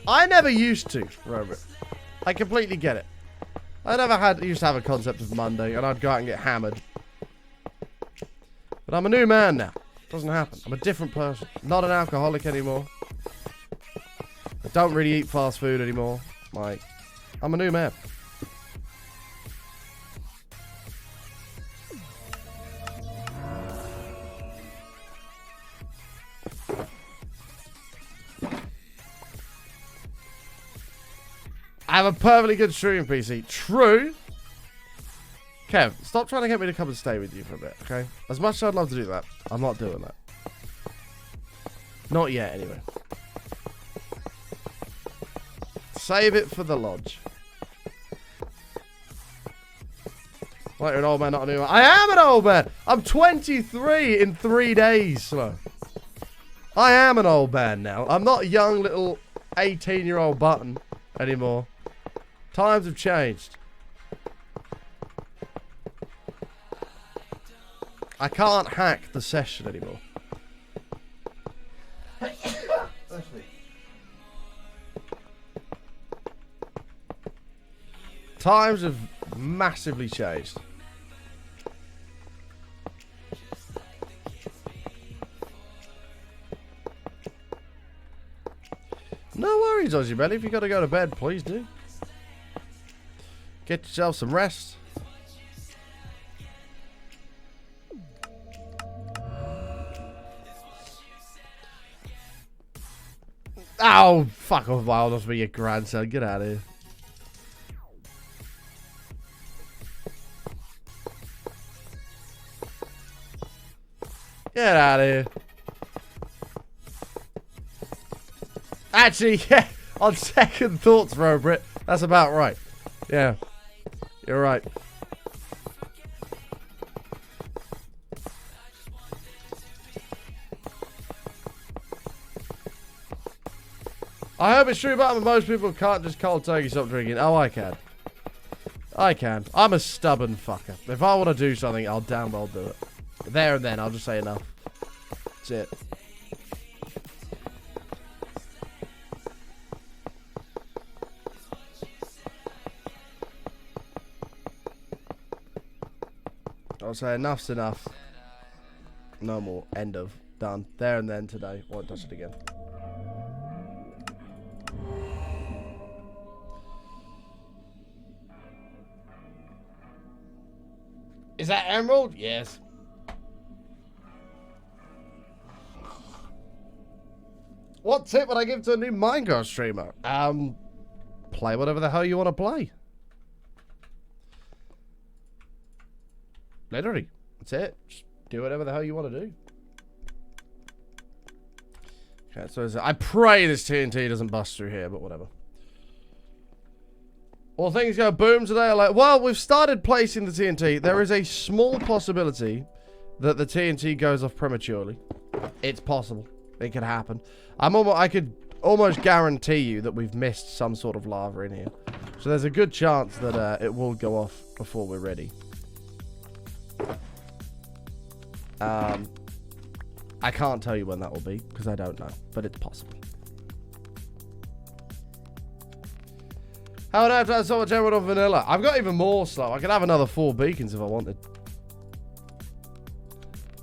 I never used to, Robert. I completely get it. I never used to have a concept of Monday, and I'd go out and get hammered. But I'm a new man now. Doesn't happen. I'm a different person. Not an alcoholic anymore. I don't really eat fast food anymore. Like, I'm a new man. I have a perfectly good streaming PC. True. Kev, stop trying to get me to come and stay with you for a bit, okay? As much as I'd love to do that, I'm not doing that. Not yet, anyway. Save it for the lodge. Like you're an old man, not a new man. I am an old man! I'm 23 in 3 days, Slow. I am an old man now. I'm not a young little 18-year-old button anymore. Times have changed. I can't hack the session anymore. Times have massively changed. worries, Aussie Belly. If you got to go to bed, please do. Get yourself some rest. Oh, fuck off, Wild. Must be your grandson. Get out of here. Get out of here. Actually, yeah, on second thoughts, Robert, that's about right. Yeah, you're right. I hope it's true, but most people can't just cold turkey stop drinking. Oh, I can. I can. I'm a stubborn fucker. If I want to do something, I'll damn well do it. There and then, I'll just say enough. That's it. I'll say enough's enough. No more. End of. Done. There and then today. Won't touch it again. Is that Emerald? Yes. What tip would I give to a new Minecraft streamer? Play whatever the hell you want to play. Literally. That's it. Just do whatever the hell you want to do. Okay, so I pray this TNT doesn't bust through here, but whatever. Well, things go boom today. Like, well, we've started placing the TNT. There is a small possibility that the TNT goes off prematurely. It's possible. It could happen. I could almost guarantee you that we've missed some sort of lava in here. So there's a good chance that it will go off before we're ready. I can't tell you when that will be because I don't know, but it's possible. How would I have to have so much emerald on vanilla? I've got even more slow. I could have another 4 beacons if I wanted.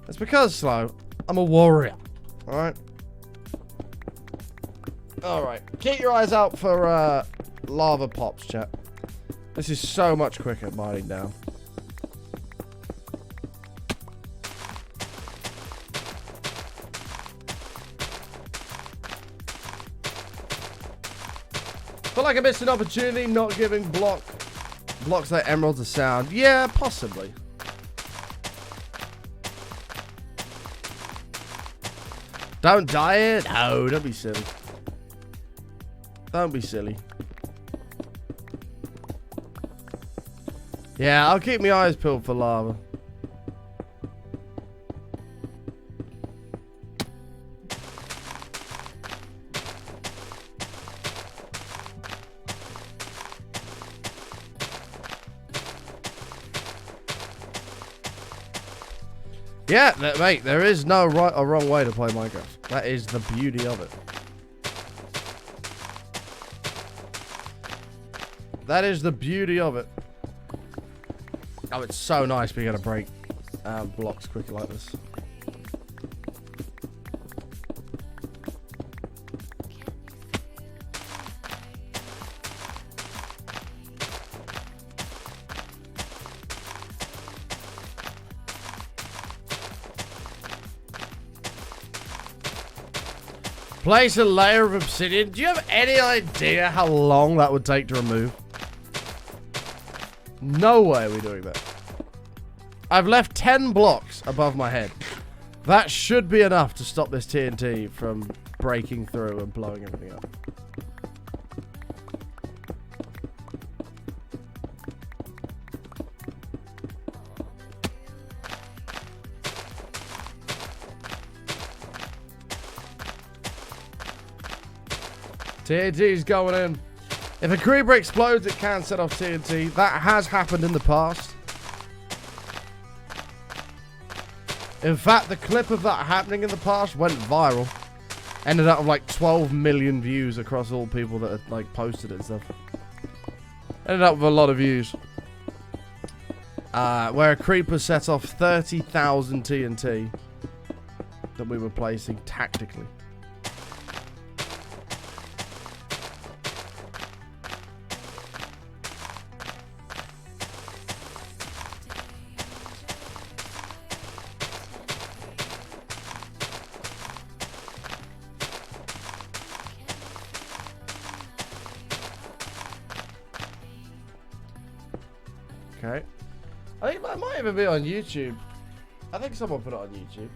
It's because, Slow, I'm a warrior. Alright? Alright. Keep your eyes out for lava pops, chat. This is so much quicker mining down. Feel like I missed an opportunity not giving blocks like emeralds a sound. Yeah, possibly. Don't dye it. No, don't be silly. Don't be silly. Yeah, I'll keep my eyes peeled for lava. Yeah, mate, there is no right or wrong way to play Minecraft. That is the beauty of it. That is the beauty of it. Oh, it's so nice being able to break blocks quicker like this. Place a layer of obsidian. Do you have any idea how long that would take to remove? No way are we doing that. I've left 10 blocks above my head. That should be enough to stop this TNT from breaking through and blowing everything up. TNT's going in. If a creeper explodes, it can set off TNT. That has happened in the past. In fact, the clip of that happening in the past went viral. Ended up with like 12 million views across all people that had like posted it and stuff. Ended up with a lot of views. Where a creeper set off 30,000 TNT that we were placing tactically. Okay. I think that might even be on YouTube. I think someone put it on YouTube.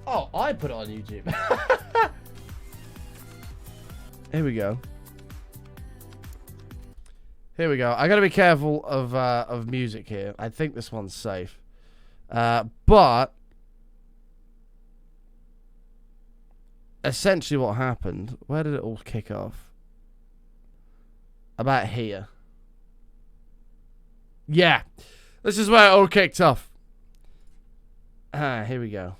Oh, I put it on YouTube. Here we go. Here we go. I gotta be careful of music here. I think this one's safe. But essentially what happened, where did it all kick off? About here. Yeah. This is where it all kicked off. Here we go.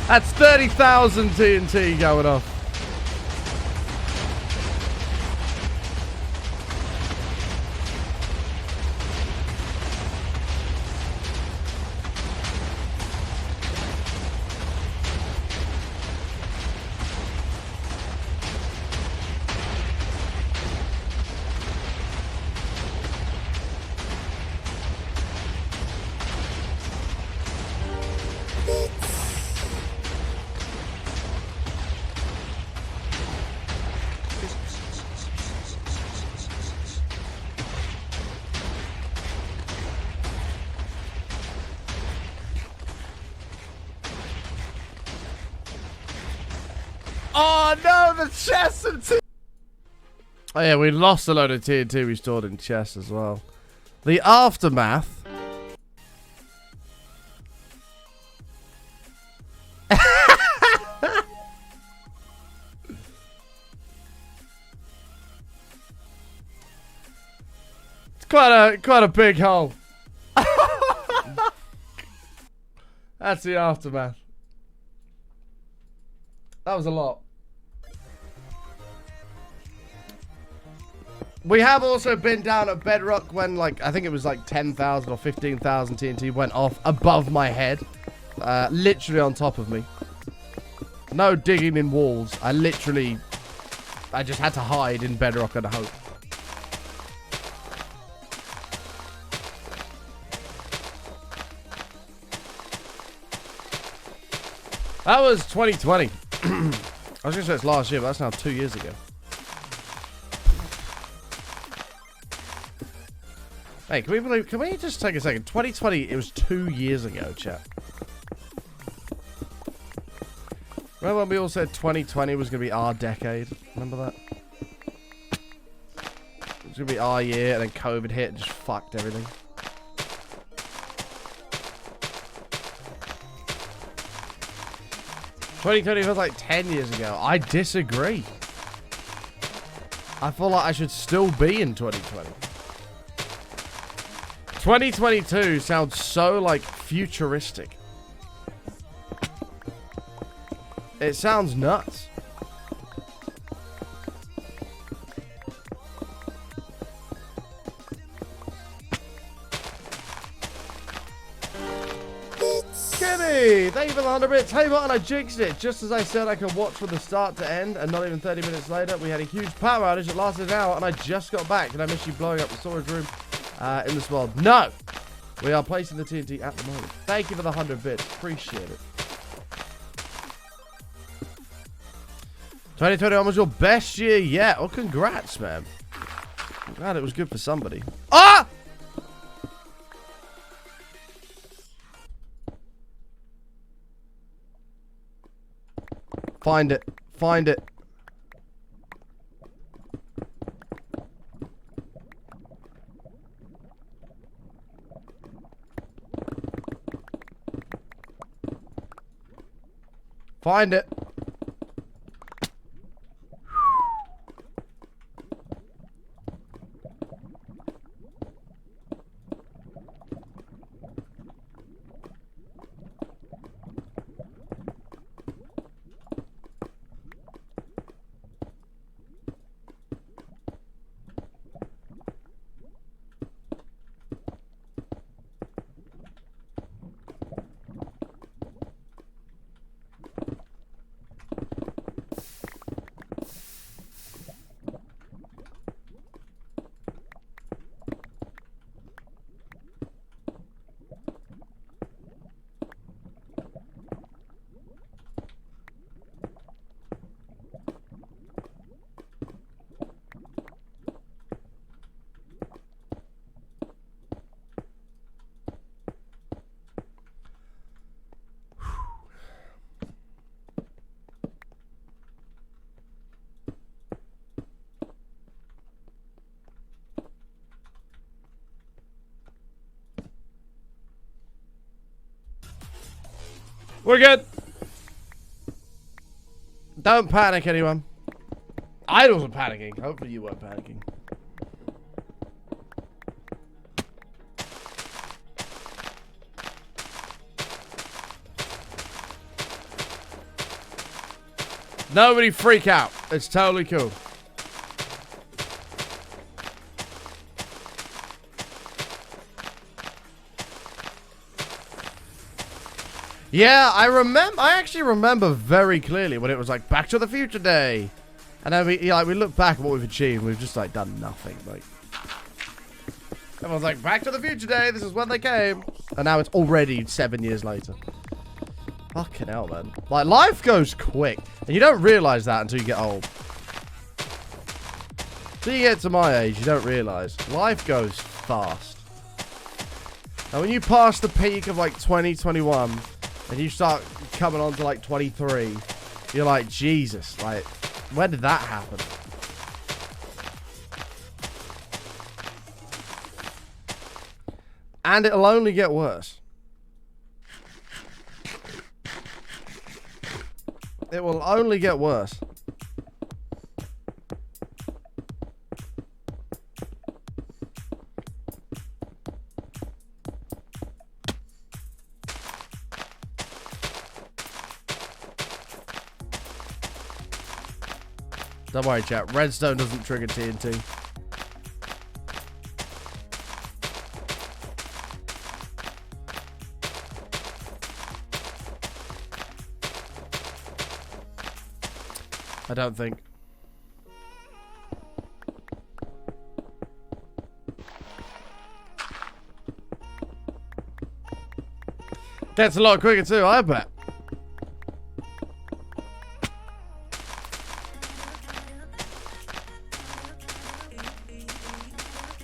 That's 30,000 TNT going off. Oh no, the chests and oh yeah, we lost a load of TNT we stored in chests as well. The aftermath. It's quite a big hole. That's the aftermath. That was a lot. We have also been down at Bedrock when, like, I think it was like 10,000 or 15,000 TNT went off above my head. Literally on top of me. No digging in walls. I just had to hide in Bedrock and hope. That was 2020. I was going to say it's last year, but that's now 2 years ago. Hey, can we just take a second? 2020, it was 2 years ago, chat. Remember when we all said 2020 was going to be our decade? Remember that? It was going to be our year, and then COVID hit and just fucked everything. $2020 feels like 10 years ago. I disagree. I feel like I should still be in 2020. 2022 sounds so, like, futuristic. It sounds nuts. Kenny, thank you for the 100 bits. Hey, button, I jinxed it. Just as I said I could watch from the start to end, and not even 30 minutes later, we had a huge power outage that lasted an hour, and I just got back. Did I miss you blowing up the storage room in this world? No! We are placing the TNT at the moment. Thank you for the 100 bits. Appreciate it. 2021 was your best year yet. Oh, congrats, man. I'm glad it was good for somebody. Ah! Find it. Find it. Find it. We're good. Don't panic, anyone. I wasn't panicking. Hopefully you weren't panicking. Nobody freak out. It's totally cool. Yeah, I actually remember very clearly when it was like Back to the Future Day. And then we look back at what we've achieved and we've just like done nothing. Like everyone's like, Back to the Future Day, this is when they came. And now it's already 7 years later. Fucking hell, man. Like, life goes quick. And you don't realize that until you get old. Until you get to my age, you don't realize. Life goes fast. And when you pass the peak of like 2021 and you start coming on to like 23, you're like, Jesus, like, when did that happen? And it'll only get worse. It will only get worse. Don't worry, chat. Redstone doesn't trigger TNT. I don't think. That's a lot quicker too, I bet.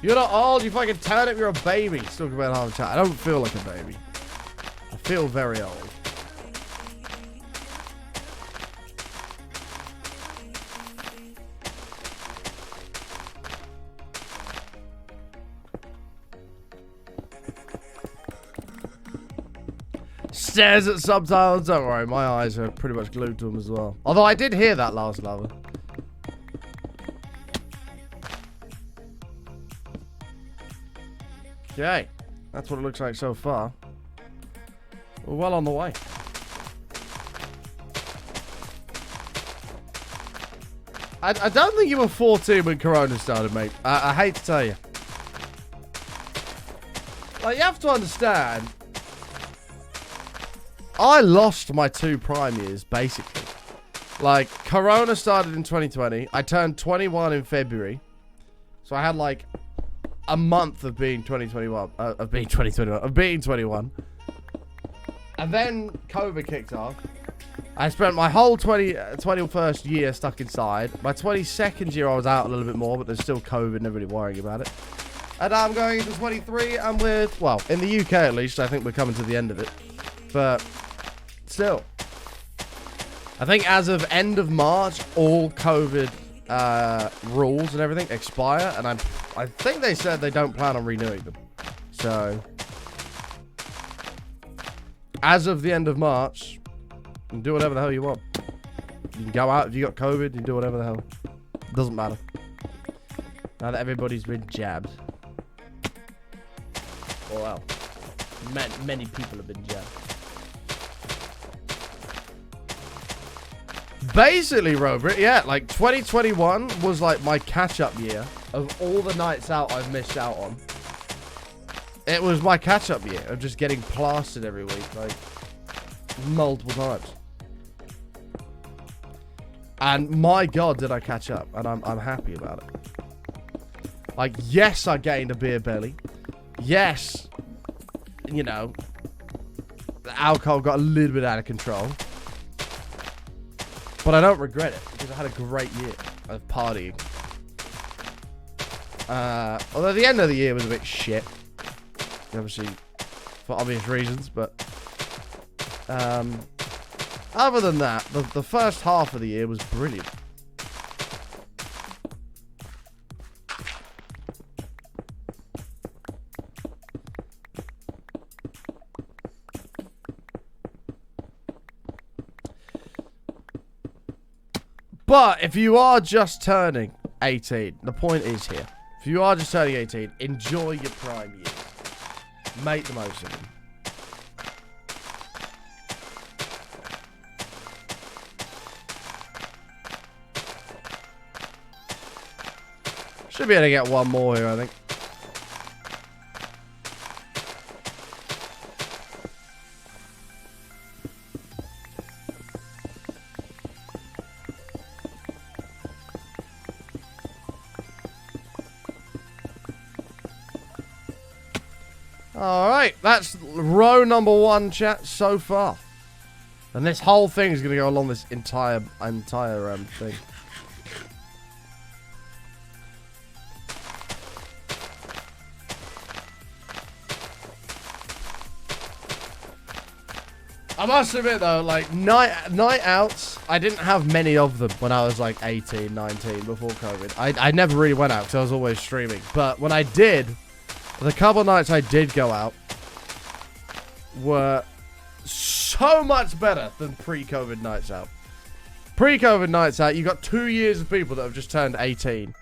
You're not old, you fucking turn up, you're a baby. Talking about half chat. I don't feel like a baby. I feel very old. Stares at subtitles. Don't worry, my eyes are pretty much glued to them as well. Although I did hear that last lava. Okay, that's what it looks like so far. We're well on the way. I don't think you were 14 when Corona started, mate. I hate to tell you. Like, you have to understand, I lost my 2 prime years, basically. Like, Corona started in 2020. I turned 21 in February. So I had, like, a month of being 2021. Of being 21. And then COVID kicked off. I spent my whole 21st year stuck inside. My 22nd year I was out a little bit more, but there's still COVID, nobody worrying about it. And I'm going into 23, and well, in the UK at least, I think we're coming to the end of it. But still, I think as of end of March, all COVID rules and everything expire, and I think they said they don't plan on renewing them. So as of the end of March, you can do whatever the hell you want. You can go out if you got COVID, you can do whatever the hell. Doesn't matter. Now that everybody's been jabbed. Well, many people have been jabbed. Basically, Robert, yeah, like 2021 was like my catch-up year of all the nights out I've missed out on. It was my catch-up year of just getting plastered every week, like multiple times. And my God, did I catch up, and I'm happy about it. Like, yes, I gained a beer belly. Yes, you know, the alcohol got a little bit out of control. But I don't regret it, because I had a great year of partying. Although the end of the year was a bit shit. Obviously, for obvious reasons, but other than that, the first half of the year was brilliant. But if you are just turning 18, the point is here. If you are just turning 18, enjoy your prime years. Make the most of them. Should be able to get one more here, I think. Alright, that's row number 1, chat, so far. And this whole thing is going to go along this entire thing. I must admit though, like night outs, I didn't have many of them when I was like 18, 19 before COVID. I never really went out because I was always streaming. But when I did, the couple nights I did go out were so much better than pre-COVID nights out. Pre-COVID nights out, you got 2 years of people that have just turned 18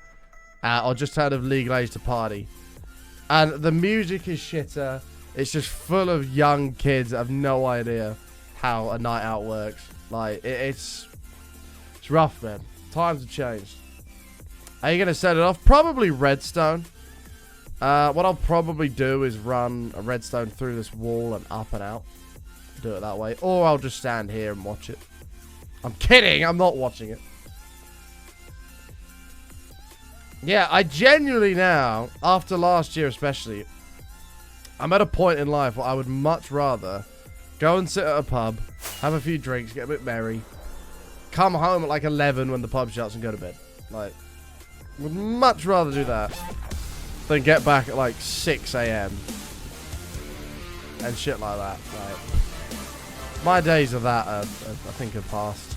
or just turned of legal age to party. And the music is shitter. It's just full of young kids that have no idea how a night out works. Like, it's rough, man. Times have changed. Are you going to set it off? Probably redstone. What I'll probably do is run a redstone through this wall and up and out. Do it that way. Or I'll just stand here and watch it. I'm kidding. I'm not watching it. Yeah, I genuinely now, after last year especially, I'm at a point in life where I would much rather go and sit at a pub, have a few drinks, get a bit merry, come home at like 11 when the pub shuts and go to bed. Like, would much rather do that than get back at like 6 a.m. and shit like that. Like, my days of that, I think, have passed.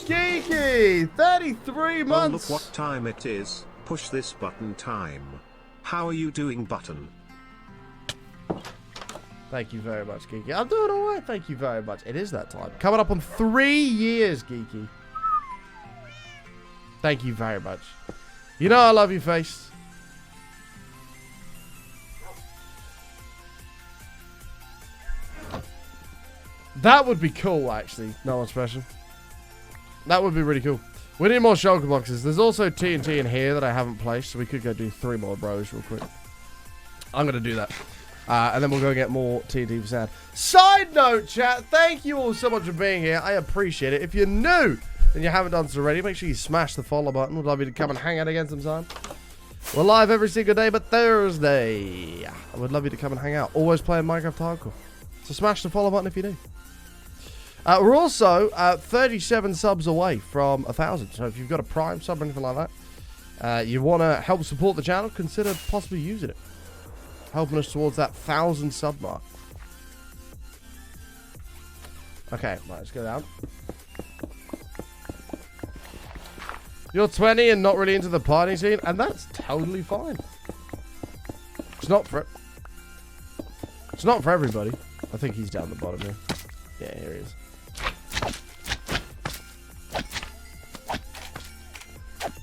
Geeky! 33 months! Oh, look what time it is. Push this button time. How are you doing, button? Thank you very much, Geeky. I'm doing alright, thank you very much. It is that time. Coming up on 3 years, Geeky. Thank you very much. You know I love you, face. That would be cool, actually. No one special. That would be really cool. We need more shulker boxes. There's also TNT in here that I haven't placed, so we could go do 3 more rows real quick. I'm going to do that. And then we'll go get more TNT for sand. Side note, chat, thank you all so much for being here. I appreciate it. If you're new and you haven't done so already, make sure you smash the follow button. We'd love you to come and hang out again sometime. We're live every single day but Thursday. I would love you to come and hang out. Always playing Minecraft Hardcore. So smash the follow button if you do. We're also 37 subs away from 1,000. So if you've got a Prime sub or anything like that, you want to help support the channel, consider possibly using it. Helping us towards that 1,000 sub mark. Okay, right, let's go down. You're 20 and not really into the party scene, and that's totally fine. It's not for everybody. I think he's down the bottom here. Yeah, here he is.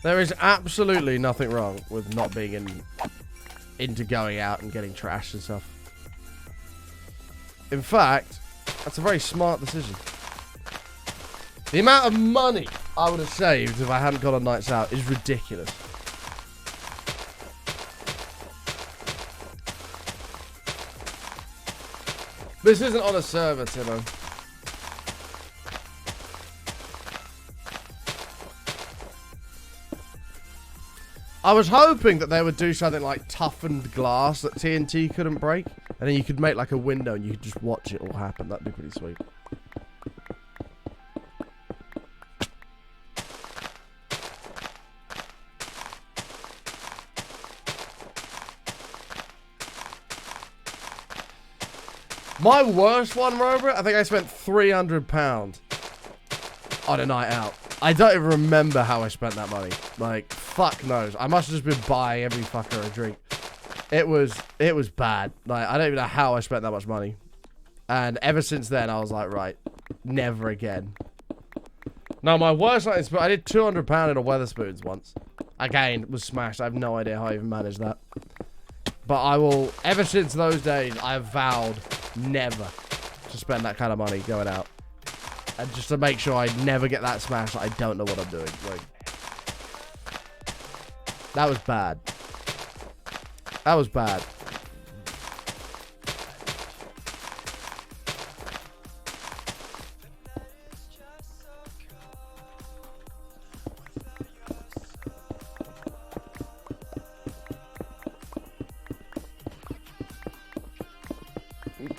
There is absolutely nothing wrong with not being into going out and getting trashed and stuff. In fact, that's a very smart decision. The amount of money I would have saved if I hadn't gone on nights out is ridiculous. This isn't on a server, Timo. I was hoping that they would do something like toughened glass that TNT couldn't break. And then you could make like a window and you could just watch it all happen. That'd be pretty sweet. My worst one, Robert, I think I spent £300 on a night out. I don't even remember how I spent that money. Like, fuck knows. I must have just been buying every fucker a drink. It was bad. Like, I don't even know how I spent that much money. And ever since then, I was like, right, never again. No, my worst night is, I did £200 in a Weatherspoons once. Again, was smashed. I have no idea how I even managed that. But I will, ever since those days, I have vowed never to spend that kind of money going out. And just to make sure I never get that smashed, I don't know what I'm doing. Like, that was bad. That was bad.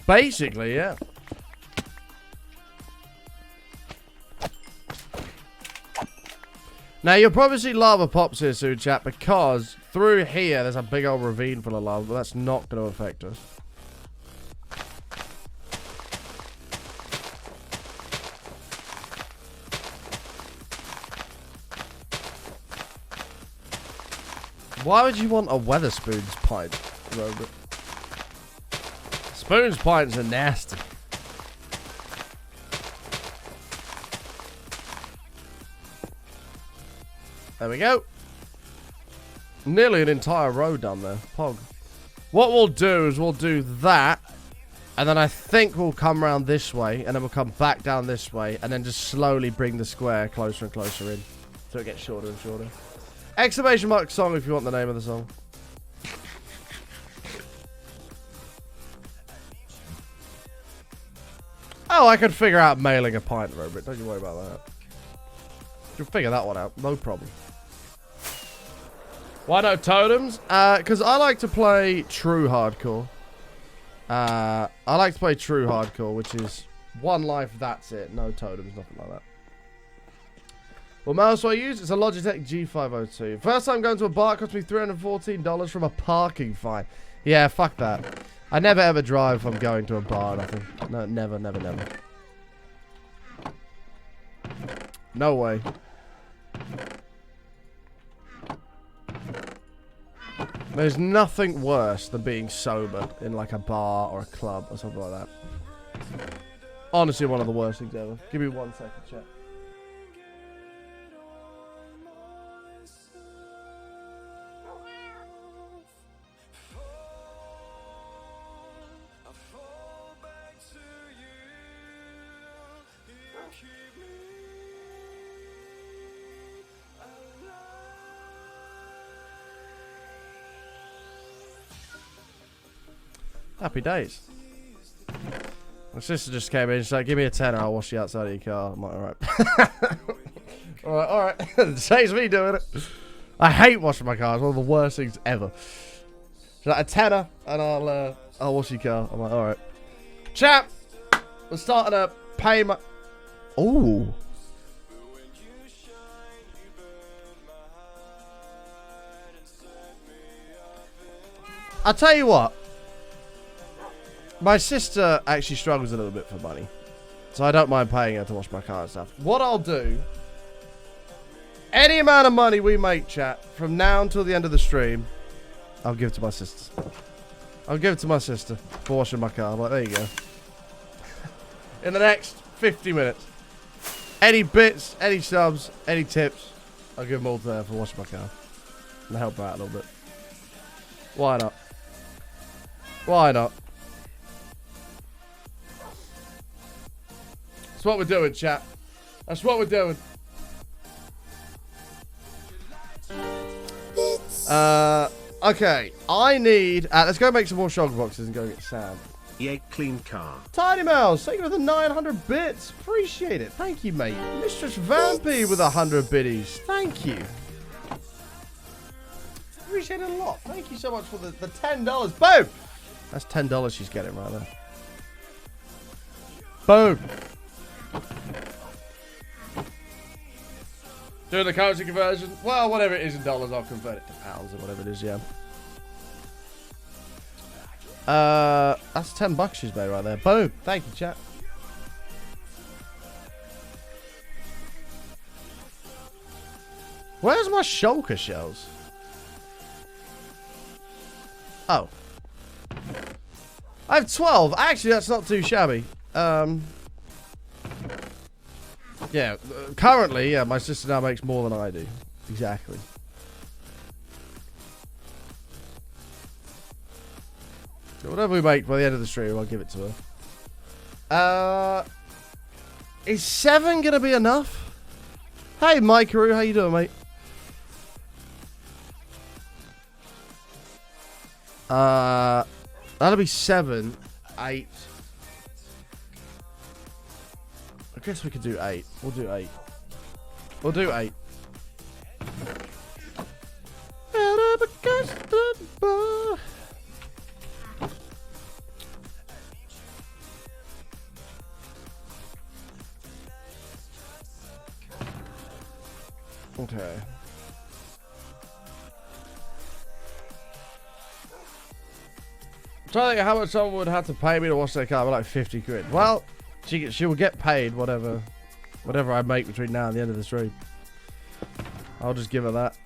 Basically, yeah. Now, you'll probably see lava pops here soon, chat, because through here, there's a big old ravine full of lava, but that's not going to affect us. Why would you want a Weatherspoons pint, Robert? Spoons pints are nasty. There we go. Nearly an entire row done there. Pog. What we'll do is we'll do that. And then I think we'll come around this way. And then we'll come back down this way. And then just slowly bring the square closer and closer in. So it gets shorter and shorter. Exclamation mark song if you want the name of the song. Oh, I could figure out mailing a pint, Robert. Don't you worry about that. You'll figure that one out. No problem. Why no totems? Because I like to play true hardcore. I like to play true hardcore, which is one life, that's it. No totems, nothing like that. What mouse do I use? It's a Logitech G502. First time going to a bar, it cost me $314 from a parking fine. Yeah, fuck that. I never ever drive if I'm going to a bar or nothing. No, never, never, never. No way. There's nothing worse than being sober in like a bar or a club or something like that. Honestly, one of the worst things ever. Give me 1 second, chat. Happy days. My sister just came in. She's like, give me a tenner. I'll wash you outside of your car. I'm like, alright. Alright. Saves me doing it. I hate washing my car. It's one of the worst things ever. She's like, a tenner and I'll wash your car. I'm like, alright. Chap, we're starting to pay my... Ooh. I'll tell you what. My sister actually struggles a little bit for money. So I don't mind paying her to wash my car and stuff. What I'll do... Any amount of money we make, chat, from now until the end of the stream, I'll give it to my sister. I'll give it to my sister for washing my car. I'm like, there you go. In the next 50 minutes. Any bits, any subs, any tips, I'll give them all to her for washing my car. And help her out a little bit. Why not? Why not? That's what we're doing, chat. That's what we're doing. Okay. I need... let's go make some more shulker boxes and go get Sam. Yay, clean car. Tiny Mouse, thank you for the 900 bits. Appreciate it. Thank you, mate. Mistress Vampy with 100 biddies. Thank you. Appreciate it a lot. Thank you so much for the $10. Boom! That's $10 she's getting right there. Boom! Doing the currency conversion. Well, whatever it is in dollars, I'll convert it to pounds or whatever it is, yeah. That's $10 she's made right there. Boom. Thank you, chat. Where's my shulker shells? Oh. I have 12. Actually, that's not too shabby. Yeah, currently, yeah, my sister now makes more than I do. Exactly. So whatever we make by the end of the stream, I'll give it to her. Is 7 gonna be enough? Hey, Mikeru, how you doing, mate? That'll be 7, 8. I guess we could do 8. We'll do 8. We'll do 8. Okay. I'm trying to think how much someone would have to pay me to wash their car. Like 50 quid. Well, she will get paid whatever I make between now and the end of the stream. I'll just give her that.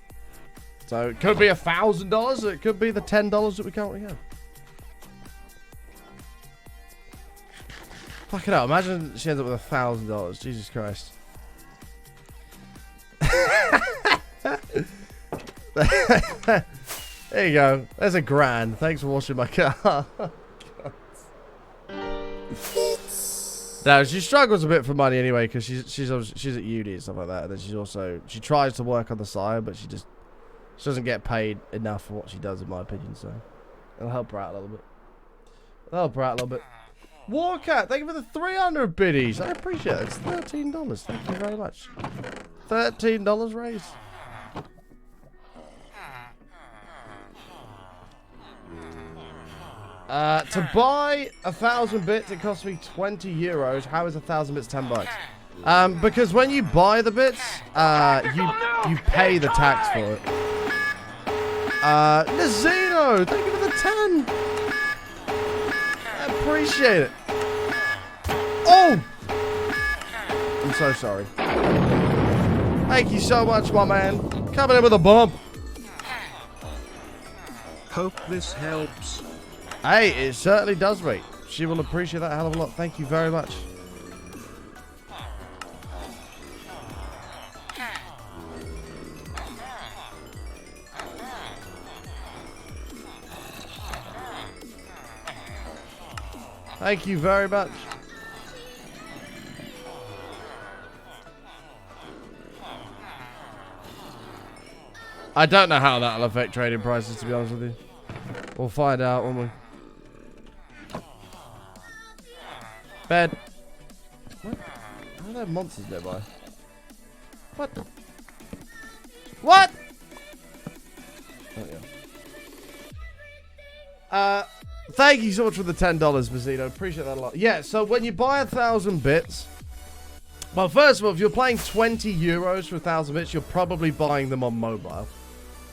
So it could be $1,000. It could be the $10 that we currently have. Fuck it out. Imagine she ends up with $1,000. Jesus Christ. There you go. There's $1,000. Thanks for washing my car. No, she struggles a bit for money anyway because she's at uni and stuff like that. And then she tries to work on the side, but she doesn't get paid enough for what she does, in my opinion. So it'll help her out a little bit. Warcat, thank you for the 300 biddies. I appreciate it. It's $13. Thank you very much. $13 raise. To buy 1,000 bits, it costs me 20 euros. How is 1,000 bits 10 bucks? Because when you buy the bits, you pay the tax for it. Nazino, thank you for the 10. I appreciate it. Oh! I'm so sorry. Thank you so much, my man. Coming in with a bump. Hope this helps. Hey, it certainly does, mate. She will appreciate that a hell of a lot. Thank you very much. Thank you very much. I don't know how that'll affect trading prices, to be honest with you. We'll find out, won't we? Bed. What? How are there monsters nearby? What? What? Oh, yeah. Thank you so much for the $10, Mazzino. Appreciate that a lot. Yeah, so when you buy 1,000 bits, well, first of all, if you're paying 20 euros for 1,000 bits, you're probably buying them on mobile.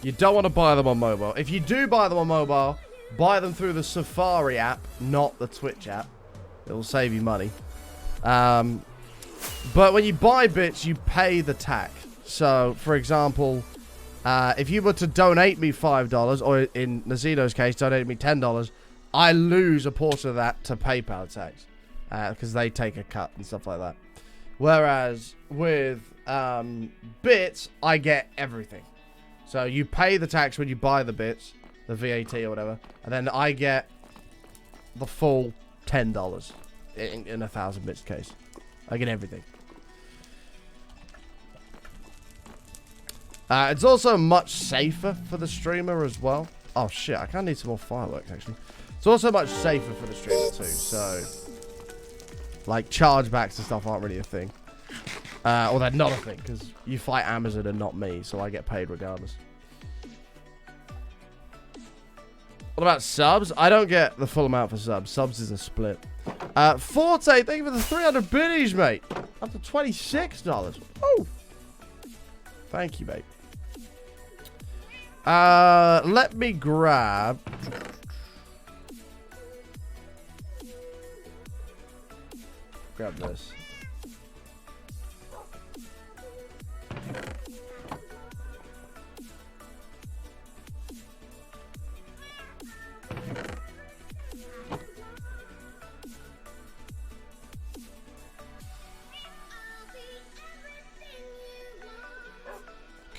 You don't want to buy them on mobile. If you do buy them on mobile, buy them through the Safari app, not the Twitch app. It will save you money. But when you buy bits, you pay the tax. So, for example, if you were to donate me $5, or in Nazino's case, donate me $10, I lose a portion of that to PayPal tax. Because they take a cut and stuff like that. Whereas with bits, I get everything. So you pay the tax when you buy the bits, the VAT or whatever, and then I get the full $10 in 1,000 bits case. I get everything. It's also much safer for the streamer as well. Oh shit, I kind of need some more fireworks actually. It's also much safer for the streamer too, so like chargebacks and stuff aren't really a thing. Or they're not a thing, because you fight Amazon and not me, so I get paid regardless. What about subs? I don't get the full amount for subs. Subs is a split. Forte, thank you for the 300 biddies, mate. Up to $26. Oh! Thank you, mate. Let me grab this.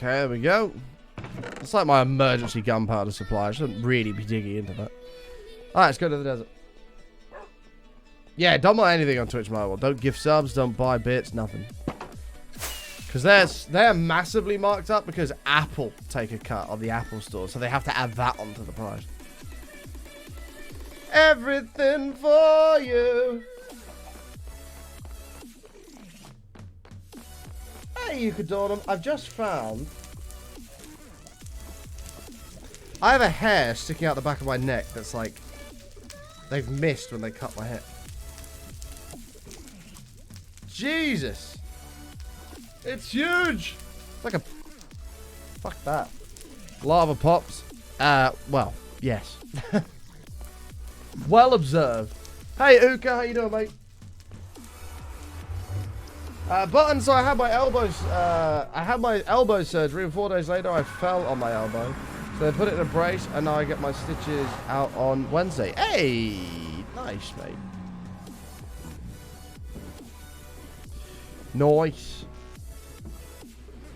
Okay, there we go. It's like my emergency gunpowder supply. I shouldn't really be digging into that. Alright, let's go to the desert. Yeah, don't buy anything on Twitch Mobile. Don't give subs, don't buy bits, nothing. Because they're massively marked up because Apple take a cut on the Apple store. So they have to add that onto the price. Everything for you. Hey, you could do them. I've just found... I have a hair sticking out the back of my neck that's like... They've missed when they cut my hair. Jesus. It's huge. It's like a... Fuck that. Lava pops. Well, yes. Well observed. Hey, Uka, how you doing, mate? Button, so I had my elbow surgery, and 4 days later I fell on my elbow. So they put it in a brace, and now I get my stitches out on Wednesday. Hey! Nice, mate. Nice.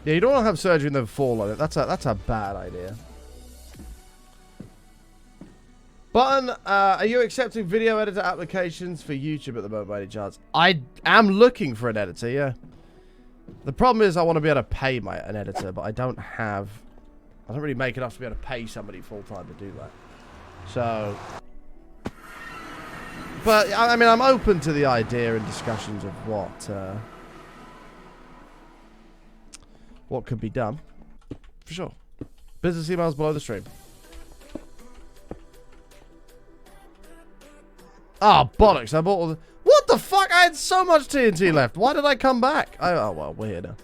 Yeah, you don't want to have surgery and then fall on it. That's a bad idea. Button, are you accepting video editor applications for YouTube at the moment by any chance? I am looking for an editor, yeah. The problem is I want to be able to pay an editor, but I don't really make enough to be able to pay somebody full-time to do that. So... But, I mean, I'm open to the idea and discussions of what could be done. For sure. Business emails below the stream. Oh, bollocks. I bought all the... What the fuck? I had so much TNT left. Why did I come back? Oh, well, we're here now.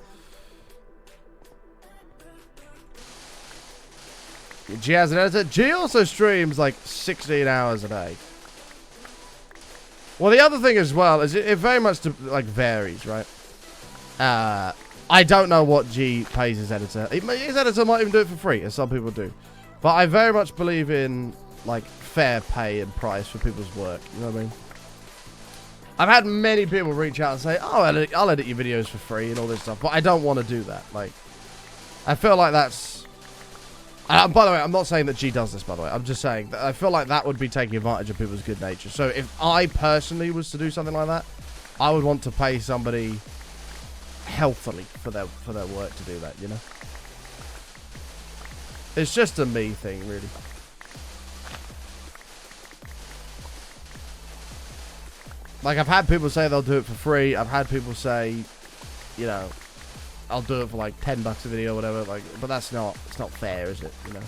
G has an editor. G also streams like 16 hours a day. Well, the other thing as well is it very much varies, right? I don't know what G pays his editor. His editor might even do it for free, as some people do. But I very much believe in like fair pay and price for people's work. You know what I mean? I've had many people reach out and say, "Oh, I'll edit your videos for free and all this stuff," but I don't want to do that. Like, I feel like that's. By the way, I'm not saying that G does this. By the way, I'm just saying that I feel like that would be taking advantage of people's good nature. So if I personally was to do something like that, I would want to pay somebody healthily for their work to do that. You know, it's just a me thing, really. Like, I've had people say they'll do it for free. I've had people say, you know, I'll do it for like $10 a video or whatever. Like, but it's not fair, is it? You know.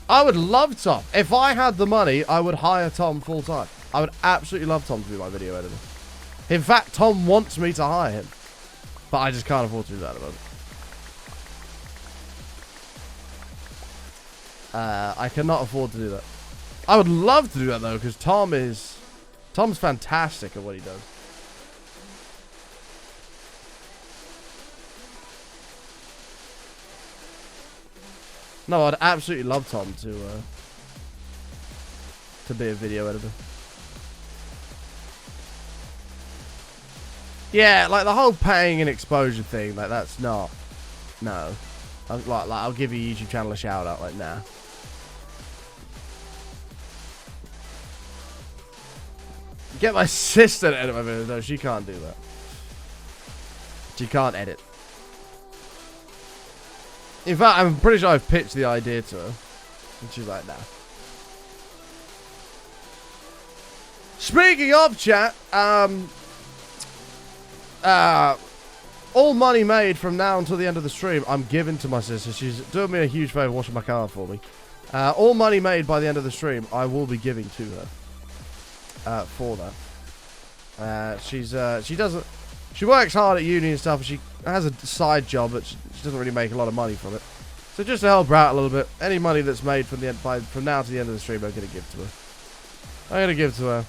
I would love Tom. If I had the money, I would hire Tom full time. I would absolutely love Tom to be my video editor. In fact, Tom wants me to hire him, but I just can't afford to do that at the moment. I cannot afford to do that. I would love to do that though, because Tom's fantastic at what he does. No, I'd absolutely love Tom to be a video editor. Yeah, like the whole paying and exposure thing, like that's not. No, I'll give your YouTube channel a shout out. Like, nah. Get my sister to edit my videos. No, she can't do that. She can't edit. In fact, I'm pretty sure I've pitched the idea to her. And she's like, nah. Speaking of chat, all money made from now until the end of the stream, I'm giving to my sister. She's doing me a huge favor washing my car for me. All money made by the end of the stream, I will be giving to her. For that. She works hard at uni and stuff, and she has a side job, but she doesn't really make a lot of money from it. So just to help her out a little bit, any money that's made from now to the end of the stream, I'm going to give to her. I'm going to give to her.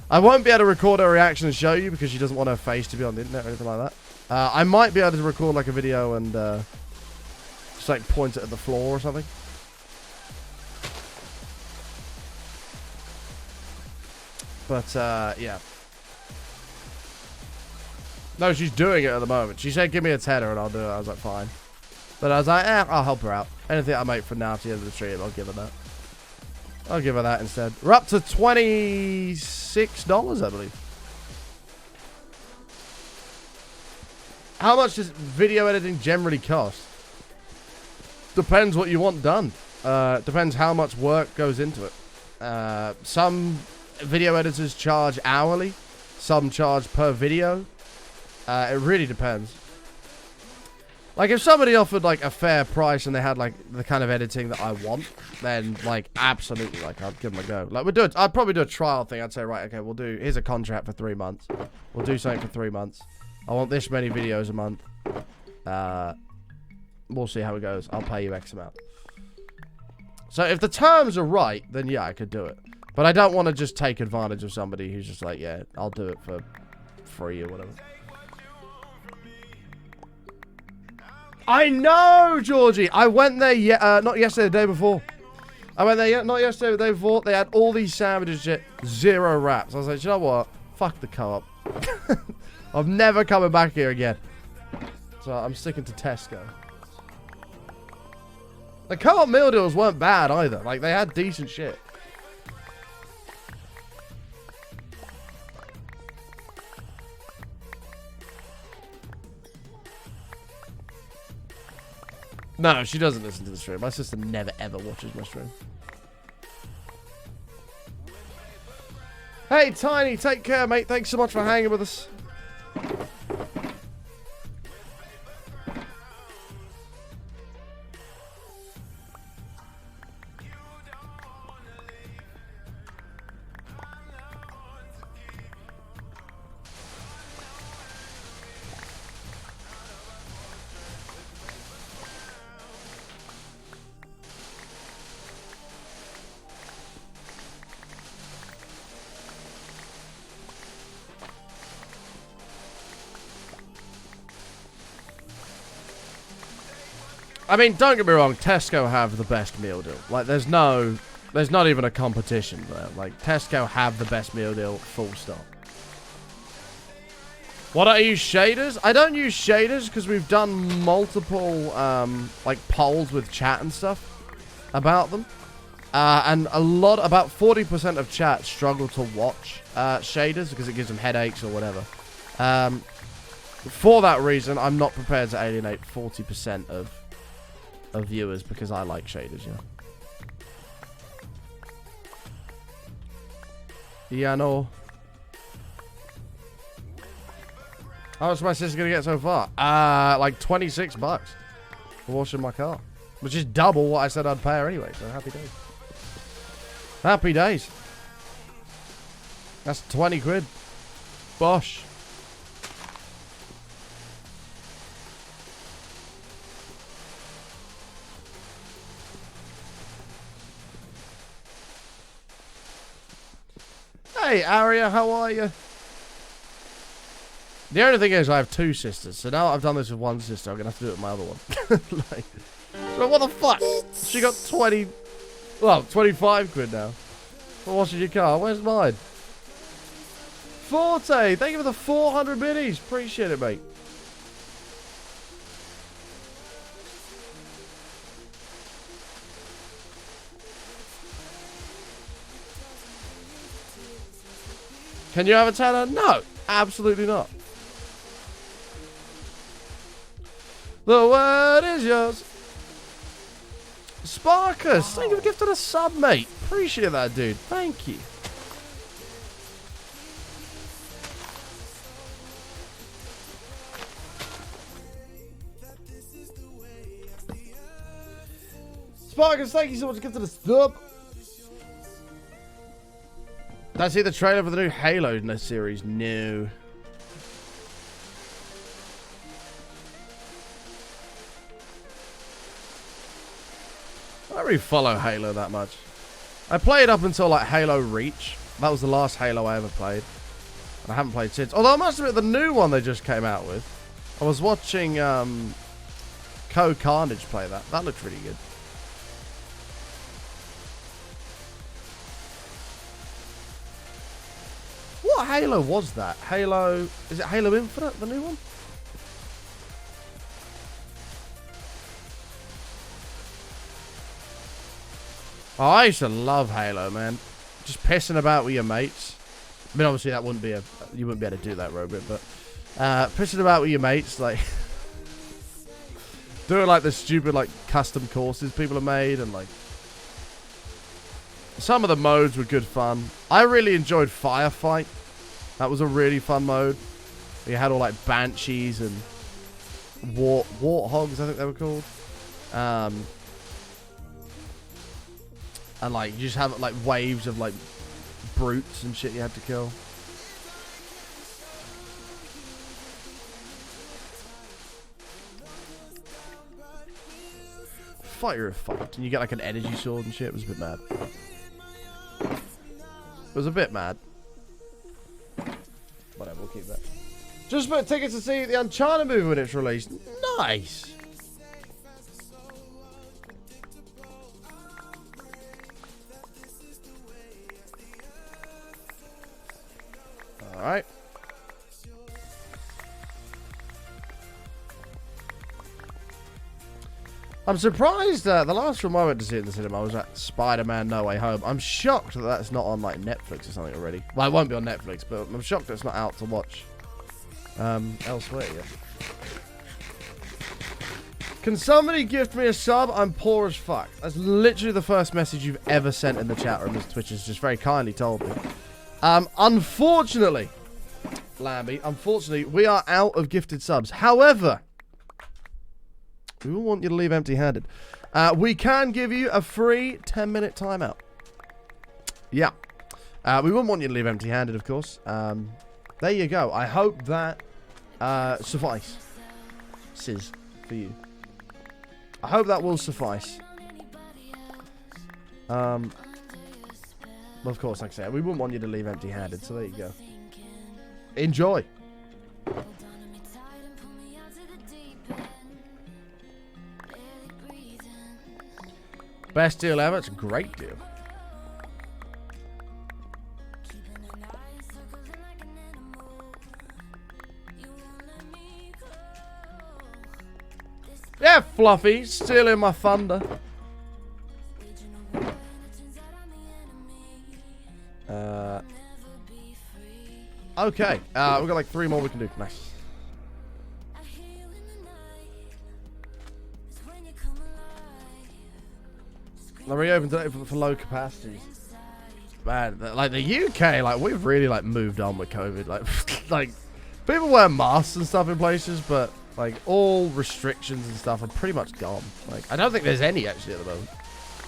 I won't be able to record her reaction and show you because she doesn't want her face to be on the internet or anything like that. I might be able to record like a video and just like point it at the floor or something. But, yeah. No, she's doing it at the moment. She said, give me a tenner and I'll do it. I was like, fine. But I was like, I'll help her out. Anything I make from now to the end of the stream, I'll give her that. I'll give her that instead. We're up to $26, I believe. How much does video editing generally cost? Depends what you want done. Depends how much work goes into it. Some video editors charge hourly. Some charge per video. It really depends. Like, if somebody offered, like, a fair price and they had, like, the kind of editing that I want, then, like, absolutely, like, I'd give them a go. Like, I'd probably do a trial thing. I'd say, right, okay, here's a contract for 3 months. We'll do something for 3 months. I want this many videos a month. We'll see how it goes. I'll pay you X amount. So, if the terms are right, then, yeah, I could do it. But I don't want to just take advantage of somebody who's just like, yeah, I'll do it for free or whatever. I know, Georgie. I went there, not yesterday, the day before. I went there, not yesterday, the day before. They had all these sandwiches, shit, 0 wraps. I was like, you know what? Fuck the co-op. I'm never coming back here again. So I'm sticking to Tesco. The co-op meal deals weren't bad either. Like, they had decent shit. No, she doesn't listen to the stream. My sister never, ever watches my stream. Hey, Tiny, take care, mate. Thanks so much for hanging with us. I mean, don't get me wrong, Tesco have the best meal deal. Like, there's not even a competition there. Like, Tesco have the best meal deal, full stop. Why don't I use shaders? I don't use shaders because we've done multiple, like, polls with chat and stuff about them. And about 40% of chat struggle to watch shaders because it gives them headaches or whatever. For that reason, I'm not prepared to alienate 40% of viewers because I like shaders, yeah. Yeah, I know. How much is my sister gonna get so far? Like $26 for washing my car. Which is double what I said I'd pay her anyway, so happy days. Happy days. That's 20 quid. Bosh. Hey, Aria, how are you? The only thing is I have 2 sisters, so now I've done this with 1 sister, I'm going to have to do it with my other one. Like, so what the fuck? She got 25 quid now for washing your car. Where's mine? Forte, thank you for the 400 biddies. Appreciate it, mate. Can you have a tenner? No, absolutely not. The word is yours. Sparkus, thank you for gifting a sub, mate. Appreciate that, dude. Thank you. Sparkus, thank you so much for gifting a sub. Did I see the trailer for the new Halo in this series? No. I don't really follow Halo that much. I played up until like Halo Reach. That was the last Halo I ever played. And I haven't played since. Although I must admit the new one they just came out with. I was watching Co Carnage play that. That looked really good. What Halo was that? Halo... Is it Halo Infinite, the new one? Oh, I used to love Halo, man. Just pissing about with your mates. I mean, obviously that wouldn't be a... You wouldn't be able to do that, Robert, but... pissing about with your mates, like... doing, like, the stupid, like, custom courses people have made, and, like... Some of the modes were good fun. I really enjoyed Firefight. That was a really fun mode. You had all, like, Banshees and... Warthogs, I think they were called. And, like, you just have, like, waves of, like, brutes and shit you had to kill. Fighter of fight. And you get, like, an energy sword and shit. It was a bit mad. It was a bit mad. Whatever, we'll keep that. Just bought tickets to see the Uncharted movie when it's released. Nice! Alright. I'm surprised the last film I went to see in the cinema was that Spider-Man No Way Home. I'm shocked that that's not on like Netflix or something already. Well, it won't be on Netflix, but I'm shocked that it's not out to watch elsewhere yet. Can somebody gift me a sub? I'm poor as fuck. That's literally the first message you've ever sent in the chat room, as Twitch has just very kindly told me. Unfortunately, Lambie, unfortunately, we are out of gifted subs. However, we won't want you to leave empty-handed. We can give you a free 10-minute timeout. Yeah. We wouldn't want you to leave empty-handed, of course. There you go. I hope that suffices for you. I hope that will suffice. Well, of course, like I said, we wouldn't want you to leave empty-handed, so there you go. Enjoy. Best deal ever. It's a great deal. Yeah, Fluffy. Stealing my thunder. Okay. We've got like 3 more we can do. Nice. They reopened today for low capacities. Man, like the UK, like we've really like moved on with COVID. Like, like people wear masks and stuff in places, but like all restrictions and stuff are pretty much gone. Like I don't think there's any actually at the moment,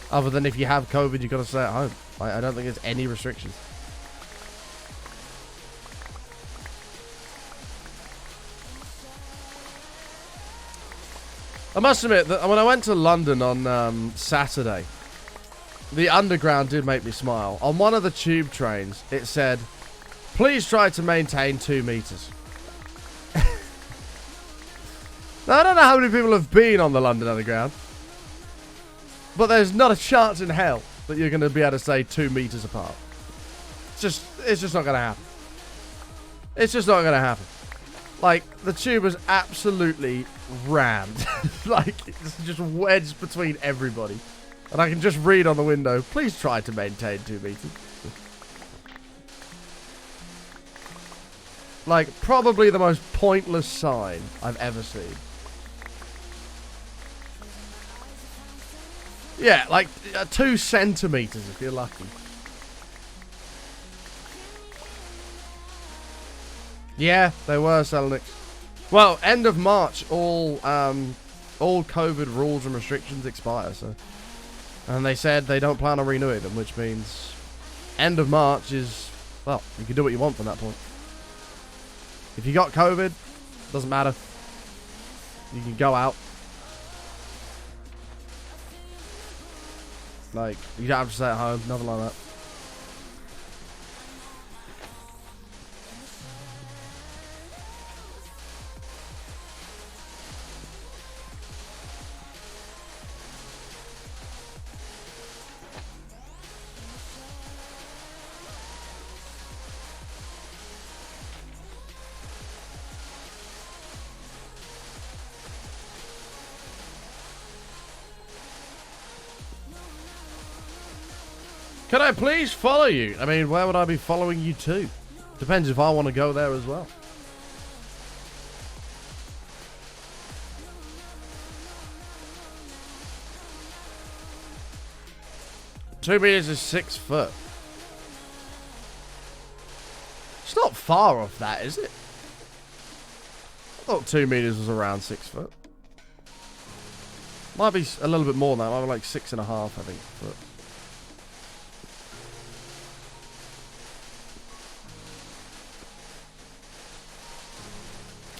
other than if you have COVID, you got to stay at home. Like, I don't think there's any restrictions. I must admit that when I went to London on Saturday, the underground did make me smile. On one of the tube trains, it said, "Please try to maintain 2 meters." Now, I don't know how many people have been on the London Underground, but there's not a chance in hell that you're going to be able to stay 2 meters apart. It's just not going to happen. It's just not going to happen. Like, the tube was absolutely rammed. Like, it's just wedged between everybody. And I can just read on the window, "Please try to maintain 2 meters." Like, probably the most pointless sign I've ever seen. Yeah, like 2 centimeters if you're lucky. Yeah, they were selling it. Well, end of March, all COVID rules and restrictions expire, so. And they said they don't plan on renewing them, which means end of March is, well, you can do what you want from that point. If you got COVID, doesn't matter. You can go out. Like, you don't have to stay at home, nothing like that. Can I please follow you? I mean, where would I be following you to? Depends if I want to go there as well. Two meters is 6 foot. It's not far off that, is it? I thought 2 meters was around 6 foot. Might be a little bit more than that. Might be like 6.5, I think. Foot.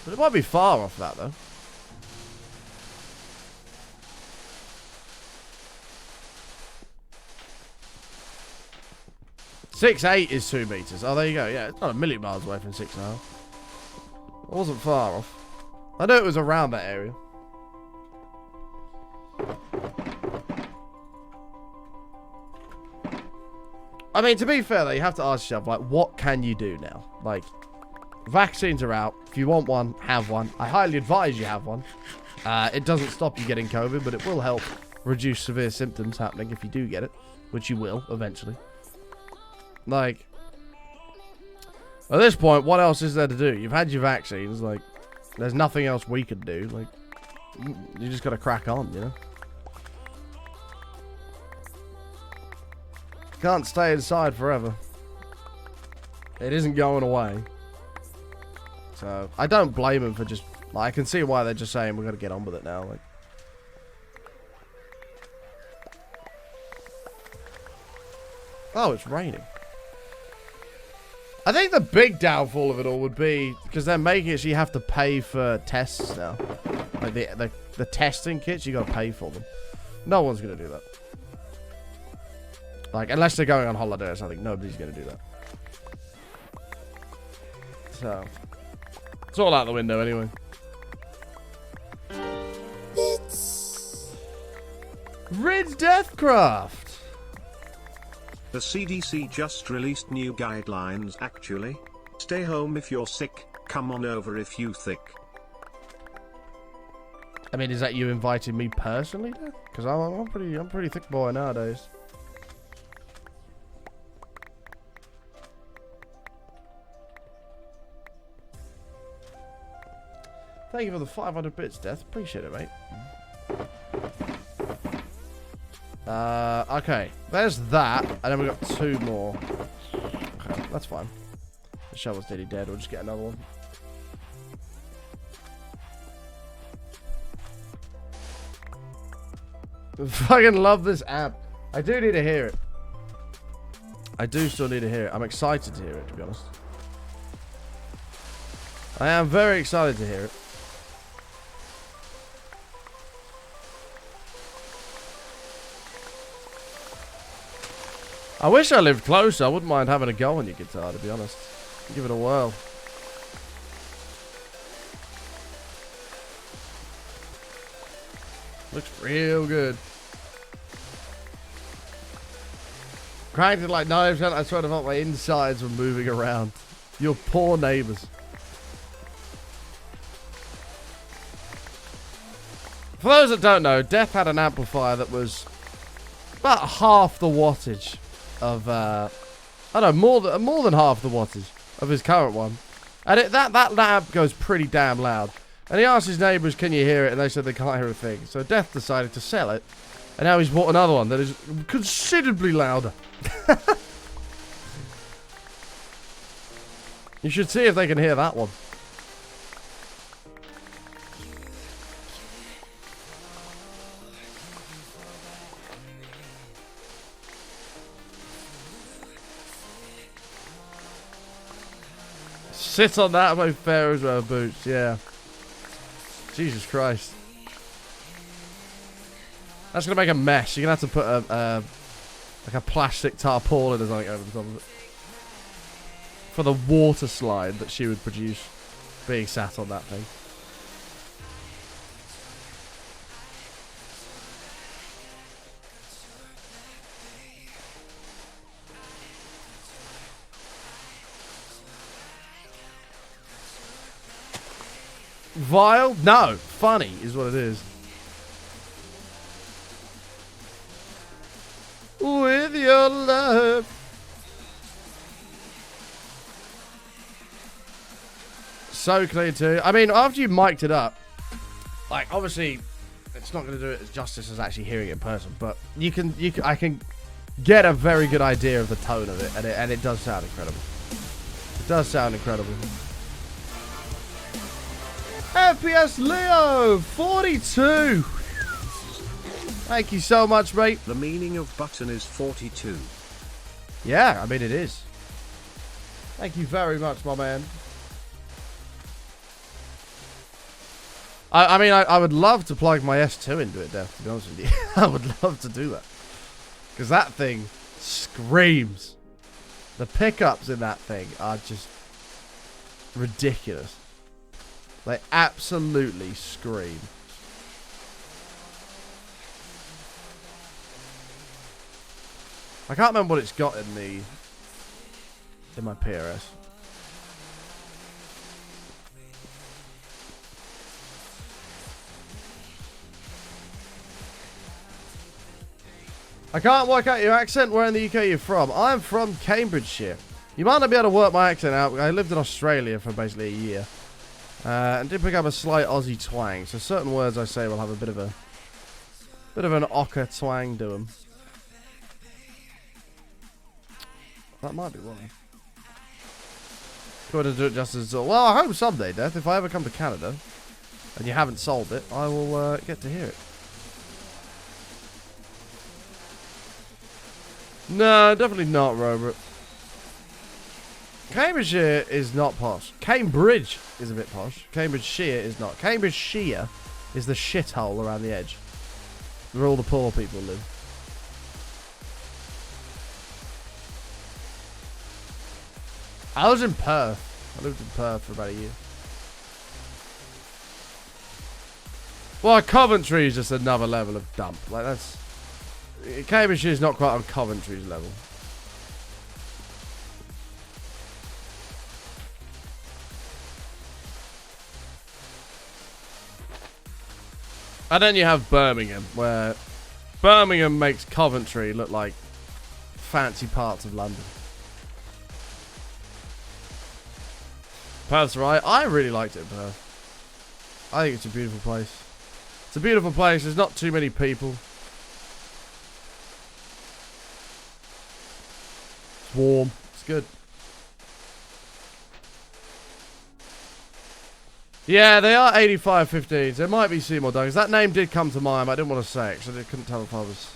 But it might be far off that, though. Six 8 is 2 meters. Oh, there you go. Yeah, it's not a million miles away from 6.5. It wasn't far off. I know it was around that area. I mean, to be fair, though, you have to ask yourself, like, what can you do now? Like, vaccines are out. If you want one, have one. I highly advise you have one. It doesn't stop you getting COVID, but it will help reduce severe symptoms happening if you do get it, which you will eventually. Like, at this point, what else is there to do? You've had your vaccines. Like, there's nothing else we could do. Like, you just gotta crack on, you know? Can't stay inside forever. It isn't going away. So, I don't blame them for just... Like, I can see why they're just saying we've got to get on with it now. Like, oh, it's raining. I think the big downfall of it all would be because they're making it so you have to pay for tests now. Like the testing kits, you got to pay for them. No one's going to do that. Like, unless they're going on holiday or something, nobody's going to do that. So, it's all out the window anyway. Rid's Deathcraft. The CDC just released new guidelines actually. Stay home if you're sick, come on over if you thick. I mean, is that you inviting me personally, Death? Because I'm pretty thick boy nowadays. Thank you for the 500 bits, Death. Appreciate it, mate. Okay. There's that. And then we got 2 more. Okay, that's fine. The shovel's nearly dead. We'll just get another one. I fucking love this app. I do need to hear it. I do still need to hear it. I'm excited to hear it, to be honest. I am very excited to hear it. I wish I lived closer. I wouldn't mind having a go on your guitar, to be honest. Give it a whirl. Looks real good. Cracked it like 90%. I swear to God, my insides were moving around. Your poor neighbours. For those that don't know, Death had an amplifier that was about half the wattage of, I don't know, more than half the wattage of his current one. And that amp goes pretty damn loud. And he asked his neighbours, can you hear it? And they said they can't hear a thing. So Death decided to sell it. And now he's bought another one that is considerably louder. You should see if they can hear that one. Sit on that, my Pharaoh's wear boots, yeah. Jesus Christ. That's gonna make a mess. You're gonna have to put like a plastic tarpaulin or something over the top of it. For the water slide that she would produce being sat on that thing. Vile? No. Funny is what it is. With your love. So clean too. I mean, after you mic'd it up, like obviously, it's not going to do it as justice as actually hearing it in person, but I can get a very good idea of the tone of it, and it does sound incredible. It does sound incredible. FPS Leo 42. Thank you so much, mate. The meaning of button is 42. Yeah, I mean it is. Thank you very much, my man. I mean, I would love to plug my S2 into it, Dev, to be honest with you. I would love to do that. Because that thing screams. The pickups in that thing are just ridiculous. They absolutely scream. I can't remember what it's got in my PRS. I can't work out your accent. Where in the UK are you from? I'm from Cambridgeshire. You might not be able to work my accent out. I lived in Australia for basically a year. And did pick up a slight Aussie twang. So certain words I say will have a bit of an ochre twang to them. That might be why. Going to do it just as well. I hope someday, Death. If I ever come to Canada and you haven't sold it, I will get to hear it. No, definitely not, Robert. Cambridgeshire is not posh. Cambridge is a bit posh. Cambridgeshire is not. Cambridgeshire is the shithole around the edge, where all the poor people live. I was in Perth. I lived in Perth for about a year. Well, Coventry is just another level of dump. Like, that's... Cambridgeshire is not quite on Coventry's level. And then you have Birmingham, where Birmingham makes Coventry look like fancy parts of London. Perth's right. I really liked it in Perth. I think it's a beautiful place. It's a beautiful place. There's not too many people. It's warm. It's good. Yeah, they are 85-15s. There might be Seymour Duggars. That name did come to mind, but I didn't want to say it because I couldn't tell if I was...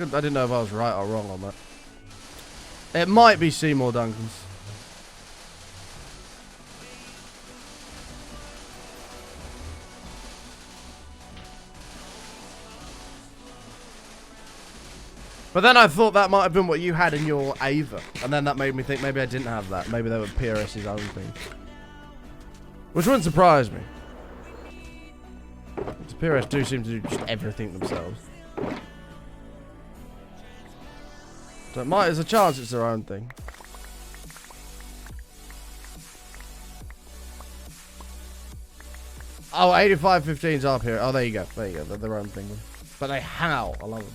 I didn't know if I was right or wrong on that. It might be Seymour Duncan's. But then I thought that might have been what you had in your Ava. And then that made me think maybe I didn't have that. Maybe they were PRS's own thing. Which wouldn't surprise me. The PRS do seem to do just everything themselves. So there's a chance it's their own thing. Oh, 85-15's up here. Oh, there you go. There you go. They're their own thing. But they howl. I love them.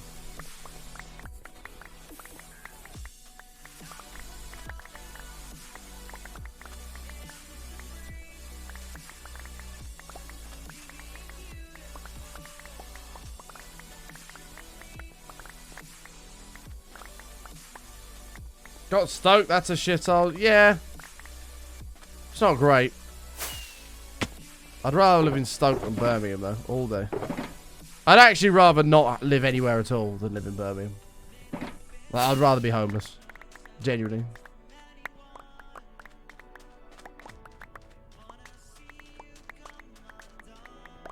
Got Stoke, that's a shithole. Yeah. It's not great. I'd rather live in Stoke than Birmingham, though, all day. I'd actually rather not live anywhere at all than live in Birmingham. Like, I'd rather be homeless. Genuinely.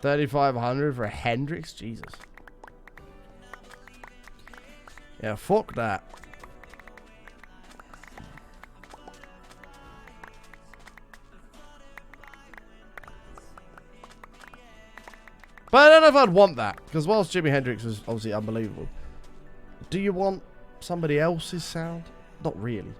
$3,500 for a Hendrix? Jesus. Yeah, fuck that. But I don't know if I'd want that, because whilst Jimi Hendrix was obviously unbelievable, do you want somebody else's sound? Not really.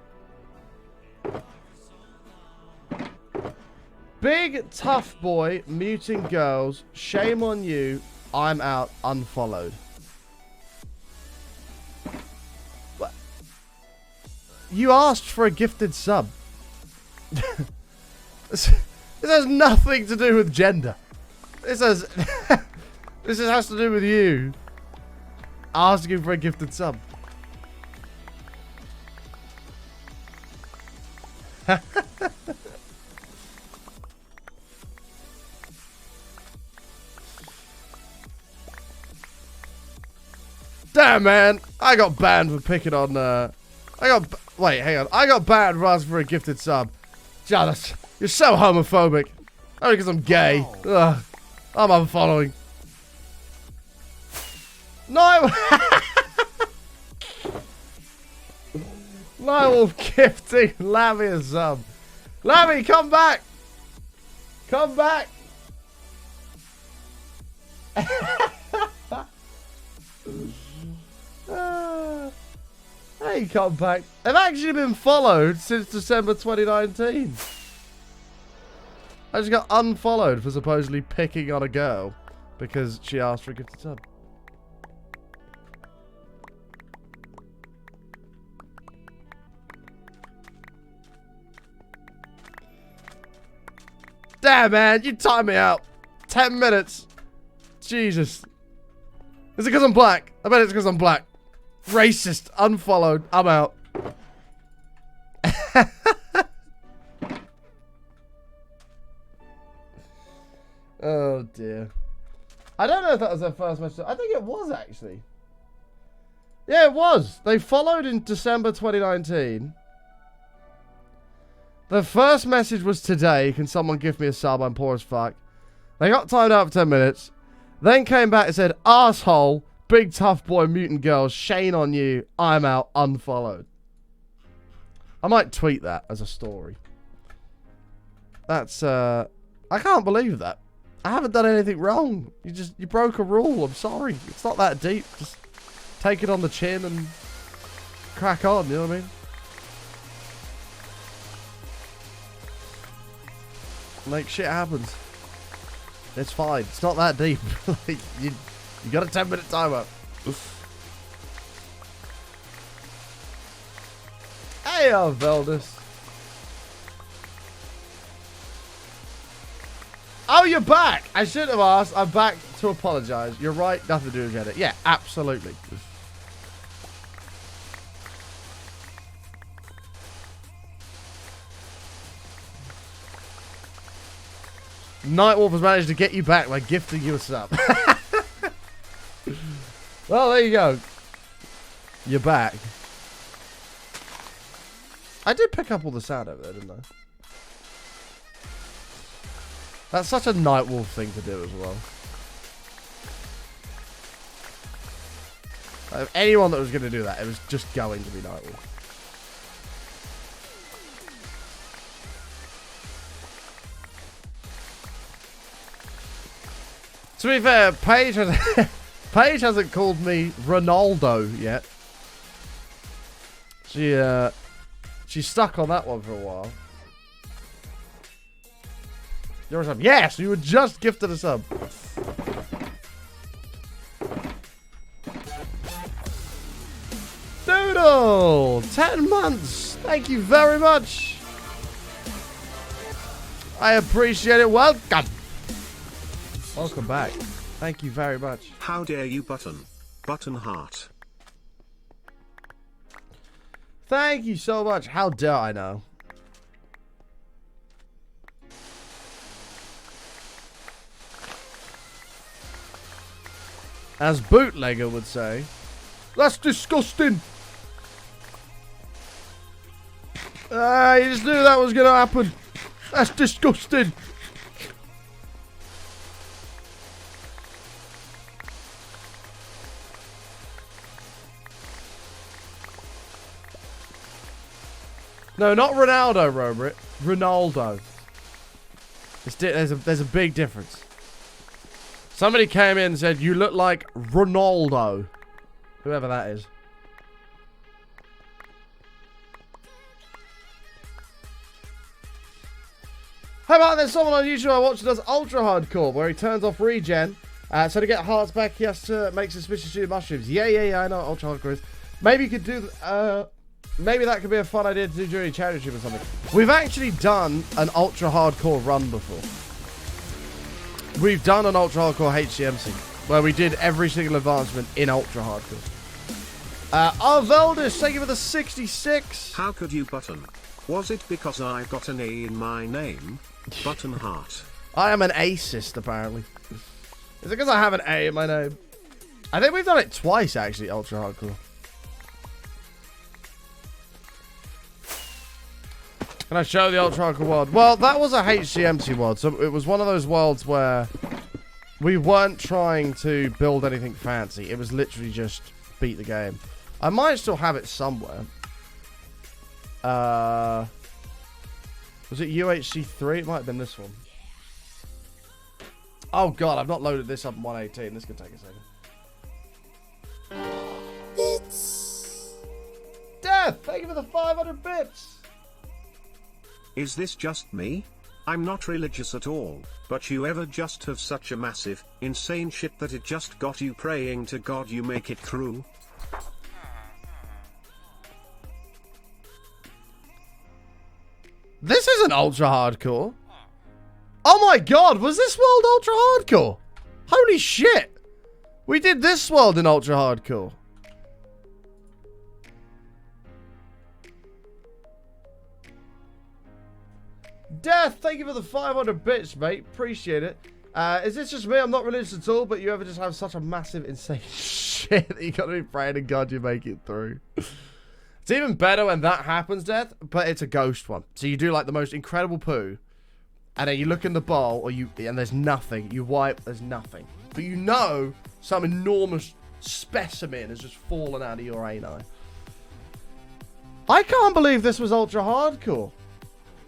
Big tough boy muting girls. Shame on you. I'm out. Unfollowed. What? You asked for a gifted sub. This has nothing to do with gender. This has has to do with you asking for a gifted sub. Damn, man. I got banned for picking on, wait, hang on. I got banned for asking for a gifted sub. Jealous. You're so homophobic. Only because I'm gay. Ugh. I'm unfollowing. No! Nightwolf gifting Lammy a sub. Lammy, come back! Come back! Hey, come back. I've actually been followed since December 2019. I just got unfollowed for supposedly picking on a girl because she asked for a gifted sub. Damn, man, you timed me out. 10 minutes. Jesus. Is it because I'm black? I bet it's because I'm black. Racist. Unfollowed. I'm out. Oh, dear. I don't know if that was their first message. I think it was, actually. Yeah, it was. They followed in December 2019. The first message was today. Can someone give me a sub? I'm poor as fuck. They got timed out for 10 minutes. Then came back and said, asshole, big tough boy, mutant girls, Shane on you. I'm out. Unfollowed. I might tweet that as a story. That's, I can't believe that. I haven't done anything wrong. You broke a rule. I'm sorry. It's not that deep. Just take it on the chin and crack on. You know what I mean? Like, shit happens. It's fine. It's not that deep. Like, you got a 10-minute timer. Hey, Veldus. Oh, you're back. I should have asked. I'm back to apologize. You're right. Nothing to do with Reddit. Yeah, absolutely. Nightwolf has managed to get you back by gifting you a sub. Well, there you go. You're back. I did pick up all the sound over there, didn't I? That's such a Nightwolf thing to do as well. If anyone that was going to do that, it was just going to be Nightwolf. To be fair, Paige hasn't called me Ronaldo yet. She's stuck on that one for a while. You're a sub. Yes, you were just gifted a sub. Doodle, 10 months. Thank you very much. I appreciate it. Welcome. Welcome back. Thank you very much. How dare you, button? Button heart. Thank you so much. How dare I know? As Bootlegger would say, that's disgusting. You just knew that was going to happen. That's disgusting. No, not Ronaldo, Robert. Ronaldo. There's a big difference. Somebody came in and said, you look like Ronaldo. Whoever that is. How about there's someone on YouTube I watch who does ultra hardcore, where he turns off regen. So to get hearts back, he has to make suspicious shooting mushrooms. Yeah, I know what ultra hardcore is. Maybe you could do, maybe that could be a fun idea to do during a championship or something. We've actually done an ultra hardcore run before. We've done an ultra hardcore HCMC, where we did every single advancement in ultra hardcore. Arveldis, thank you for the 66. How could you button? Was it because I got an A in my name? Button heart. I am an acist, apparently. Is it because I have an A in my name? I think we've done it twice, actually, ultra hardcore. Can I show the ultra hardcore world? Well, that was a HCMC world, so it was one of those worlds where we weren't trying to build anything fancy. It was literally just beat the game. I might still have it somewhere. Was it UHC3? It might have been this one. Oh god, I've not loaded this up in 118. This could take a second. Bits. Death, thank you for the 500 bits. Is this just me? I'm not religious at all, but you ever just have such a massive, insane shit that it just got you praying to God you make it through? This isn't ultra hardcore. Oh my god, was this world ultra hardcore? Holy shit. We did this world in ultra hardcore. Death, thank you for the 500 bits, mate. Appreciate it. Is this just me? I'm not religious at all, but you ever just have such a massive, insane shit that you gotta be praying to God you make it through. It's even better when that happens, Death, but it's a ghost one. So you do like the most incredible poo, and then you look in the bowl, and there's nothing. You wipe, there's nothing. But you know some enormous specimen has just fallen out of your ani. I can't believe this was ultra hardcore.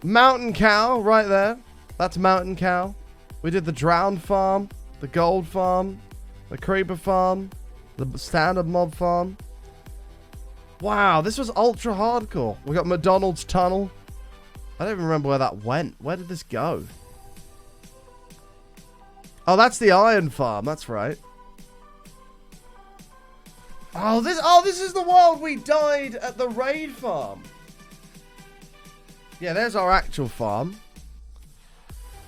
Mountain Cow, right there. That's Mountain Cow. We did the Drowned Farm, the Gold Farm, the Creeper Farm, the Standard Mob Farm. Wow, this was ultra hardcore. We got McDonald's Tunnel. I don't even remember where that went. Where did this go? Oh, that's the Iron Farm. That's right. Oh, this is the world we died at the raid farm. Yeah, there's our actual farm.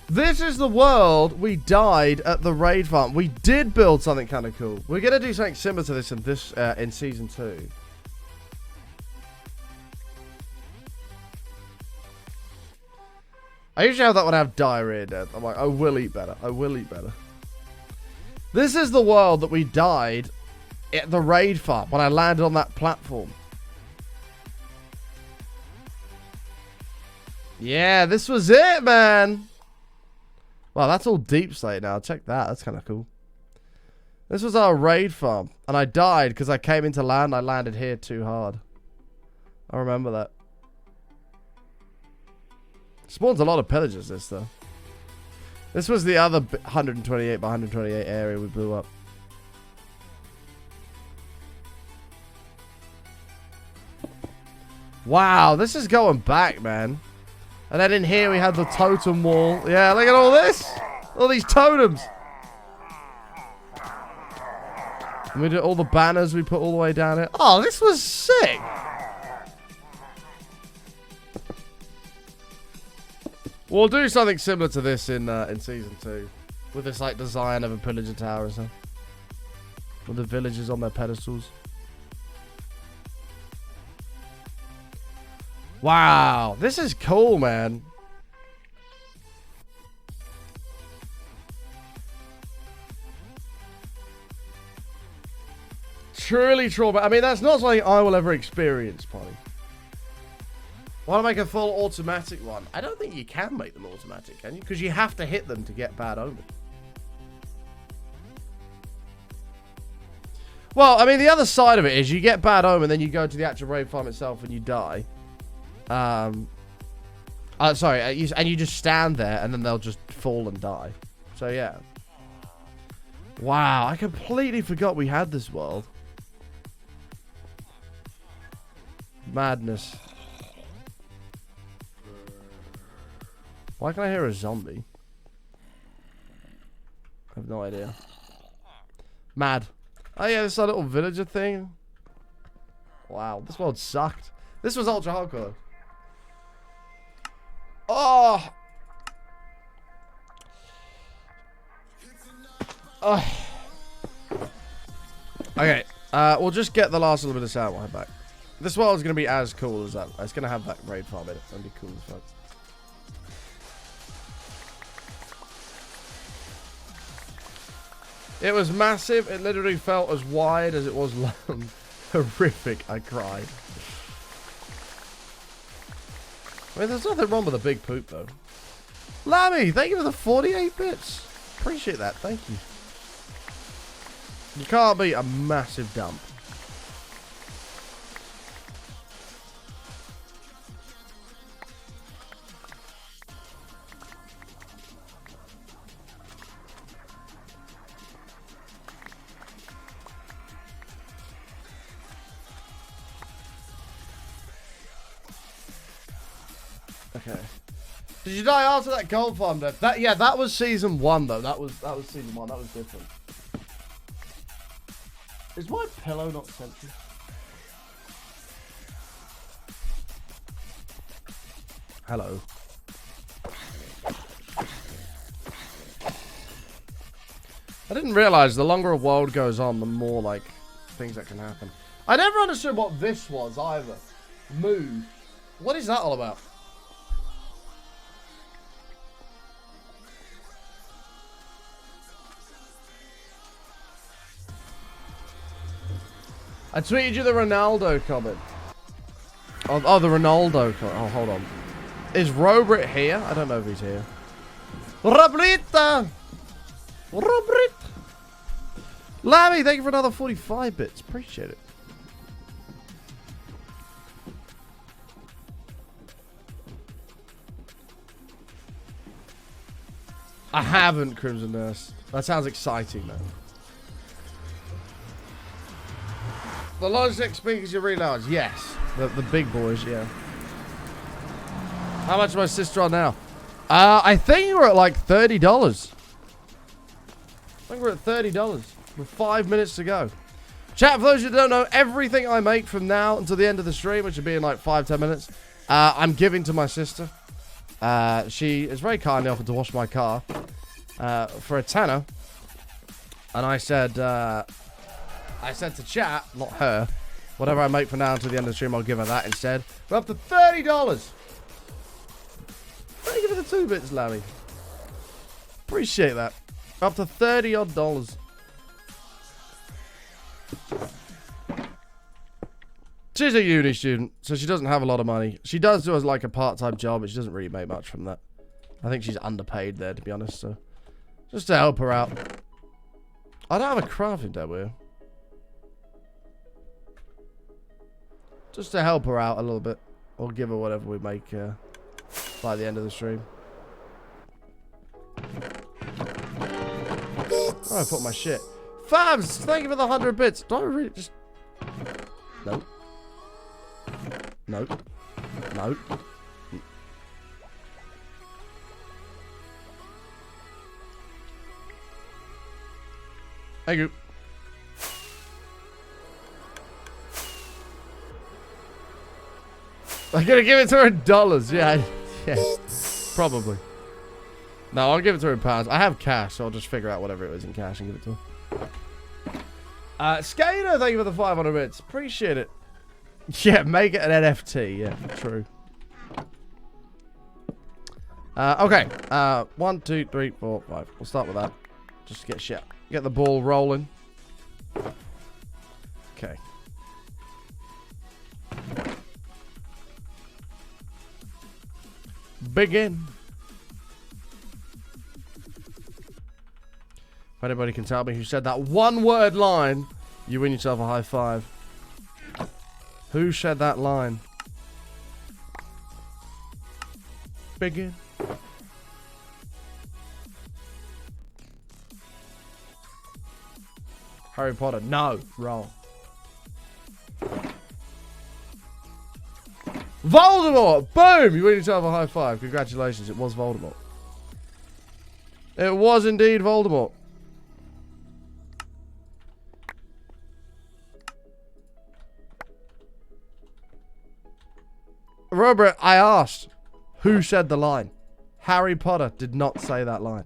This is the world we died at the raid farm. We did build something kind of cool. We're gonna do something similar to this in season 2. I usually have that when I have diarrhea, Dad. I'm like, I will eat better. I will eat better. This is the world that we died at the raid farm when I landed on that platform. Yeah, this was it, man. Wow, that's all deep slate now. Check that. That's kind of cool. This was our raid farm. And I died because I came into land. I landed here too hard. I remember that. Spawns a lot of pillagers, this, though. This was the other 128 by 128 area we blew up. Wow, this is going back, man. And then in here we had the totem wall. Yeah, look at all this. All these totems. And we did all the banners we put all the way down here. Oh, this was sick. We'll do something similar to this in season 2. With this like design of a pillager tower and stuff. With the villagers on their pedestals. Wow, this is cool, man. Truly trauma. I mean, that's not something I will ever experience, Polly. Want to make a full automatic one? I don't think you can make them automatic, can you? Because you have to hit them to get bad omen. Well, I mean, the other side of it is you get bad omen, then you go to the actual raid farm itself and you die. Sorry, and you just stand there and then they'll just fall and die. So yeah. Wow, I completely forgot we had this world. Madness. Why can I hear a zombie? I have no idea. Mad. Oh yeah, this little villager thing. Wow, this world sucked. This was ultra hardcore. Oh! Oh. Okay, we'll just get the last little bit of sound while I'm back. This world's gonna be as cool as that. It's gonna have that raid farm in it. It's gonna be cool as fuck. It was massive. It literally felt as wide as it was long. Horrific. I cried. I mean, there's nothing wrong with a big poop, though. Lammy, thank you for the 48 bits. Appreciate that. Thank you. You can't beat a massive dump. Okay. Did you die after that gold farm death? That was season 1 though. That was season 1. That was different. Is my pillow not central? Hello. I didn't realize the longer a world goes on, the more like things that can happen. I never understood what this was either. Move. What is that all about? I tweeted you the Ronaldo comment. Oh, the Ronaldo comment. Oh, hold on. Is Robert here? I don't know if he's here. Robrita! Robrit! Lammy, thank you for another 45 bits. Appreciate it. I haven't, Crimson Nurse. That sounds exciting, though. The Logitech speakers you really large? Yes. The big boys, yeah. How much is my sister on now? I think we're at like $30. I think we're at $30 with 5 minutes to go. Chat, for those who don't know, everything I make from now until the end of the stream, which will be in like 5-10 minutes, I'm giving to my sister. She is very kindly offered to wash my car for a tenner. And I said to chat, not her, whatever I make from now until the end of the stream, I'll give her that instead. We're up to $30. Thank you for the 2 bits, Larry. Appreciate that. Up to $30 odd. She's a uni student, so she doesn't have a lot of money. She does do as like a part-time job, but she doesn't really make much from that. I think she's underpaid there, to be honest, so just to help her out. I don't have a crafting table. Just to help her out a little bit. Or give her whatever we make by the end of the stream. Oh, I put my shit. Fabs, thank you for the 100 bits. Don't I really just... Nope. Nope. Nope. Thank you. I'm gonna give it to her in dollars. Yeah, probably. No, I'll give it to her in pounds. I have cash, so I'll just figure out whatever it is in cash and give it to her. Skater, thank you for the 500 bits. Appreciate it. Yeah, make it an NFT. Yeah, true. Okay. 1, 2, 3, 4, 5. We'll start with that. Just to get the ball rolling. Okay. Begin. If anybody can tell me who said that one-word line, you win yourself a high five. Who said that line? Begin. Harry Potter. No. Wrong. Voldemort! Boom! You win yourself a high five. Congratulations, it was Voldemort. It was indeed Voldemort. Robert, I asked who said the line. Harry Potter did not say that line.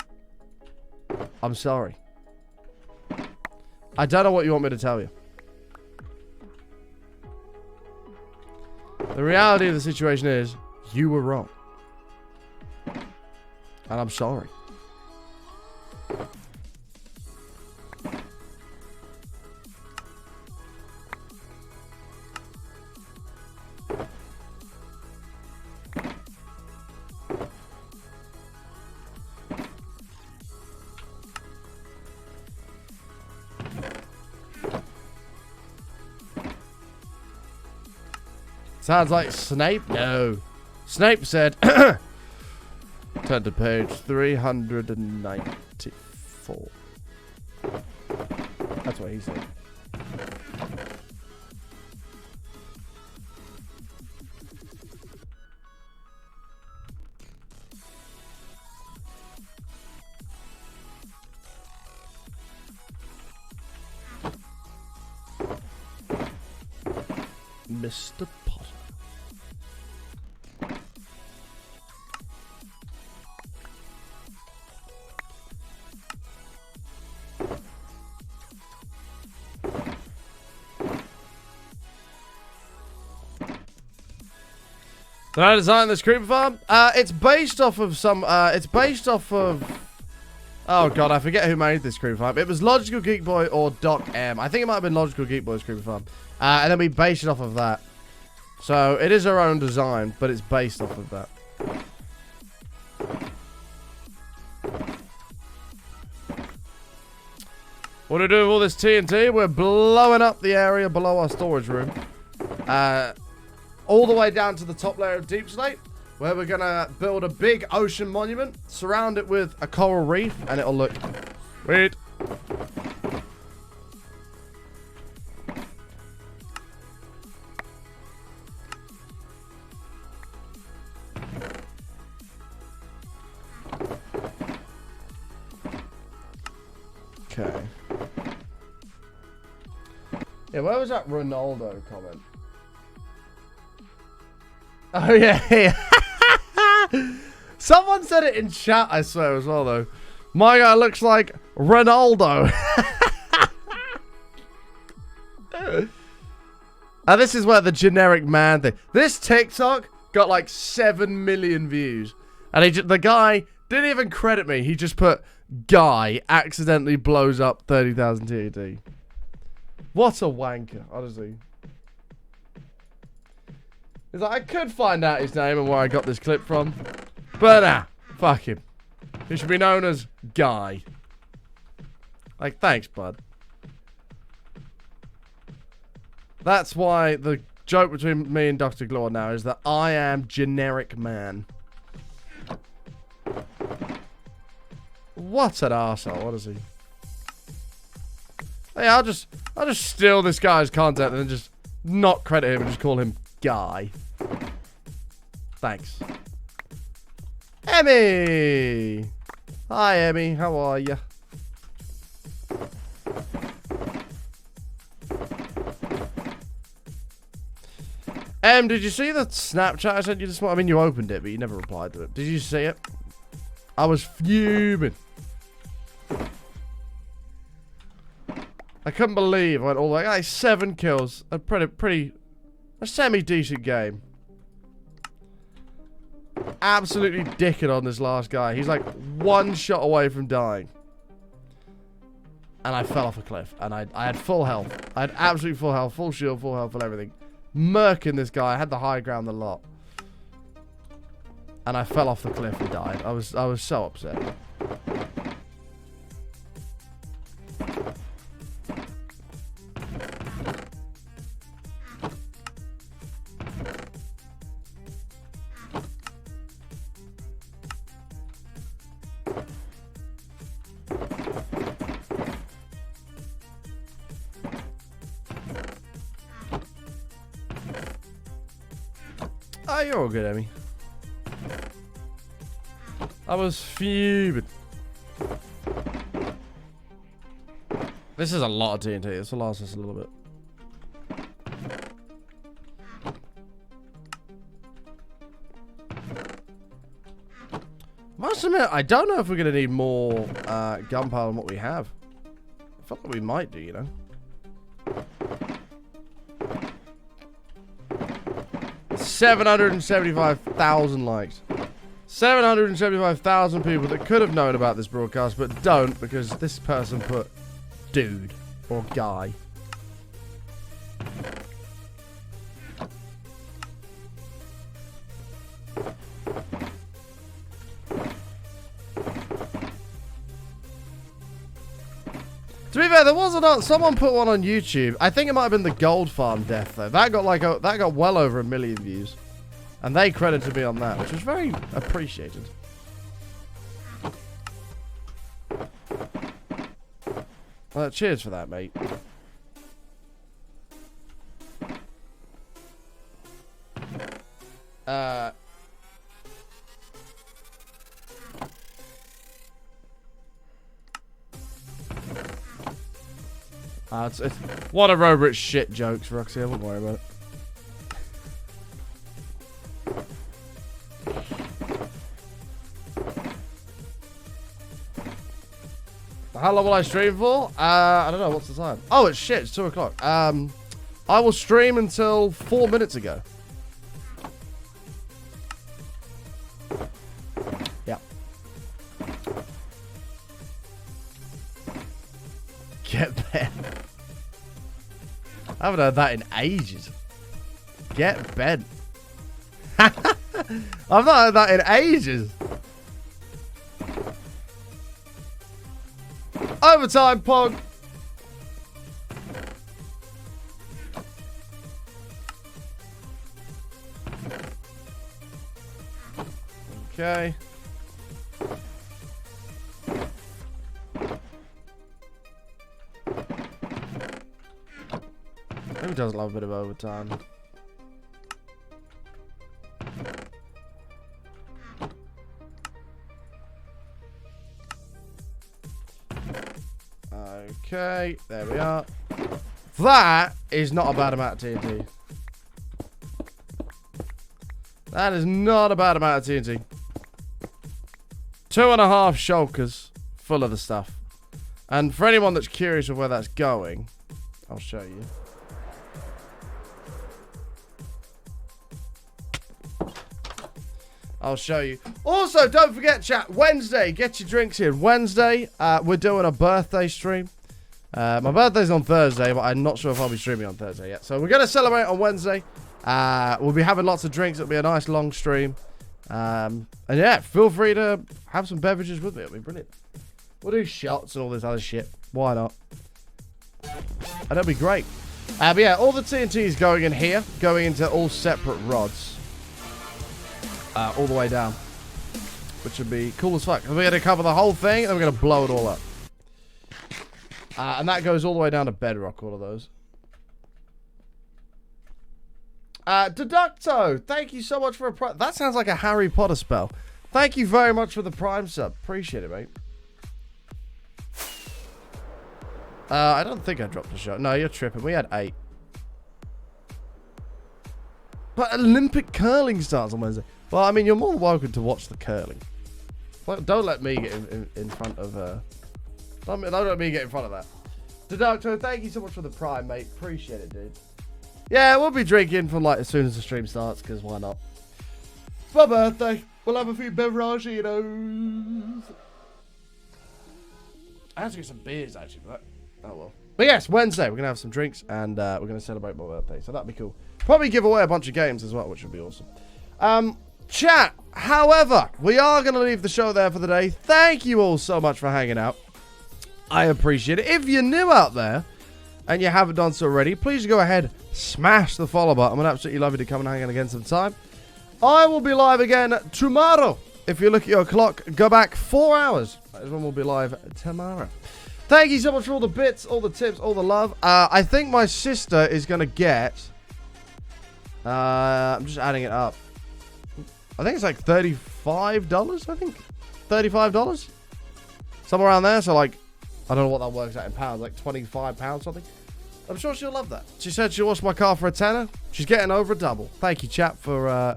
I'm sorry. I don't know what you want me to tell you. The reality of the situation is, you were wrong. And I'm sorry. Sounds like Snape? No. Snape said, turn to page 394. That's what he said. Mr. Potter. Did I design this creeper farm? It's based off of some, it's based off of, oh god, I forget who made this creeper farm. It was Logical Geek Boy or Doc M. I think it might have been Logical Geek Boy's creeper farm. And then we based it off of that. So, it is our own design, but it's based off of that. What do we do with all this TNT? We're blowing up the area below our storage room. All the way down to the top layer of Deep Slate, where we're going to build a big ocean monument, surround it with a coral reef, and it'll look sweet. Okay. Yeah, where was that Ronaldo comment? Oh, yeah. Someone said it in chat, I swear, as well, though. My guy looks like Ronaldo. This is where the generic man thing. This TikTok got like 7 million views. And the guy didn't even credit me. He just put, guy accidentally blows up 30,000 TNT. What a wanker, honestly. He's like, I could find out his name and where I got this clip from. But nah, fuck him. He should be known as Guy. Like, thanks, bud. That's why the joke between me and Dr. Glor now is that I am generic man. What an arsehole, what is he? Hey, I'll just steal this guy's content and then just not credit him and just call him Guy. Thanks. Emmy! Hi, Emmy. How are you? Did you see the Snapchat I sent you this morning? I mean, you opened it, but you never replied to it. Did you see it? I was fuming. I couldn't believe I went all the way. Like 7 kills. A a semi-decent game. Absolutely dicking on this last guy. He's like 1 shot away from dying. And I fell off a cliff. And I had full health. I had absolute full health, full shield, full health, full everything. Murking this guy. I had the high ground a lot. And I fell off the cliff and died. I was so upset. Oh, you're all good, Emmy. I was fuming. This is a lot of TNT. This will last us a little bit. Must admit, I don't know if we're going to need more gunpowder than what we have. I feel like we might do, you know. 775,000 likes. 775,000 people that could have known about this broadcast, but don't, because this person put dude or guy. To be fair, there was someone put one on YouTube. I think it might have been the Gold Farm death though. That got like that got well over 1 million views, and they credited me on that, which was very appreciated. Well, cheers for that, mate. It's one of Robert's shit jokes, Roxy. I won't worry about it. How long will I stream for? I don't know. What's the time? Oh, it's shit. It's 2 o'clock. I will stream until 4 minutes ago. Yeah. Get bent. I haven't heard that in ages. Get bent. I've not heard that in ages. Overtime, Pog. Okay. Who doesn't love a bit of overtime? Okay, there we are. That is not a bad amount of TNT. That is not a bad amount of TNT. 2.5 shulkers full of the stuff. And for anyone that's curious of where that's going, I'll show you. I'll show you. Also, don't forget, chat, Wednesday, get your drinks in. Wednesday, we're doing a birthday stream. My birthday's on Thursday, but I'm not sure if I'll be streaming on Thursday yet. So we're going to celebrate on Wednesday. We'll be having lots of drinks. It'll be a nice long stream. And yeah, feel free to have some beverages with me. It'll be brilliant. We'll do shots and all this other shit. Why not? And it'll be great. But yeah, all the TNT is going in here, going into all separate rods. All the way down, which would be cool as fuck. We're going to cover the whole thing, and then we're going to blow it all up. And that goes all the way down to bedrock, all of those. Deducto, thank you so much for a prime. That sounds like a Harry Potter spell. Thank you very much for the prime sub. Appreciate it, mate. I don't think I dropped a shot. No, you're tripping. We had 8. But Olympic curling starts on Wednesday. Well, I mean, you're more than welcome to watch the curling. Don't let me get in front of... Don't let me get in front of that. Deducto, thank you so much for the prime, mate. Appreciate it, dude. Yeah, we'll be drinking from, like, as soon as the stream starts, because why not? It's my birthday. We'll have a few beverages. I have to get some beers, actually, for that. Oh, well. But yes, Wednesday, we're going to have some drinks, and we're going to celebrate my birthday, so that'd be cool. Probably give away a bunch of games as well, which would be awesome. Chat, however, we are going to leave the show there for the day. Thank you all so much for hanging out. I appreciate it. If you're new out there and you haven't done so already, please go ahead, smash the follow button. I'd absolutely love you to come and hang out again sometime. I will be live again tomorrow. If you look at your clock, go back 4 hours. That is when we'll be live tomorrow. Thank you so much for all the bits, all the tips, all the love. I think my sister is going to get... I'm just adding it up. I think it's like $35, I think. $35? Somewhere around there. So, like, I don't know what that works out in pounds. Like, £25 something. I'm sure she'll love that. She said she'll wash my car for a tenner. She's getting over a double. Thank you, chap, for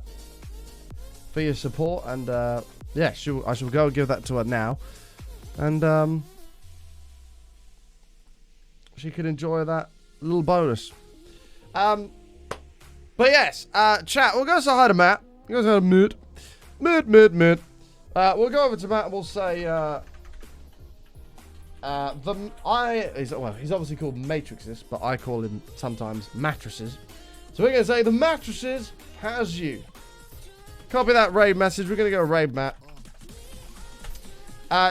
your support. And, yeah, I shall go and give that to her now. And, she could enjoy that little bonus. But yes, chat, we'll go say hi to Matt. We'll go say hi to Moot. We'll go over to Matt and we'll say, he's obviously called Matrixes, but I call him sometimes Mattresses. So we're going to say, the Mattresses has you. Copy that raid message. We're going to go raid Matt.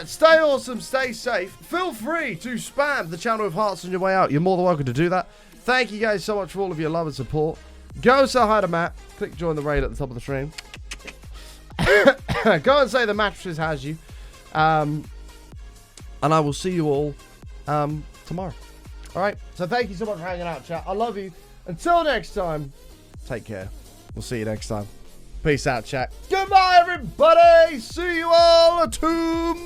Stay awesome, stay safe. Feel free to spam the channel with hearts on your way out. You're more than welcome to do that. Thank you guys so much for all of your love and support. Go say hi to Matt. Click join the raid at the top of the stream. Go and say the Mattresses has you. And I will see you all tomorrow. Alright, so thank you so much for hanging out, chat. I love you. Until next time, take care. We'll see you next time. Peace out, chat. Goodbye, everybody. See you all tomorrow.